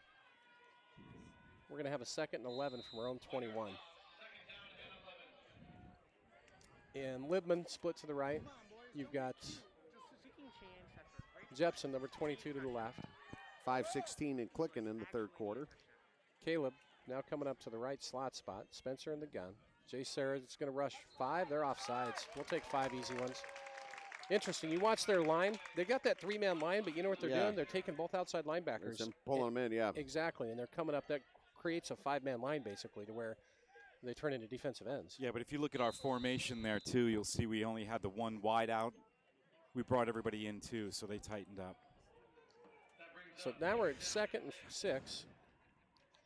We're going to have a 2nd and 11 from our own 21. And Libman split to the right. You've got Jepson, number 22, to the left. 5:16 and clicking in the third quarter. Caleb now coming up to the right slot spot. Spencer in the gun. JSerra is going to rush 5. They're off sides. We'll take 5 easy ones. Interesting. You watch their line. They got that 3-man line, but you know what they're doing? They're taking both outside linebackers. And pulling them in, yeah. Exactly, and they're coming up. That creates a 5-man line, basically, to where they turn into defensive ends. Yeah, but if you look at our formation there, too, you'll see we only had the one wide out. We brought everybody in, too, so they tightened up. So now we're at 2nd and 6.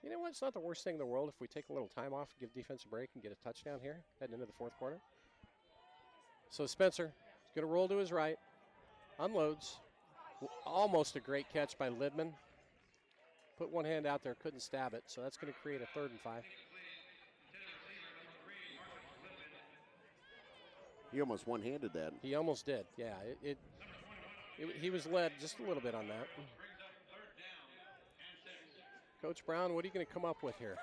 You know what? It's not the worst thing in the world if we take a little time off, give defense a break, and get a touchdown here heading into the fourth quarter. So Spencer is going to roll to his right, unloads. Almost a great catch by Libman. Put one hand out there, couldn't stab it, so that's going to create a 3rd and 5. He almost one-handed that. He almost did, yeah. He was led just a little bit on that. Coach Brown, what are you going to come up with here?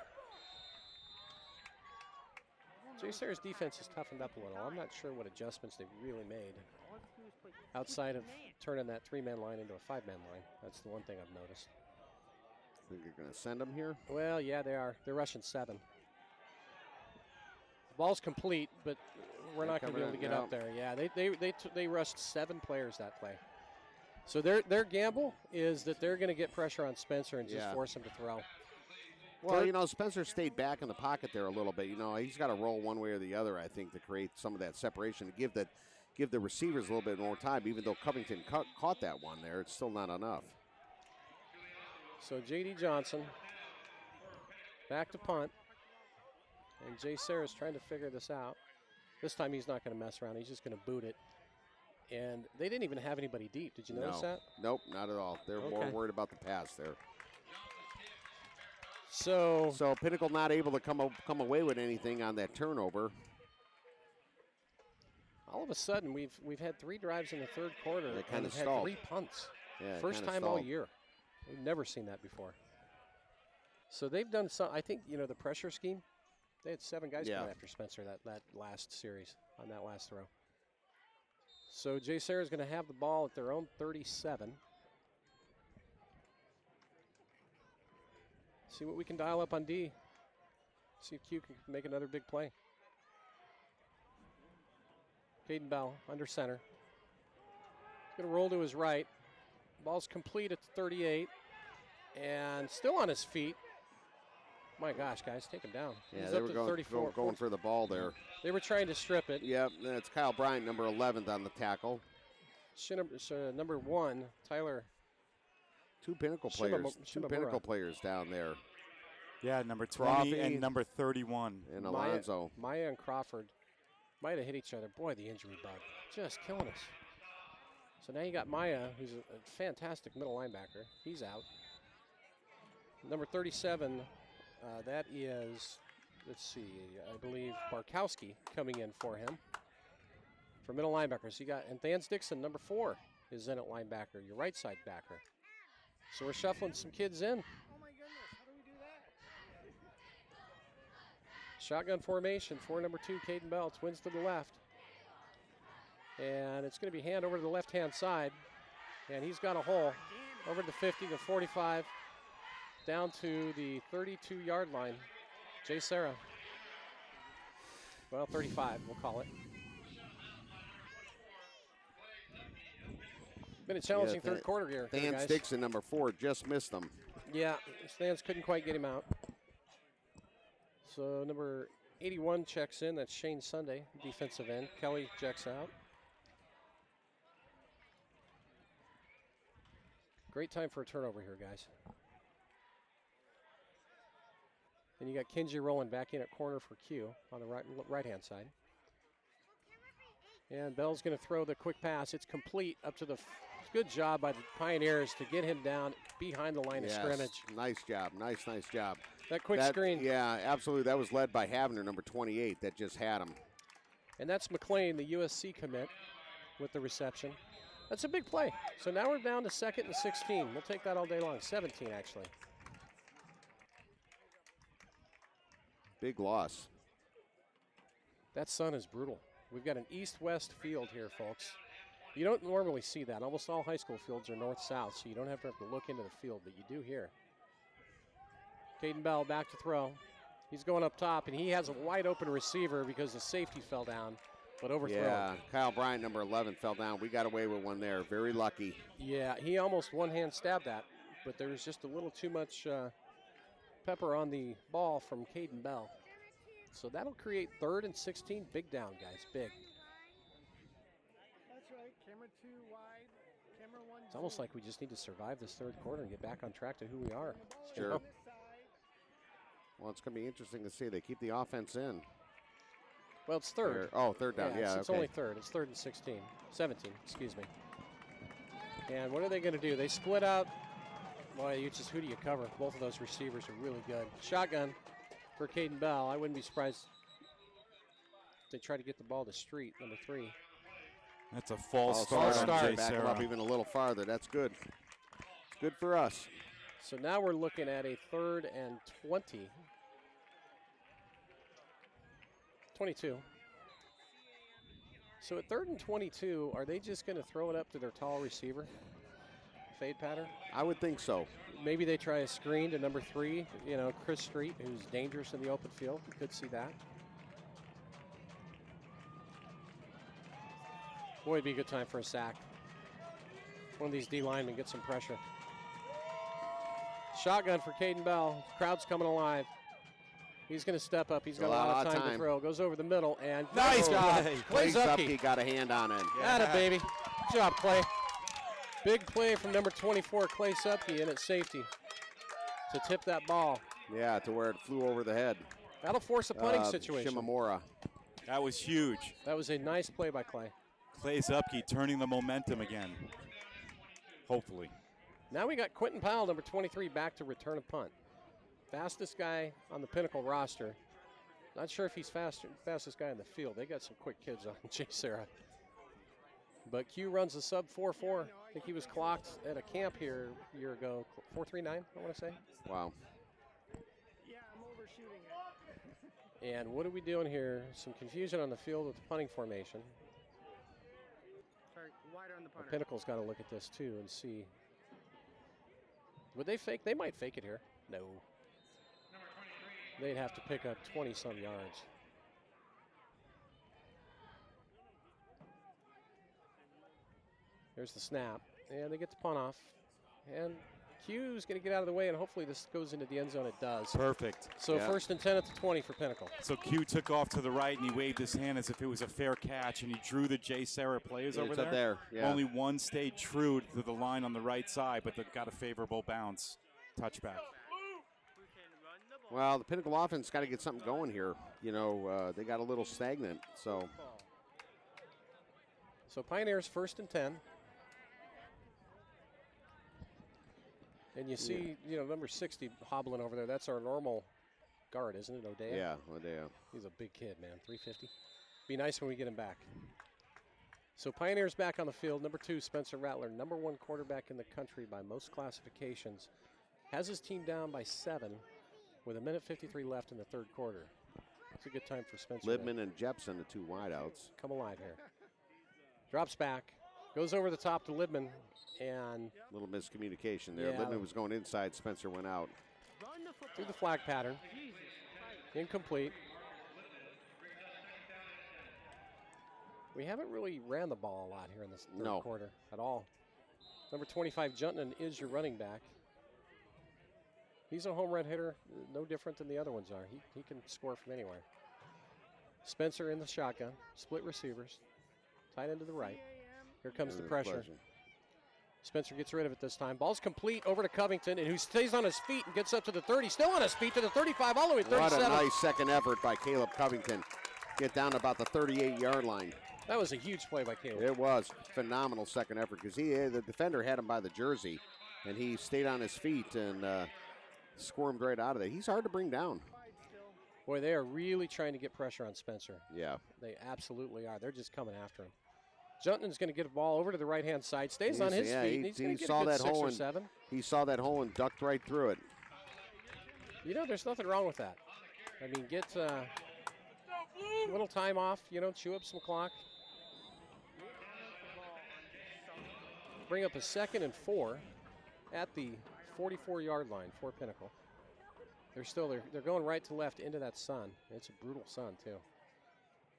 JSerra's defense has toughened up a little. I'm not sure what adjustments they've really made outside of turning that 3-man line into a 5-man line. That's the one thing I've noticed. Think you're going to send them here? Well, yeah, they are. They're rushing 7. Ball's complete, but we're not going to be able to get yeah. up there. Yeah, they rushed 7 players that play. So their gamble is that they're going to get pressure on Spencer and just force him to throw. Well, you know, Spencer stayed back in the pocket there a little bit. You know, he's got to roll one way or the other, I think, to create some of that separation, to give the receivers a little bit more time. Even though Covington caught that one there, it's still not enough. So J.D. Johnson back to punt. And JSerra's trying to figure this out. This time he's not going to mess around. He's just going to boot it. And they didn't even have anybody deep. Did you notice that? Nope, not at all. They're more worried about the pass there. So Pinnacle not able to come away with anything on that turnover. All of a sudden, we've had 3 drives in the third quarter. They kind of had stalled. 3 punts. Yeah, First time all year. We've never seen that before. So they've done some. I think, you know, the pressure scheme. They had 7 guys coming after Spencer that last series on that last throw. So JSerra is going to have the ball at their own 37. See what we can dial up on D. See if Q can make another big play. Caden Bell under center. He's going to roll to his right. Ball's complete at the 38. And still on his feet. My gosh, guys, take him down. Yeah, He's they up were to going 34, going for the ball there. They were trying to strip it. Yep, that's Kyle Bryant, number 11th on the tackle. Number 1, Tyler. 2 Pinnacle players. 2 Pinnacle players down there. Yeah, number 20 and number 31. And Alonzo. Maya and Crawford might have hit each other. Boy, the injury bug just killing us. So now you got Maya, who's a fantastic middle linebacker. He's out. Number 37, that is, let's see, I believe Barkowski coming in for him. For middle linebackers, you got, and Thans Dixon, number 4, is in at linebacker, your right side backer. So we're shuffling some kids in. Oh my goodness, how do we do that? Shotgun formation for number 2, Caden Bell. Twins to the left. And it's going to be hand over to the left-hand side. And he's got a hole over the 50, the 45, down to the 32-yard line. JSerra. Well, 35, we'll call it. Been a challenging third quarter here, Thans guys. Dixon, number 4, just missed them. Yeah, Thans couldn't quite get him out. So number 81 checks in. That's Shane Sunday, defensive end. Kelly checks out. Great time for a turnover here, guys. And you got Kinsey rolling back in at corner for Q on the right-hand side. And Bell's going to throw the quick pass. It's complete up to the good job by the Pioneers to get him down behind the line of scrimmage. Nice job. Nice job. That quick screen. Yeah, absolutely. That was led by Havner, number 28, that just had him. And that's McLean, the USC commit, with the reception. That's a big play. So now we're down to 2nd and 16. We'll take that all day long. 17, actually. Big loss. That sun is brutal. We've got an east-west field here, folks. You don't normally see that. Almost all high school fields are north-south, so you don't have to look into the field, but you do here. Caden Bell back to throw. He's going up top, and he has a wide-open receiver because the safety fell down, but overthrown. Yeah, Kyle Bryant, number 11, fell down. We got away with one there. Very lucky. Yeah, he almost one-hand stabbed that, but there was just a little too much pepper on the ball from Caden Bell. So that'll create 3rd and 16. Big down, guys, big. That's right, camera 2 wide, camera 1. It's almost like we just need to survive this third quarter and get back on track to who we are. Sure. Well, it's going to be interesting to see. They keep the offense in. Well, it's 3rd. Third down, yeah. It's only 3rd. It's 3rd and 17, excuse me. And what are they going to do? They split out. Boy, you just, who do you cover? Both of those receivers are really good. Shotgun for Caden Bell. I wouldn't be surprised if they try to get the ball to Street, number 3. That's a false start. Back him up even a little farther. That's good. Good for us. So now we're looking at a 3rd and 20. 22. So at 3rd and 22, are they just going to throw it up to their tall receiver? Fade pattern? I would think so. Maybe they try a screen to number 3, Chris Street, who's dangerous in the open field. You could see that. Boy, it'd be a good time for a sack. One of these D linemen get some pressure. Shotgun for Caden Bell. Crowd's coming alive. He's going to step up. He's got a lot of time to throw. Goes over the middle and nice job. Clay Zupke got a hand on it. Atta baby. Good job, Clay. Big play from number 24, Clay Zupke, in at safety to tip that ball. Yeah, to where it flew over the head. That'll force a punting situation. Shimamura. That was huge. That was a nice play by Clay. Clay Zupke turning the momentum again. Hopefully. Now we got Quentin Powell, number 23, back to return a punt. Fastest guy on the Pinnacle roster. Not sure if he's fastest guy in the field. They got some quick kids on JSerra. But Q runs a sub 4.4. I think he was clocked at a camp here a year ago. 4.39, I want to say. Wow. Yeah, I'm overshooting it. And what are we doing here? Some confusion on the field with the punting formation. Sorry, wider on the punter. Pinnacle's got to look at this too and see. Would they fake? They might fake it here. No. They'd have to pick up 20-some yards. There's the snap, and they get the punt off. And Q's going to get out of the way, and hopefully this goes into the end zone. It does. Perfect. So first and 10 at the 20 for Pinnacle. So Q took off to the right, and he waved his hand as if it was a fair catch, and he drew the JSerra players over there. Yeah. Only one stayed true to the line on the right side, but they got a favorable bounce. Touchback. Well, the Pinnacle offense got to get something going here. You know, they got a little stagnant. So Pioneers first and 10. And you see, number 60 hobbling over there. That's our normal guard, isn't it, O'Dea? Yeah, O'Dea. He's a big kid, man, 350. Be nice when we get him back. So Pioneers back on the field. Number 2, Spencer Rattler, number 1 quarterback in the country by most classifications. Has his team down by 7 with 1:53 left in the third quarter. It's a good time for Spencer. Libman and Jepson, the 2 wideouts. Come alive here. Drops back. Goes over the top to Libman. And a little miscommunication there. Yeah. Libman was going inside. Spencer went out. Through the flag pattern. Incomplete. We haven't really ran the ball a lot here in this third quarter at all. Number 25, Juntman, is your running back. He's a home run hitter, no different than the other ones are. He can score from anywhere. Spencer in the shotgun, split receivers, tight end to the right. Here comes the pressure. Spencer gets rid of it this time. Ball's complete over to Covington, and who stays on his feet and gets up to the 30. Still on his feet to the 35, all the way to 37. What a nice second effort by Caleb Covington. Get down to about the 38-yard line. That was a huge play by Caleb. It was phenomenal second effort because the defender had him by the jersey, and he stayed on his feet and squirmed right out of there. He's hard to bring down. Boy, they are really trying to get pressure on Spencer. Yeah. They absolutely are. They're just coming after him. Juntman's going to get a ball over to the right-hand side, stays on his feet, and he's going to get a good 6 or 7. He saw that hole and ducked right through it. There's nothing wrong with that. I mean, get a little time off, chew up some clock. Bring up a 2nd and 4 at the 44-yard line for Pinnacle. They're going right to left into that sun. It's a brutal sun, too.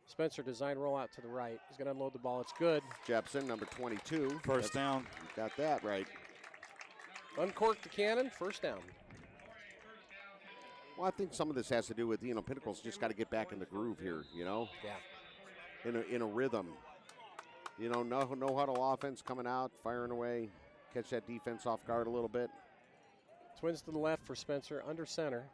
Spencer design rollout to the right. He's going to unload the ball. It's good. Jepson, number 22. First down. Got that right. Uncork the cannon. First down. Well, I think some of this has to do with, Pinnacle's just got to get back in the groove here, Yeah. In a rhythm. No huddle offense coming out, firing away, catch that defense off guard a little bit. Twins to the left for Spencer, under center.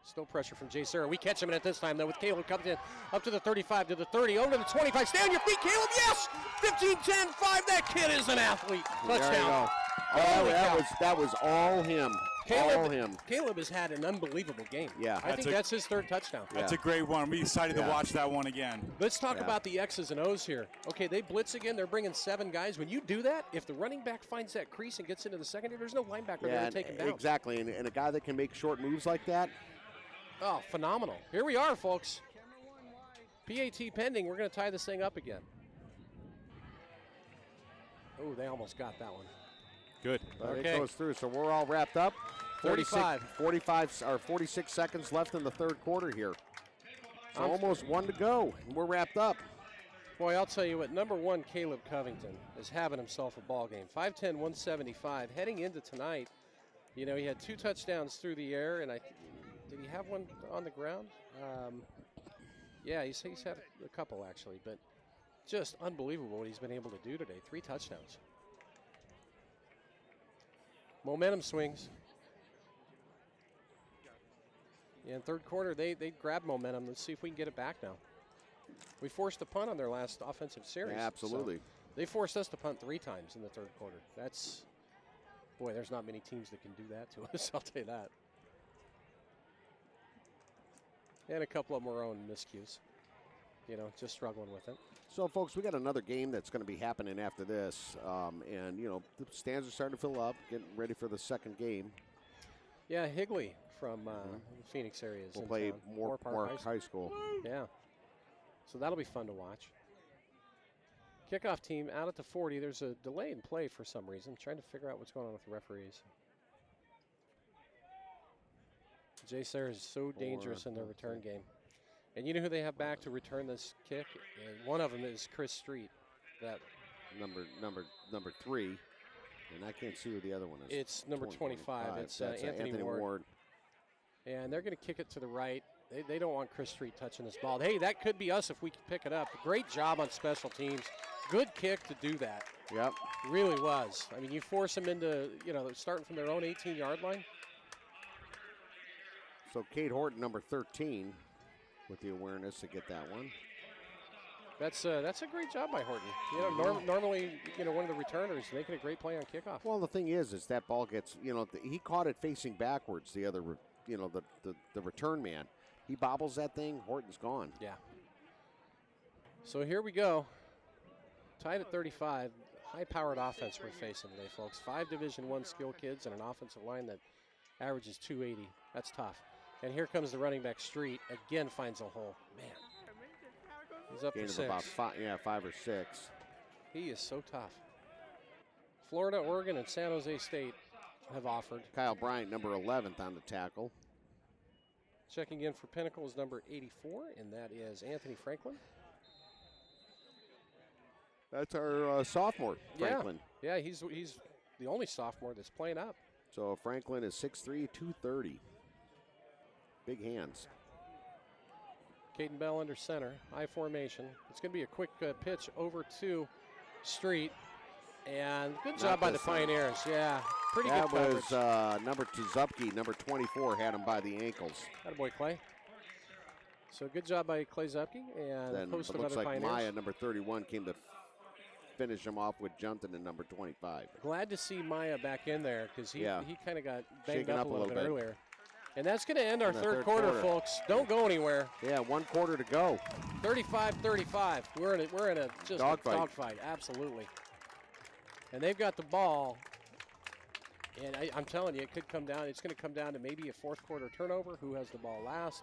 Still pressure from JSerra. We catch him in at this time, though, with Caleb comes in up to the 35, to the 30, over to the 25. Stay on your feet, Caleb, yes! 15-10-5, that kid is an athlete. Touchdown. That was all him. All him. Caleb has had an unbelievable game. Yeah. I think that's his 3rd touchdown. That's a great one. I'm excited to watch that one again. Let's talk about the X's and O's here. Okay, they blitz again. They're bringing 7 guys. When you do that, if the running back finds that crease and gets into the secondary, there's no linebacker there to take him down. Exactly, and a guy that can make short moves like that. Oh, phenomenal. Here we are, folks. PAT pending. We're going to tie this thing up again. Oh, they almost got that one. Good. But it goes through, so we're all wrapped up. 46 seconds left in the third quarter here. So almost 1 to go, and we're wrapped up. Boy, I'll tell you what, number 1, Caleb Covington, is having himself a ball game. 5'10", 175. Heading into tonight, you know, he had 2 touchdowns through the air, and did he have one on the ground? Yeah, he's had a couple, actually, but just unbelievable what he's been able to do today. 3 touchdowns. Momentum swings. Yeah, in third quarter, they grabbed momentum. Let's see if we can get it back now. We forced a punt on their last offensive series. Yeah, absolutely. So they forced us to punt 3 times in the third quarter. Boy, there's not many teams that can do that to us, I'll tell you that. And a couple of them were own miscues. You know, just struggling with it. So, folks, we got another game that's going to be happening after this. And, you know, the stands are starting to fill up, getting ready for the second game. Yeah, Higley from the Phoenix area is We'll in play town. Moore High School. Yeah. So that'll be fun to watch. Kickoff team out at the 40. There's a delay in play for some reason. Trying to figure out what's going on with the referees. JSerra is so dangerous in their return game. And you know who they have back to return this kick? And one of them is Chris Street. That number 3. And I can't see who the other one is. It's number 25. It's Anthony Ward. And they're going to kick it to the right. They don't want Chris Street touching this ball. Hey, that could be us if we can pick it up. Great job on special teams. Good kick to do that. Yep. Really was. I mean, you force them into, you know, starting from their own 18-yard line. So Kate Horton, number 13, with the awareness to get that one. That's a great job by Horton. You know, normally, you know, one of the returners making a great play on kickoff. Well, the thing is that ball gets, you know, he caught it facing backwards. The other, you know, the return man. He bobbles that thing, Horton's gone. Yeah. So here we go. Tied at 35. High-powered offense we're facing today, folks. 5 Division I skill kids and an offensive line that averages 280. That's tough. And here comes the running back, Street. Again finds a hole. Man. He's up Gain for of 6. about 5 or 6. He is so tough. Florida, Oregon, and San Jose State have offered. Kyle Bryant, number 11th on the tackle. Checking in for Pinnacle is number 84, and that is Anthony Franklin. That's our sophomore, Franklin. Yeah, he's the only sophomore that's playing up. So Franklin is 6'3", 230. Big hands. Caden Bell under center, high formation. It's going to be a quick pitch over to Street. And good job by the Pioneers. Yeah, pretty good coverage. That was number 2, Zupke. Number 24 had him by the ankles. Attaboy, Clay. So good job by Clay Zupke. And then post it looks another like Pioneers. Maya, number 31, came to finish him off with Junton and number 25. Glad to see Maya back in there because he kind of got banged Shaken up a little bit earlier. And that's going to end our third quarter, folks. Don't go anywhere. Yeah, 1 quarter to go. 35-35. We're in a dogfight. Absolutely. And they've got the ball. And I'm telling you, it could come down. It's going to come down to maybe a fourth quarter turnover. Who has the ball last?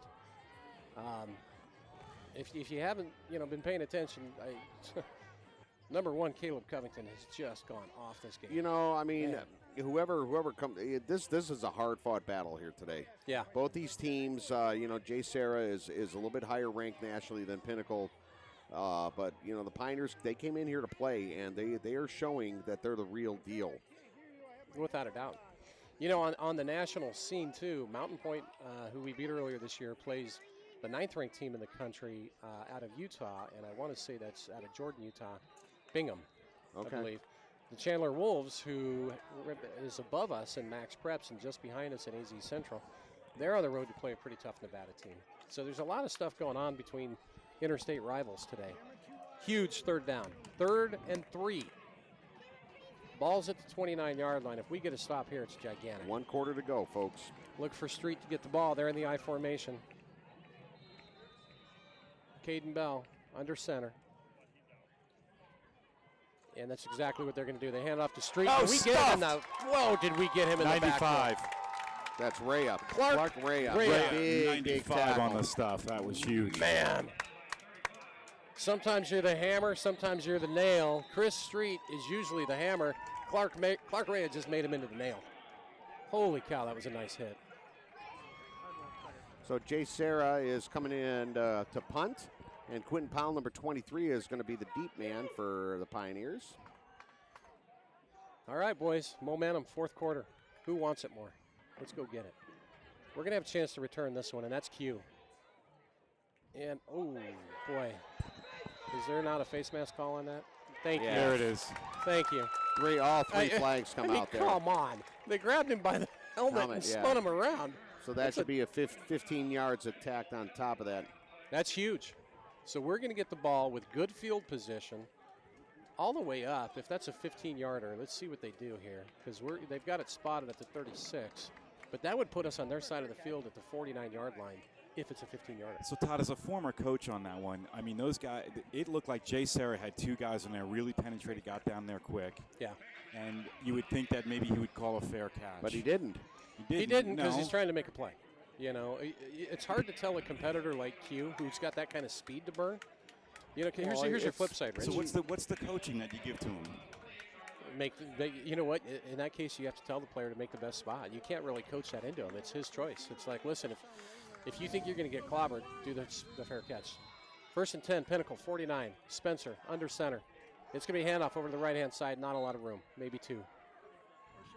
If you haven't, been paying attention, number 1, Caleb Covington has just gone off this game. Whoever comes, this is a hard-fought battle here today. Yeah. Both these teams, JSerra is a little bit higher ranked nationally than Pinnacle. But, the Pioneers, they came in here to play, and they are showing that they're the real deal. Without a doubt. On the national scene, too, Mountain Point, who we beat earlier this year, plays the 9th-ranked team in the country out of Utah, and I want to say that's out of Jordan, Utah, Bingham, I believe. The Chandler Wolves, who is above us in Max Preps and just behind us in AZ Central, they're on the road to play a pretty tough Nevada team. So there's a lot of stuff going on between interstate rivals today. Huge third down. 3rd and 3. Ball's at the 29-yard line. If we get a stop here, it's gigantic. 1 quarter to go, folks. Look for Street to get the ball. They're in the I formation. Caden Bell under center. And that's exactly what they're going to do. They hand it off to Street. Oh, did we get him in 95. the back? That's Rayup. Clark Rayup. Big tackle on the stuff. That was huge. Man. Sometimes you're the hammer, sometimes you're the nail. Chris Street is usually the hammer. Clark Ray just made him into the nail. Holy cow, that was a nice hit. So JSerra is coming in to punt. And Quentin Powell, number 23, is going to be the deep man for the Pioneers. All right, boys. Momentum, fourth quarter. Who wants it more? Let's go get it. We're going to have a chance to return this one, and that's Q. And, oh, boy. Is there not a face mask call on that? Thank you. There it is. Thank you. All three flags come out there. Come on. They grabbed him by the helmet and spun him around. So that should be a 15 yards attacked on top of that. That's huge. So we're going to get the ball with good field position all the way up. If that's a 15-yarder, let's see what they do here, because they've got it spotted at the 36. But that would put us on their side of the field at the 49-yard line if it's a 15-yarder. So, Todd, as a former coach on that one, I mean, those guys, it looked like JSerra had two guys in there, really penetrated, got down there quick. Yeah. And you would think that maybe he would call a fair catch. But he didn't. He didn't because he's trying to make a play. You know, it's hard to tell a competitor like Q, who's got that kind of speed to burn. You know, here's your flip side, Rich. So what's the coaching that you give to him? You know what? In that case, you have to tell the player to make the best spot. You can't really coach that into him. It's his choice. It's like, listen, if you think you're going to get clobbered, do the fair catch. 1st and 10, Pinnacle, 49. Spencer, under center. It's going to be handoff over to the right-hand side. Not a lot of room. Maybe 2.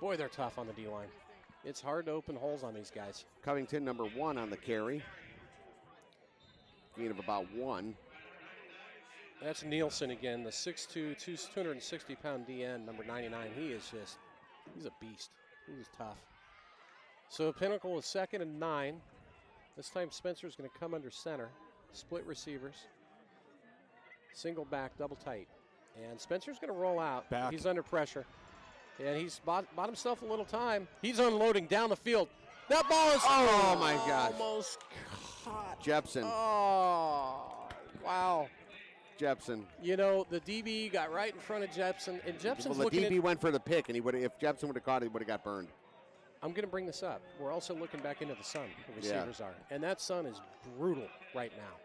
Boy, they're tough on the D-line. It's hard to open holes on these guys. Covington, number 1 on the carry. Gain of about 1. That's Nielsen again, the 6'2", 260-pound DN, number 99. He's a beast. He's tough. So Pinnacle is 2nd and 9. This time Spencer's going to come under center. Split receivers. Single back, double tight. And Spencer's going to roll out. Back. He's under pressure. And he's bought himself a little time. He's unloading down the field. That ball is my gosh. Almost caught. Jepson. Oh, wow. Jepson. You know, the DB got right in front of Jepson, and Jepson's the looking DB went for the pick, and if Jepson would have caught it, he would have got burned. I'm going to bring this up. We're also looking back into the sun, the receivers are. And that sun is brutal right now.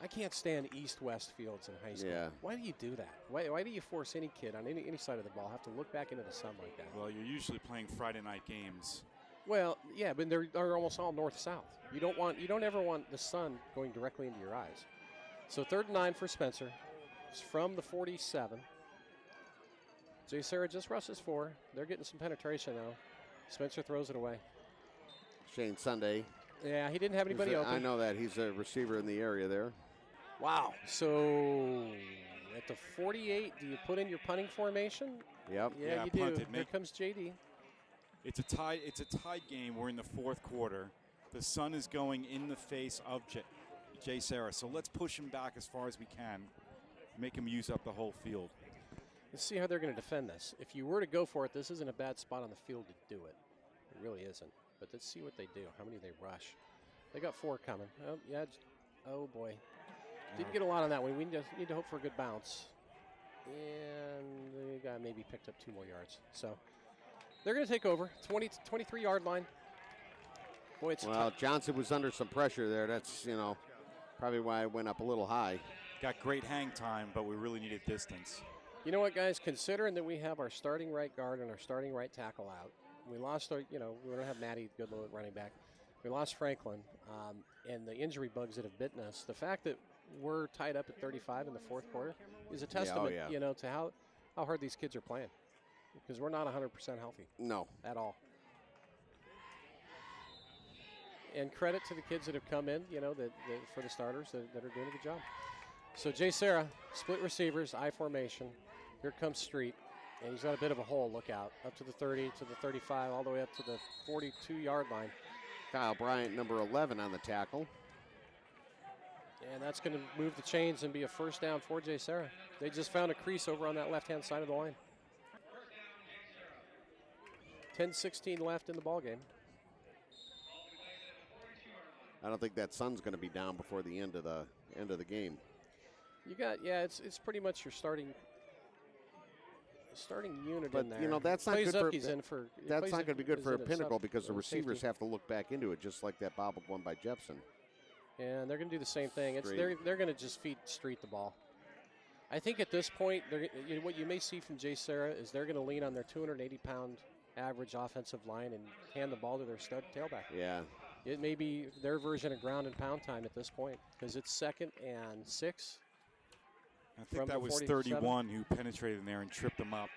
I can't stand east-west fields in high school. Yeah. Why do you do that? Why do you force any kid on any side of the ball have to look back into the sun like that? Well, you're usually playing Friday night games. Well, yeah, but they're almost all north-south. You don't ever want the sun going directly into your eyes. So 3rd and 9 for Spencer. It's from the 47. JSerra just rushes 4. They're getting some penetration now. Spencer throws it away. Shane Sunday. Yeah, he didn't have anybody open. I know that. He's a receiver in the area there. Wow. So at the 48, do you put in your punting formation? Yep. Yeah, you do. Here comes JD. It's a tied game. We're in the 4th quarter. The sun is going in the face of JSerra. So let's push him back as far as we can. Make him use up the whole field. Let's see how they're going to defend this. If you were to go for it, this isn't a bad spot on the field to do it. It really isn't. But let's see what they do. How many they rush. They got 4 coming. Oh, yeah. Oh, boy. Didn't get a lot on that one. We just need to hope for a good bounce. And the guy maybe picked up 2 more yards. So they're going to take over. 23-yard line. Boy, it's well, Johnson was under some pressure there. That's, probably why it went up a little high. Got great hang time, but we really needed distance. You know what, guys? Considering that we have our starting right guard and our starting right tackle out, we lost our, we don't have Matty Goodlow at running back. We lost Franklin, and the injury bugs that have bitten us. The fact that we're tied up at 35 in the 4th quarter is a testament, to how hard these kids are playing, because we're not 100% healthy. No, at all. And credit to the kids that have come in, for the starters that are doing a good job. So JSerra, split receivers, I formation. Here comes Street, and he's got a bit of a hole. Look out. Up to the 30, to the 35, all the way up to the 42-yard line. Kyle Bryant, number 11 on the tackle. And that's going to move the chains and be a 1st down for JSerra. They just found a crease over on that left-hand side of the line. 10-16 left in the ballgame. I don't think that sun's going to be down before the end of the game. You got, it's pretty much your starting unit but, in there. that's not good that's not going to be good for a Pinnacle sub, because the receivers safety. have to look back into it, just like that bobbled one by Jepson. And they're going to do the same thing. They're going to just feed Street the ball. I think at this point, what you may see from JSerra is they're going to lean on their 280-pound average offensive line and hand the ball to their stud tailback. Yeah. It may be their version of ground and pound time at this point because it's 2nd and 6. I think that was 31 who penetrated in there and tripped them up.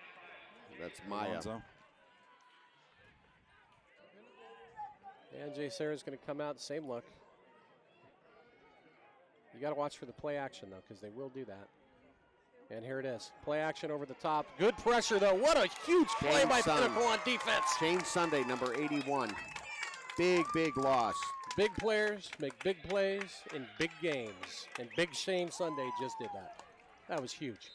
That's Maya. Alonzo. And JSerra's going to come out, same look. You got to watch for the play action, though, because they will do that. And here it is. Play action over the top. Good pressure, though. What a huge play by Pinnacle on defense. Shane Sunday, number 81. Big, big loss. Big players make big plays in big games. And Big Shane Sunday just did that. That was huge.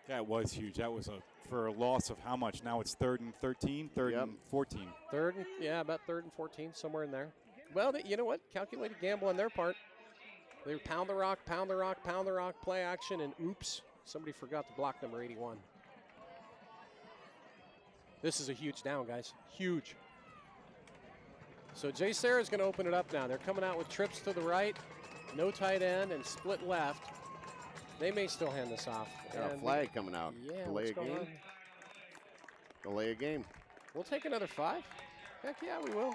That was huge. That was for a loss of how much? Now it's 3rd and 13, 3rd and 14. About 3rd and 14, somewhere in there. Well, you know what? Calculated gamble on their part. They pound the rock, pound the rock, pound the rock, play action, and oops, somebody forgot to block number 81. This is a huge down, guys. Huge. So JSerra is going to open it up now. They're coming out with trips to the right, no tight end, and split left. They may still hand this off. Got a flag coming out. Yeah, Delay a game. Delay a game. We'll take another 5. Heck yeah, we will.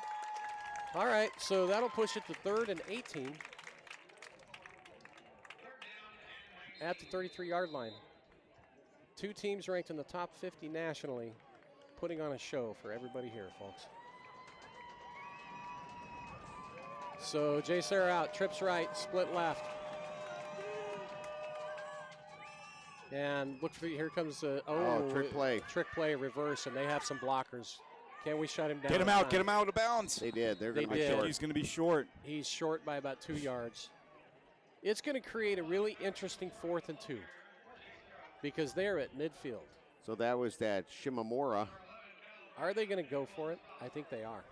All right, so that'll push it to 3rd and 18 at the 33-yard line. 2 teams ranked in the top 50 nationally, putting on a show for everybody here, folks. So JSerra out, trips right, split left. And look for, here comes trick play. Trick play, reverse, and they have some blockers. Can we shut him down? Get him out of bounds. They did. They're going to be short. He's going to be short. He's short by about 2 yards. It's going to create a really interesting 4th and 2 because they're at midfield. So that was that Shimamura. Are they going to go for it? I think they are.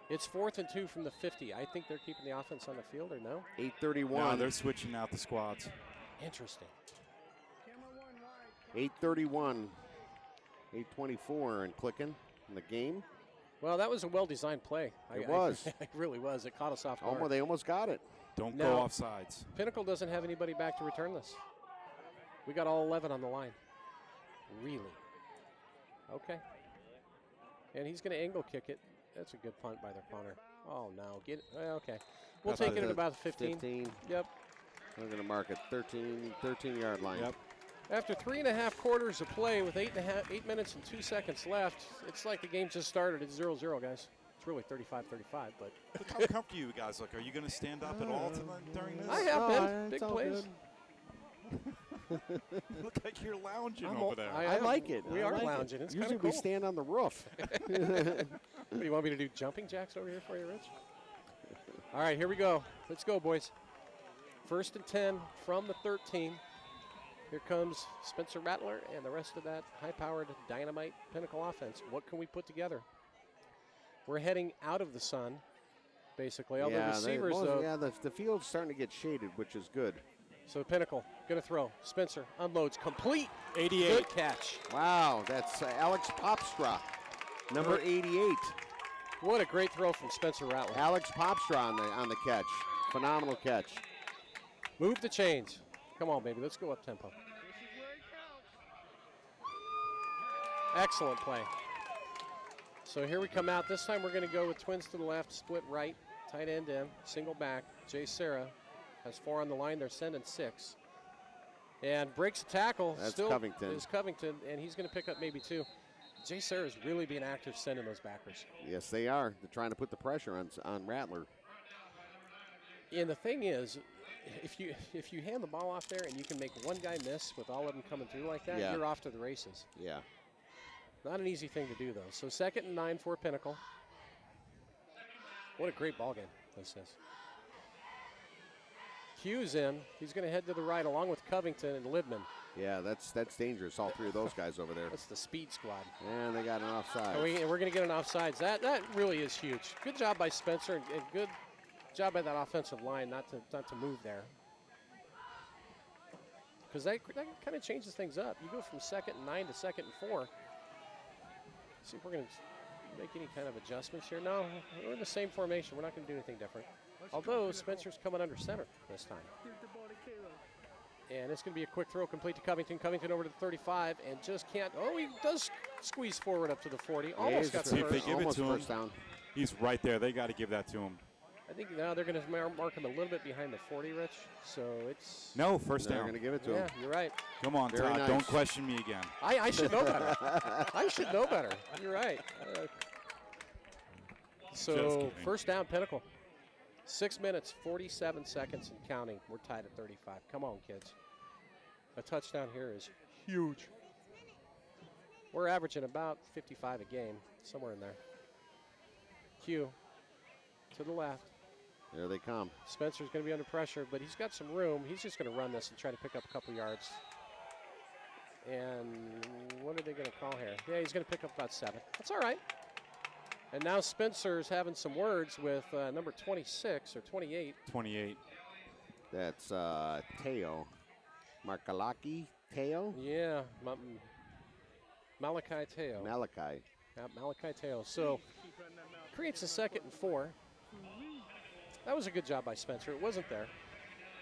It's 4th and 2 from the 50. I think they're keeping the offense on the field, or no? 8:31. No, they're switching out the squads. Interesting. 8:31. 8:24 and clicking in the game. Well, that was a well-designed play. It was. It really was. It caught us off guard. They almost got it. Don't go off sides. Pinnacle doesn't have anybody back to return this. We got all 11 on the line. Really? Okay. And he's going to angle kick it. That's a good punt by their punter. Oh, no. Get it. Well, okay. We'll take it at about 15. 15. Yep. We're going to mark it 13-yard line. Yep. After 3.5 quarters of play with 8 minutes and 2 seconds left, it's like the game just started. It's 0-0, guys. It's really 35-35, but. Look how comfortable you guys look. Are you going to stand up at all during this? I have been. Big plays. Look like you're lounging over there. I like it. We are lounging. It's usually cool. we stand on the roof. What, do you want me to do jumping jacks over here for you, Rich? All right, here we go. Let's go, boys. 1st and 10 from the 13. Here comes Spencer Rattler and the rest of that high-powered dynamite Pinnacle offense. What can we put together? We're heading out of the sun, basically. Although receivers, the field's starting to get shaded, which is good. So Pinnacle going to throw. Spencer unloads, complete. 88. Good catch. Wow, that's Alex Popstra, number 88. What a great throw from Spencer Rattler. Alex Popstra on the catch. Phenomenal catch. Move the chains. Come on, baby. Let's go up tempo. Excellent play. So here we come out. This time we're going to go with twins to the left, split right, tight end in, single back. JSerra has 4 on the line. They're sending 6. And breaks a tackle. That's still Covington. is Covington, and he's going to pick up maybe 2. JSerra is really being active sending those backers. Yes, they are. They're trying to put the pressure on Rattler. And the thing is, if you hand the ball off there and you can make one guy miss with all of them coming through like that, you're off to the races. Yeah. Not an easy thing to do, though. So 2nd and 9 for Pinnacle. What a great ball game this is. Q's in. He's going to head to the right along with Covington and Lidman. Yeah, that's dangerous. All 3 of those guys over there. That's the speed squad. And they got an offside. And we're going to get an offsides. That really is huge. Good job by Spencer and good job by that offensive line not to move there. Because that kind of changes things up. You go from 2nd and 9 to 2nd and 4. See if we're going to make any kind of adjustments here. No, we're in the same formation. We're not going to do anything different. Although Spencer's coming under center this time. And it's going to be a quick throw complete to Covington. Covington over to the 35 and just can't. Oh, he does squeeze forward up to the 40. Almost got the first. They give it to him. First down. He's right there. They got to give that to him. I think now they're going to mark him a little bit behind the 40, Rich. So it's no first down. They're going to give it to him. Yeah, you're right. Come on, Very Todd. nice. Don't question me again. I should know better. I should know better. You're right. So first down, Pinnacle. 6 minutes, 47 seconds and counting. We're tied at 35. Come on, kids. A touchdown here is huge. We're averaging about 55 a game, somewhere in there. Q to the left. There they come. Spencer's going to be under pressure, but he's got some room. He's just going to run this and try to pick up a couple yards. And what are they going to call here? Yeah, he's going to pick up about 7. That's all right. And now Spencer's having some words with number 26 or 28. 28. That's Teo. Markalaki Teo? Yeah, Malachi Teo. Malachi. Yeah, Malachi Teo. So creates a 2nd and 4. That was a good job by Spencer. It wasn't there.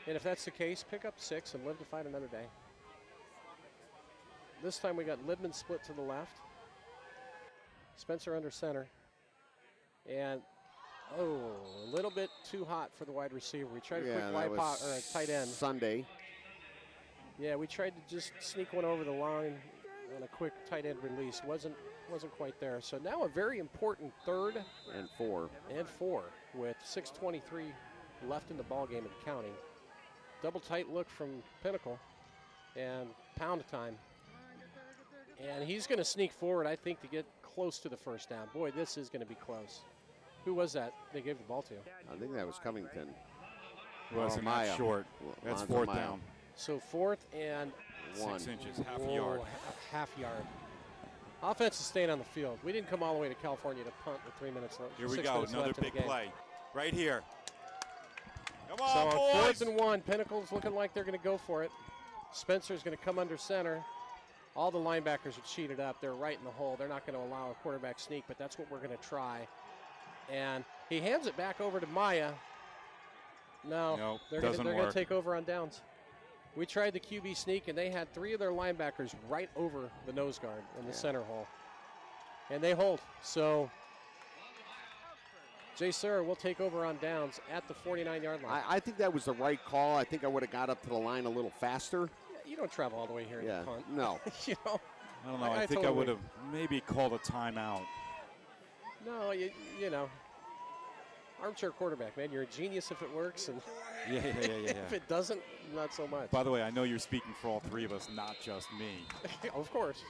And if that's the case, pick up 6 and live to fight another day. This time we got Libman split to the left. Spencer under center. And, a little bit too hot for the wide receiver. We tried a quick wide pop, or a tight end. Sunday. Yeah, we tried to just sneak one over the line on a quick tight end release. Wasn't quite there. So now a very important 3rd and 4 with 6:23 left in the ball game and counting. Double tight look from Pinnacle and pound time. And he's going to sneak forward, I think, to get close to the first down. Boy, this is going to be close. Who was that they gave the ball to? I think that was Covington. Wasn't that short. That's 4th down. So 4th and 6 inches, half a yard. Half yard. Offense is staying on the field. We didn't come all the way to California to punt with 3 minutes left. Here we go, another big play. Right here. Come on, so boys. on 4th and 1, Pinnacle's looking like they're going to go for it. Spencer's going to come under center. All the linebackers are cheated up. They're right in the hole. They're not going to allow a quarterback sneak, but that's what we're going to try. And he hands it back over to Maya. No, they're going to take over on downs. We tried the QB sneak, and they had 3 of their linebackers right over the nose guard in the center hole. And they hold. So JSerra will take over on downs at the 49-yard line. I think that was the right call. I think I would have got up to the line a little faster. You don't travel all the way here to punt. No. You know, I don't know. I think I would have maybe called a timeout. No, you know. Armchair quarterback, man. You're a genius if it works, and yeah. if it doesn't, not so much. By the way, I know you're speaking for all 3 of us, not just me. Of course.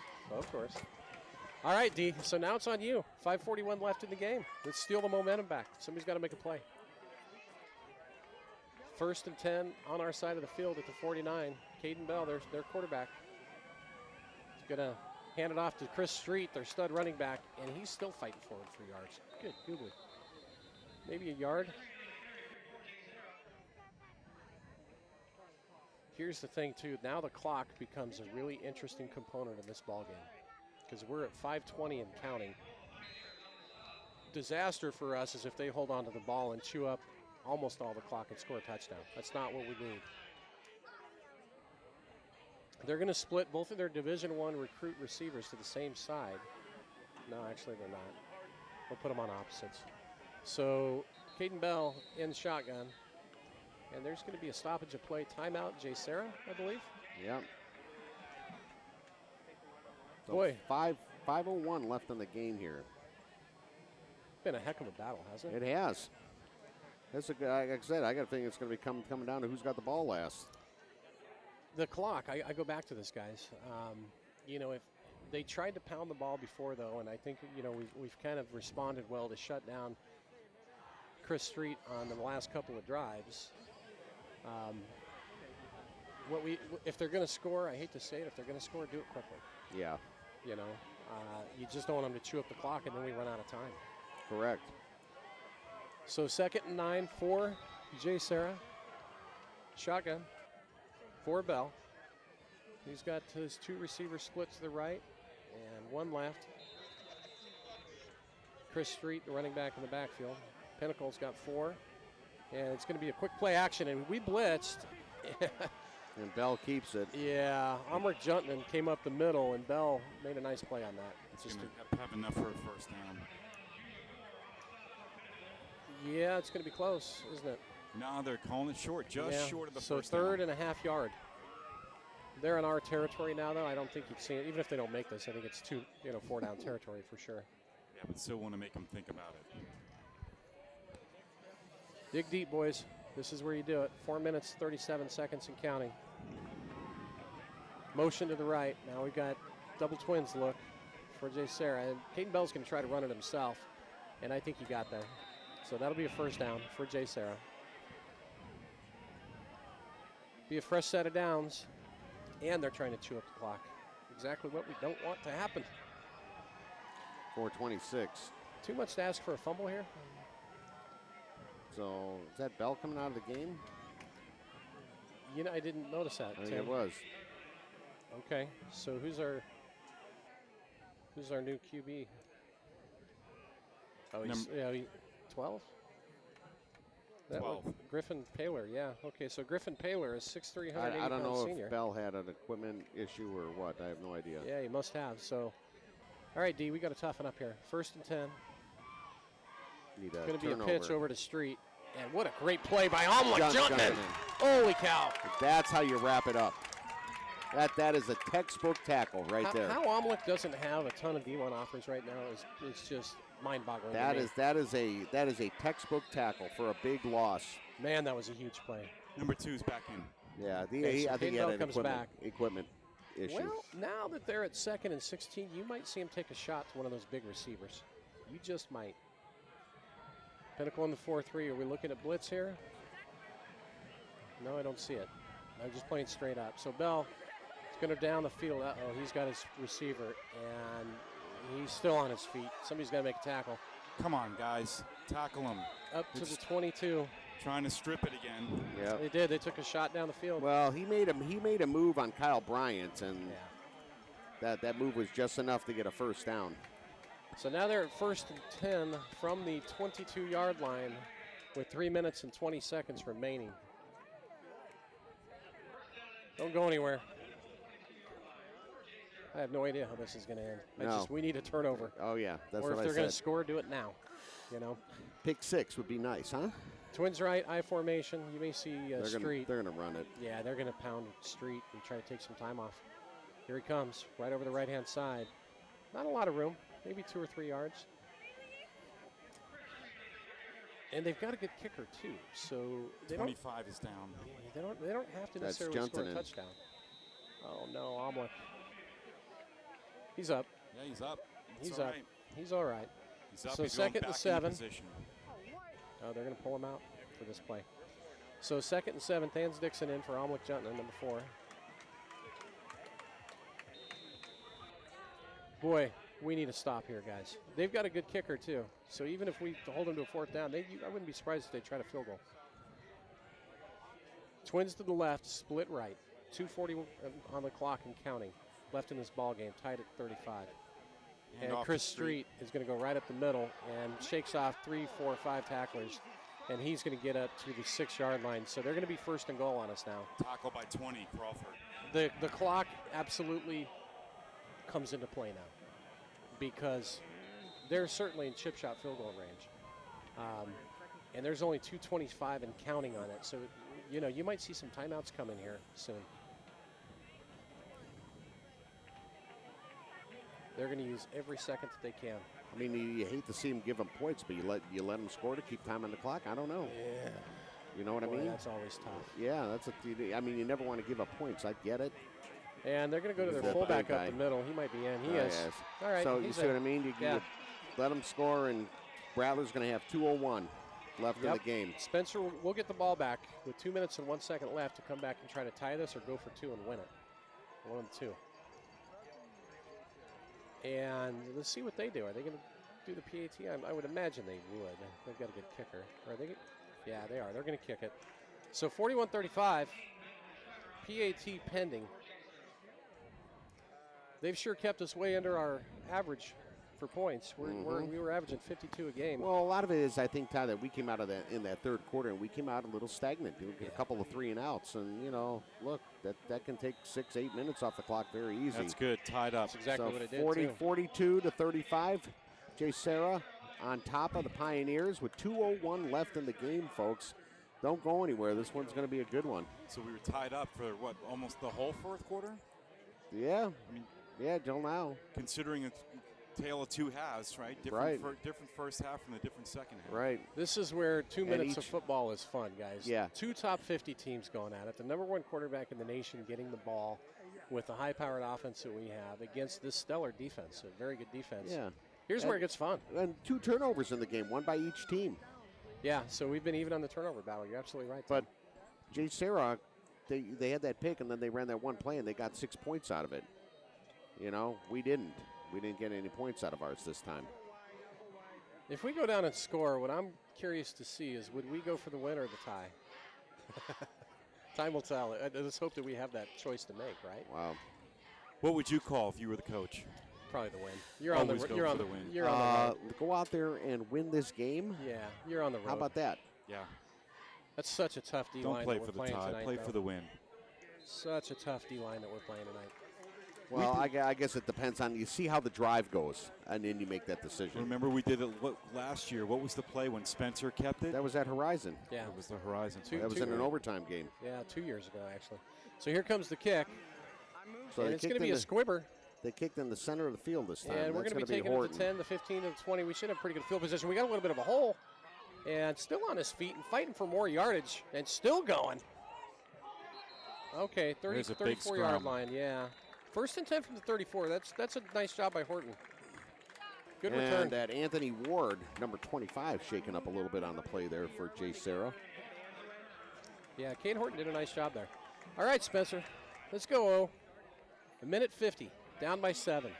All right, D. So now it's on you. 5:41 left in the game. Let's steal the momentum back. Somebody's got to make a play. 1st and 10 on our side of the field at the 49. Caden Bell, their quarterback. He's going to hand it off to Chris Street, their stud running back, and he's still fighting forward for yards. Good googly. Maybe a yard. Here's the thing, too. Now the clock becomes a really interesting component of this ball game because we're at 5:20 and counting. Disaster for us is if they hold on to the ball and chew up almost all the clock and score a touchdown. That's not what we need. They're going to split both of their Division I recruit receivers to the same side. No, actually they're not. We'll put them on opposites. So Caden Bell in shotgun. And there's going to be a stoppage of play. Timeout, JSerra, I believe. Yep. So Boy. 5:01 left in the game here. Been a heck of a battle, hasn't it? It has. That's like I said, I got to think it's going to be coming down to who's got the ball last. The clock, I go back to this, guys. You know, if they tried to pound the ball before, though, and I think, you know, we've kind of responded well to shut down Chris Street on the last couple of drives. If they're going to score, I hate to say it, if they're going to score, do it quickly. Yeah. You know, you just don't want them to chew up the clock and then we run out of time. Correct. So 2nd and 9 for JSerra. Shotgun for Bell. He's got his 2 receivers split to the right and 1 left. Chris Street, the running back in the backfield. Pinnacle's got 4. And it's going to be a quick play action. And we blitzed. And Bell keeps it. Yeah, Amrik Juntman came up the middle, and Bell made a nice play on that. It's just have enough for a first down. Yeah, it's going to be close, isn't it? No, they're calling it short, just short of the first So third down. and a half yard. They're in our territory now, though. I don't think you'd see it. Even if they don't make this, I think it's 4 down territory for sure. Yeah, but still want to make them think about it. Dig deep, boys. This is where you do it. 4 minutes, 37 seconds and counting. Motion to the right. Now we've got double twins look for JSerra. And Caden Bell's going to try to run it himself, and I think he got there. So that'll be a first down for JSerra. Be a fresh set of downs, and they're trying to chew up the clock. Exactly what we don't want to happen. 4:26. Too much to ask for a fumble here? So is that Bell coming out of the game? You know, I didn't notice that. I think it was. Okay, so who's our new QB? Oh, he's 12? 12. Griffin Paler, yeah. Okay, so Griffin Paler is 6'3", I don't know senior. if Bell had an equipment issue or what. I have no idea. Yeah, he must have. So, all right, D, we got to toughen up here. 1st and 10. Need It's going to be a pitch over to Street. And what a great play by Omlik Jumping. Juntman. Holy cow. That's how you wrap it up. That is a textbook tackle right there. How Omlik doesn't have a ton of D1 offers right now is just mind-boggling. That is a textbook tackle for a big loss. Man, that was a huge play. Number 2's back in. Yeah, So I think he Caden had Bell an equipment issue. Well, now that they're at 2nd and 16, you might see him take a shot to one of those big receivers. You just might. Pinnacle in the 4-3. Are we looking at blitz here? No, I don't see it. I'm just playing straight up. So Bell is going to down the field. Uh-oh, he's got his receiver, and he's still on his feet. Somebody's got to make a tackle. Come on, guys. Tackle him. Up to the 22. Trying to strip it again. Yeah. They did. They took a shot down the field. Well, he made a move on Kyle Bryant, and that move was just enough to get a first down. So now they're at 1st and 10 from the 22-yard line with 3 minutes and 20 seconds remaining. Don't go anywhere. I have no idea how this is going to end. We need a turnover. Oh, yeah. That's or what I said. if they're going to score, do it now. You know. Pick 6 would be nice, huh? Twins right, I formation. You may see Street. They're going to run it. Yeah, they're going to pound Street and try to take some time off. Here he comes, right over the right-hand side. Not a lot of room. Maybe 2 or 3 yards. And they've got a good kicker too. So 25 is down. They don't have to necessarily score a touchdown. Oh no, Omlik. He's up. Yeah, he's up. He's up. He's all right. He's up. So he's 2nd and 7. Position. Oh, they're going to pull him out for this play. So 2nd and 7. Thans Dixon in for Omlik Juntman, number 4. Boy, we need to stop here, guys. They've got a good kicker, too. So even if we hold them to a 4th down, I wouldn't be surprised if they try to field goal. Twins to the left, split right. 2:40 on the clock and counting. Left in this ball game, tied at 35. And Chris Street is going to go right up the middle and shakes off 3, 4, 5 tacklers. And he's going to get up to the 6-yard line. So they're going to be 1st and goal on us now. Tackle by 20, Crawford. The clock absolutely comes into play now, because they're certainly in chip shot field goal range. And there's only 2:25 and counting on it. So, you know, you might see some timeouts coming here soon. They're going to use every second that they can. I mean, you hate to see them give them points, but you let them score to keep time on the clock. I don't know. Yeah. You know what I mean? That's always tough. Yeah, I mean, you never want to give up points. I get it. And they're going to go to their fullback up the middle. He might be in. He is. Yes. All right. So you see what I mean? You let them score, and Rattler's going to have 2:01 left in the game. Spencer will get the ball back with 2 minutes and 1 second left to come back and try to tie this or go for 2 and win it. 1 and 2. And let's see what they do. Are they going to do the PAT? I would imagine they would. They've got a good kicker. Are they? Yeah, they are. They're going to kick it. So 41-35. PAT pending. They've sure kept us way under our average for points. We were averaging 52 a game. Well, a lot of it is, I think, Ty, that we came out of in that 3rd quarter, and we came out a little stagnant. We get a couple of 3-and-outs, and you know, look, that can take 6-8 minutes off the clock very easy. That's good. Tied up. That's exactly what it did. 42-35. JSerra on top of the Pioneers with 2:01 left in the game, folks. Don't go anywhere. This one's going to be a good one. So we were tied up for, what, almost the whole fourth quarter? Yeah. I mean, yeah, till now. Considering it's tale of two halves, right? Different first half and a different second half. Right. This is where 2 minutes of football is fun, guys. Yeah. 2 top 50 teams going at it. The number 1 quarterback in the nation getting the ball with the high-powered offense that we have against this stellar defense, a very good defense. Yeah. Here's where it gets fun. And 2 turnovers in the game, 1 by each team. Yeah, so we've been even on the turnover battle. You're absolutely right, But JSerra, they had that pick, and then they ran that one play, and they got 6 points out of it. You know, we didn't. We didn't get any points out of ours this time. If we go down and score, what I'm curious to see is would we go for the win or the tie? Time will tell. I just hope that we have that choice to make, right? Wow. What would you call if you were the coach? Probably the win. You're on the win. You're on the win. Go out there and win this game. Yeah, you're on the road. How about that? Yeah. That's such a tough D line. Don't play for the tie. Tonight, play for the win. Such a tough D line that we're playing tonight. Well, I guess it depends on you see how the drive goes, and then you make that decision. Remember we did it last year. What was the play when Spencer kept it? That was at Horizon. Yeah. It was the Horizon. That was in an overtime game. Yeah, 2 years ago, actually. So here comes the kick. So and it's going to be a squibber. They kicked in the center of the field this time. And we're going to be taking it to 10, the 15, to the 20. We should have pretty good field position. We got a little bit of a hole. And still on his feet and fighting for more yardage. And still going. Okay, 34-yard line, yeah. 1st and 10 from the 34. That's a nice job by Horton. Good return. And that Anthony Ward, number 25, shaking up a little bit on the play there for JSerra. Yeah, Kate Horton did a nice job there. All right, Spencer, let's go. 1:50, down by 7.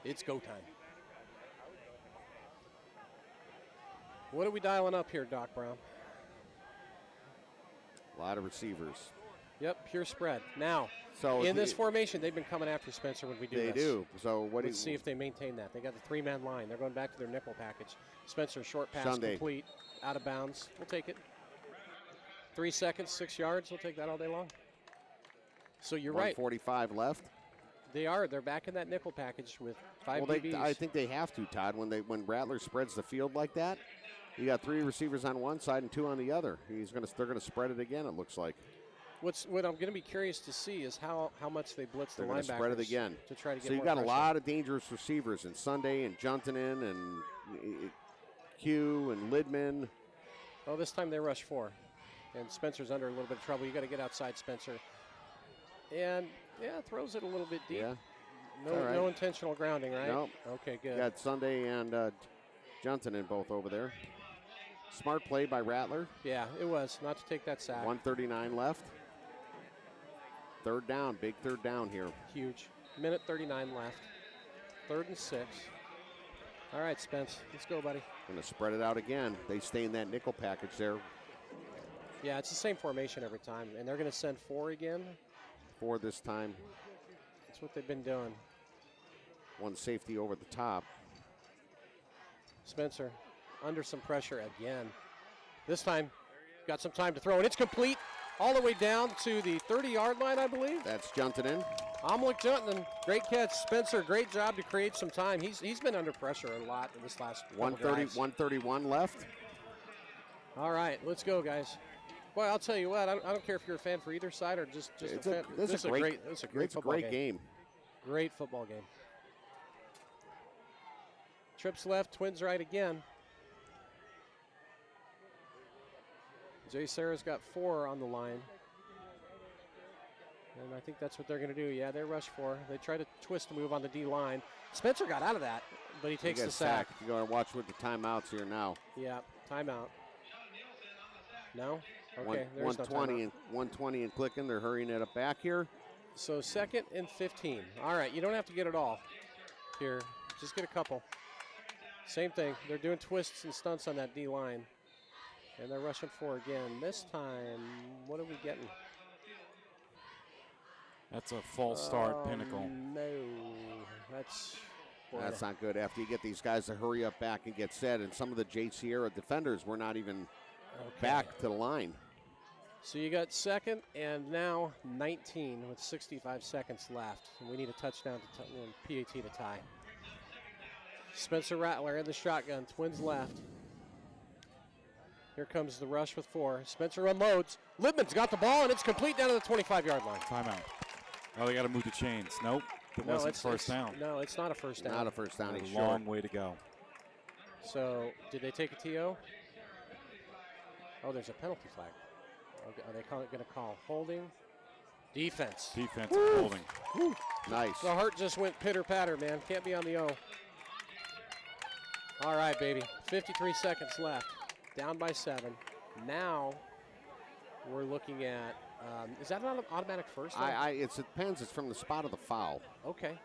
It's go time. What are we dialing up here, Doc Brown? A lot of receivers. Yep, pure spread. Now, so in this formation, they've been coming after Spencer when we do this. They do. So let's see if they maintain that. They got the 3-man line. They're going back to their nickel package. Spencer, short pass, complete, out of bounds. We'll take it. 3 seconds, 6 yards. We'll take that all day long. So you're right. 1:45 left. They are. They're back in that nickel package with 5 DBs. I think they have to, Todd. When Rattler spreads the field like that, you got 3 receivers on one side and 2 on the other. They're going to spread it again. It looks like. What I'm going to be curious to see is how much they blitz the linebackers. They're going to spread it again to try to get. So you got a lot of dangerous receivers in Sunday and Juntonin and Q and Lidman. Oh, this time they rush 4, and Spencer's under a little bit of trouble. You got to get outside Spencer. And yeah, throws it a little bit deep. Yeah. No intentional grounding, right? Nope. Okay, good. Got Sunday and Juntonin both over there. Smart play by Rattler. Yeah, it was not to take that sack. 1:39 left. 3rd down, big 3rd down here. Huge. 1:39 left. 3rd and 6. All right, Spence, let's go, buddy. Going to spread it out again. They stay in that nickel package there. Yeah, it's the same formation every time, and they're going to send 4 again. 4 this time. That's what they've been doing. 1 safety over the top. Spencer under some pressure again. This time, got some time to throw, and it's complete all the way down to the 30-yard line, I believe. That's Juntonin. Amlik Juntonin, great catch. Spencer, great job to create some time. He's been under pressure a lot in this last 1:31 left. All right, let's go, guys. Boy, I'll tell you what, I don't care if you're a fan for either side or just a fan. This is a great game. Great football game. Trips left, twins right again. JSerra's got 4 on the line. And I think that's what they're going to do. Yeah, they rush 4. They try to twist and move on the D line. Spencer got out of that, but he takes the sack. You got to watch with the timeouts here now. Yeah, timeout. No? Okay, 120 and clicking. They're hurrying it up back here. So 2nd and 15. All right, you don't have to get it all here. Just get a couple. Same thing. They're doing twists and stunts on that D line. And they're rushing 4 again. This time, what are we getting? That's a false start, Pinnacle. No, that's not good. After you get these guys to hurry up back and get set, and some of the JSerra defenders were not even back to the line. So you got 2nd and now 19 with 65 seconds left. And we need a touchdown to PAT to tie. Spencer Rattler in the shotgun, Twins left. Here comes the rush with 4. Spencer unloads. Libman's got the ball, and it's complete down to the 25-yard line. Timeout. Oh, they got to move the chains. Nope. It wasn't first down. No, it's not a first down. Not a first down. A long way to go. So, did they take a TO? Oh, there's a penalty flag. Okay, are they going to call holding? Defense. Defense holding. Woo. Nice. The heart just went pitter-patter, man. Can't be on the O. All right, baby. 53 seconds left. Down by 7. Now we're looking at, is that an automatic first? It depends. It's from the spot of the foul. Okay.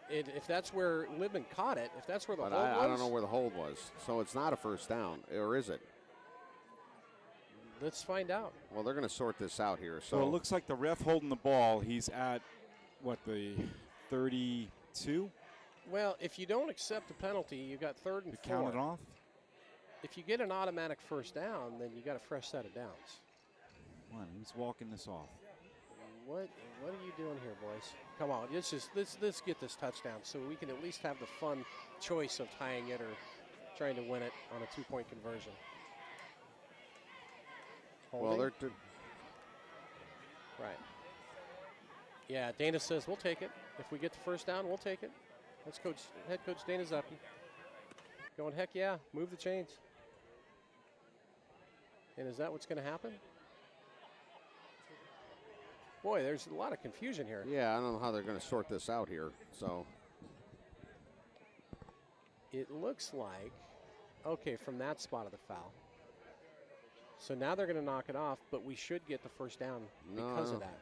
If that's where Libman caught it, if that's where the hold was. I don't know where the hold was. So it's not a first down, or is it? Let's find out. Well, they're going to sort this out here. So it looks like the ref holding the ball. He's at, the 32? Well, if you don't accept the penalty, you got 3rd and 4. Count it off? If you get an automatic first down, then you got a fresh set of downs. Come on, he's walking this off. What are you doing here, boys? Come on, let's get this touchdown so we can at least have the fun choice of tying it or trying to win it on a 2-point conversion. Holding. Well, they're right. Yeah, Dana says we'll take it. If we get the first down, we'll take it. That's head coach Dana Zuppy. Going, heck yeah, move the chains. And is that what's going to happen? Boy, there's a lot of confusion here. Yeah, I don't know how they're going to sort this out here. So it looks like, okay, from that spot of the foul. So now they're going to knock it off, but we should get the first down because of that.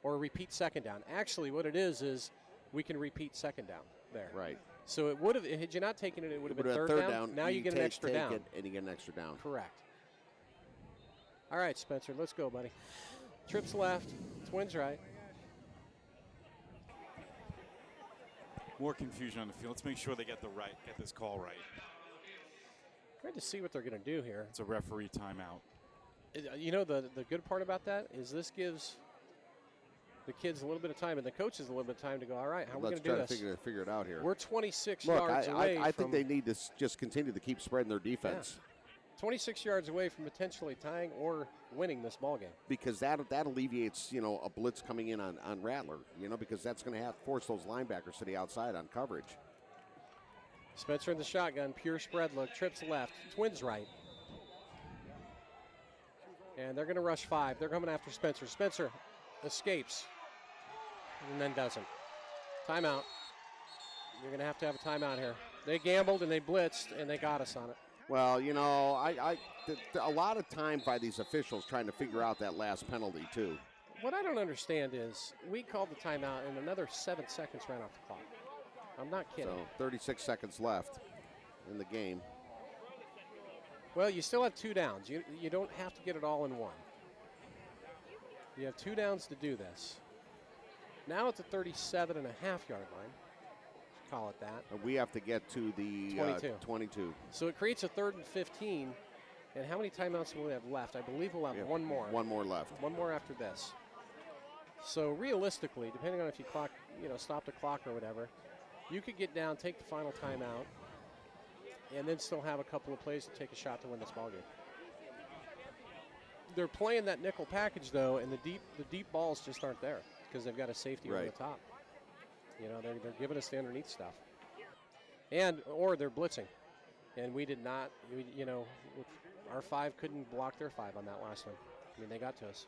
Or repeat second down. Actually, what it is we can repeat second down there. Right. So it would have, had you not taken it, it would have been third down. Now you get an extra down. And you get an extra down. Correct. All right, Spencer, let's go, buddy. Trips left, Twins right. More confusion on the field. Let's make sure they get this call right. Trying to see what they're going to do here. It's a referee timeout. You know, the good part about that is this gives the kids a little bit of time and the coaches a little bit of time to go, all right, how are we going to do this? Let's try to figure it out here. We're 26 yards away. I think they need to just continue to keep spreading their defense. Yeah. 26 yards away from potentially tying or winning this ball game. Because that alleviates, a blitz coming in on Rattler, because that's going to force those linebackers to the outside on coverage. Spencer in the shotgun, pure spread look, trips left, Twins right. And they're going to rush 5. They're coming after Spencer. Spencer escapes and then doesn't. Timeout. You're going to have a timeout here. They gambled and they blitzed and they got us on it. Well, a lot of time by these officials trying to figure out that last penalty, too. What I don't understand is we called the timeout and another 7 seconds ran off the clock. I'm not kidding. So 36 seconds left in the game. Well, you still have 2 downs. You don't have to get it all in one. You have 2 downs to do this. Now it's a 37.5-yard line. Call it that. And we have to get to the 22. So it creates a 3rd and 15. And how many timeouts will we have left? I believe we'll have one more. One more left. One more after this. So realistically, depending on if you clock, stop the clock or whatever, you could get down, take the final timeout, and then still have a couple of plays to take a shot to win this ballgame. They're playing that nickel package though, and the deep balls just aren't there because they've got a safety over the top. They're giving us the underneath stuff, or they're blitzing, and we did not. Our 5 couldn't block their 5 on that last one. I mean, they got to us.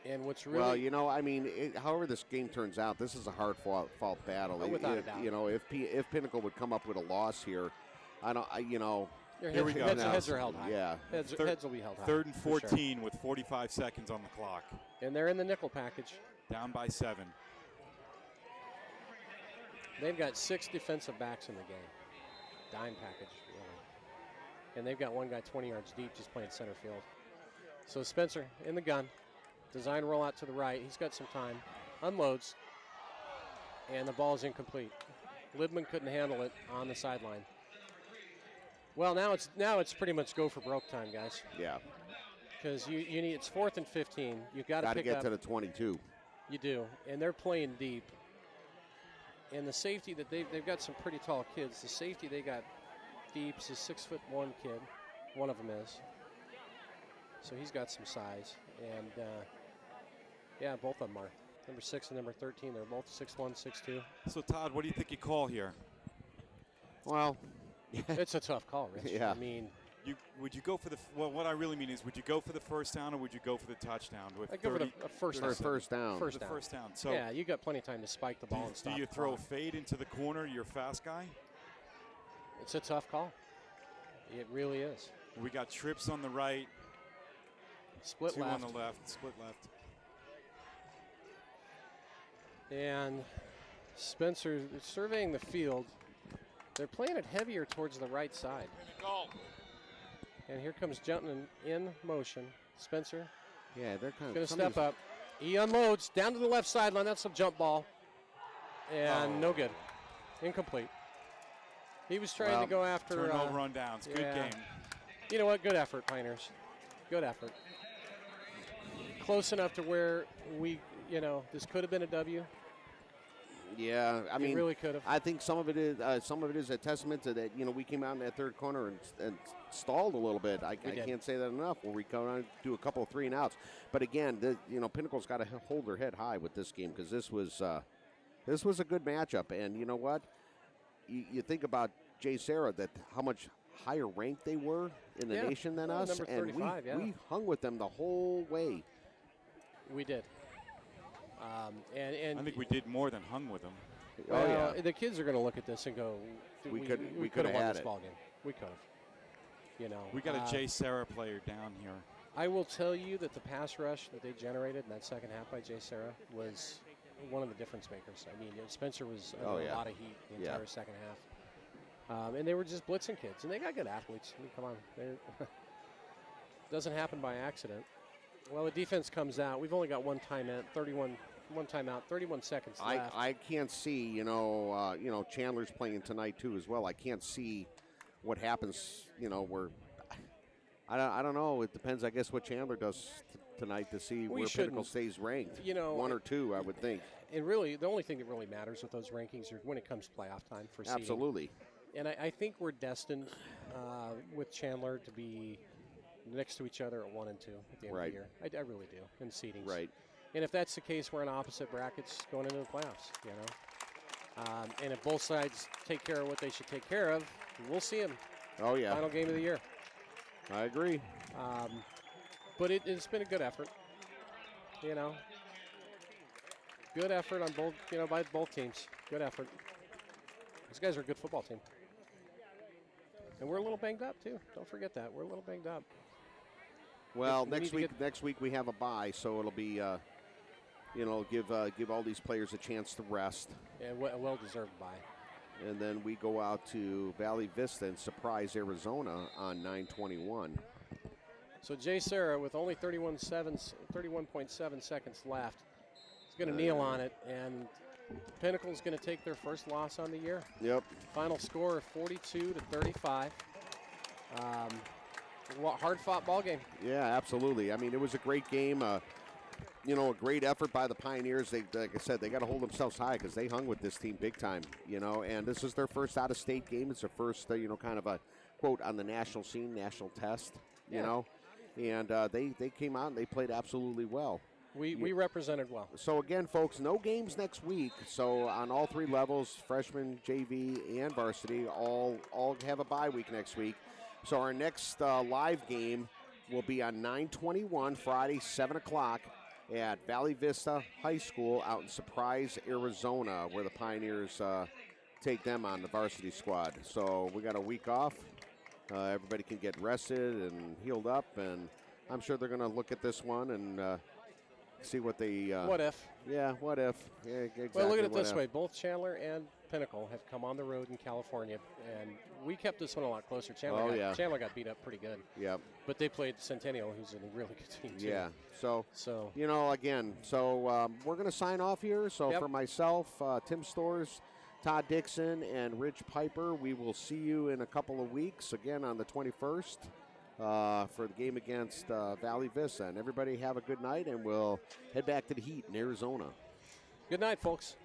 And what's really however this game turns out, this is a hard fought battle. Without a doubt. If Pinnacle would come up with a loss here, Here we go. Heads are held high. Yeah. Heads will be held high. 3rd and 14 with 45 seconds on the clock. And they're in the nickel package. Down by 7. They've got 6 defensive backs in the game. Dime package, really. And they've got one guy 20 yards deep just playing center field. So Spencer in the gun. Design rollout to the right. He's got some time. Unloads. And the ball's incomplete. Libman couldn't handle it on the sideline. Well, now it's pretty much go for broke time, guys. Yeah. Because you need, it's 4th and 15. You've got to pick get up. to the 22. You do, and they're playing deep. And the safety that they've got some pretty tall kids. The safety they got deep is a 6'1" kid. One of them is. So he's got some size. And, yeah, both of them are. Number 6 and number 13, they're both 6'1", 6'2". So, Todd, what do you think you call here? Well, it's a tough call, Rich. Yeah. I mean, would you go for the well? What I really mean is, would you go for the first down or would you go for the touchdown? With I'd go for the first down. First down. First down. So yeah, you got plenty of time to spike the ball and stop. Do you the throw a clock. fade into the corner? You're a fast guy. It's a tough call. It really is. We got trips on the right. Split 2 left. on the left. Split left. And Spencer surveying the field. They're playing it heavier towards the right side. And here comes Juntman in motion. Spencer. Yeah, they're kind of going to step up. He unloads down to the left sideline. That's a jump ball. And no good. Incomplete. He was trying to go after. Turnover rundowns. Good game. You know what? Good effort, Piners. Good effort. Close enough to where this could have been a W. Yeah, I mean, really could have. I think some of it is a testament to that. We came out in that third corner and stalled a little bit. I can't say that enough. Where we come out and do a couple of 3-and-outs. But again, Pinnacle's got to hold their head high with this game because this was a good matchup. And you know what? You think about JSerra, that how much higher ranked they were in the nation than us, number 35, and we hung with them the whole way. We did. And I think we did more than hung with them. The kids are going to look at this and go, we could have won this ball game. We could have. We got a JSerra player down here. I will tell you that the pass rush that they generated in that second half by JSerra was one of the difference makers. I mean, Spencer was under a lot of heat the entire second half. And they were just blitzing kids. And they got good athletes. I mean, come on. Doesn't happen by accident. Well, the defense comes out. We've only got one timeout, 31 seconds left. I can't see, Chandler's playing tonight too as well. I can't see what happens, where I don't know. It depends, I guess, what Chandler does tonight to see where Pinnacle stays ranked. 1 or 2, I would think. And really, the only thing that really matters with those rankings is when it comes playoff time for seeding. Absolutely. And I think we're destined with Chandler to be next to each other at 1 and 2 at the end of the year. I really do in seedings. Right. And if that's the case, we're in opposite brackets going into the playoffs. And if both sides take care of what they should take care of, we'll see them. Oh yeah. Final game of the year. I agree. But it's been a good effort. Good effort on both. By both teams. Good effort. These guys are a good football team. And we're a little banged up too. Don't forget that. We're a little banged up. Well, next week we have a bye, so it'll be give all these players a chance to rest. Yeah, a well-deserved bye. And then we go out to Valley Vista and surprise Arizona on 9/21. So JSerra with only 31.7 seconds left is going to kneel on it, and Pinnacle's going to take their first loss on the year. Yep. Final score of 42-35. Hard-fought ball game. Yeah, absolutely. I mean, it was a great game. A great effort by the Pioneers. They, like I said, they got to hold themselves high because they hung with this team big time. And this is their first out-of-state game. It's their first, kind of a quote on the national scene, national test. And they came out and they played absolutely well. We represented well. So again, folks, no games next week. So on all 3 levels, freshman, JV, and varsity, all have a bye week next week. So our next live game will be on 9/21, Friday, 7 o'clock at Valley Vista High School out in Surprise, Arizona, where the Pioneers take them on, the varsity squad. So we got a week off. Everybody can get rested and healed up, and I'm sure they're going to look at this one and see what they... what if? Yeah, what if? Yeah, exactly. Well, look at it this way. Both Chandler and Pinnacle have come on the road in California, and we kept this one a lot closer. Chandler got beat up pretty good. Yeah. But they played Centennial, who's a really good team, too. Yeah. So again, we're going to sign off here. So for myself, Tim Stores, Todd Dixon, and Rich Piper, we will see you in a couple of weeks, again on the 21st. for the game against Valley Vista. And everybody have a good night, and we'll head back to the heat in Arizona. Good night, folks.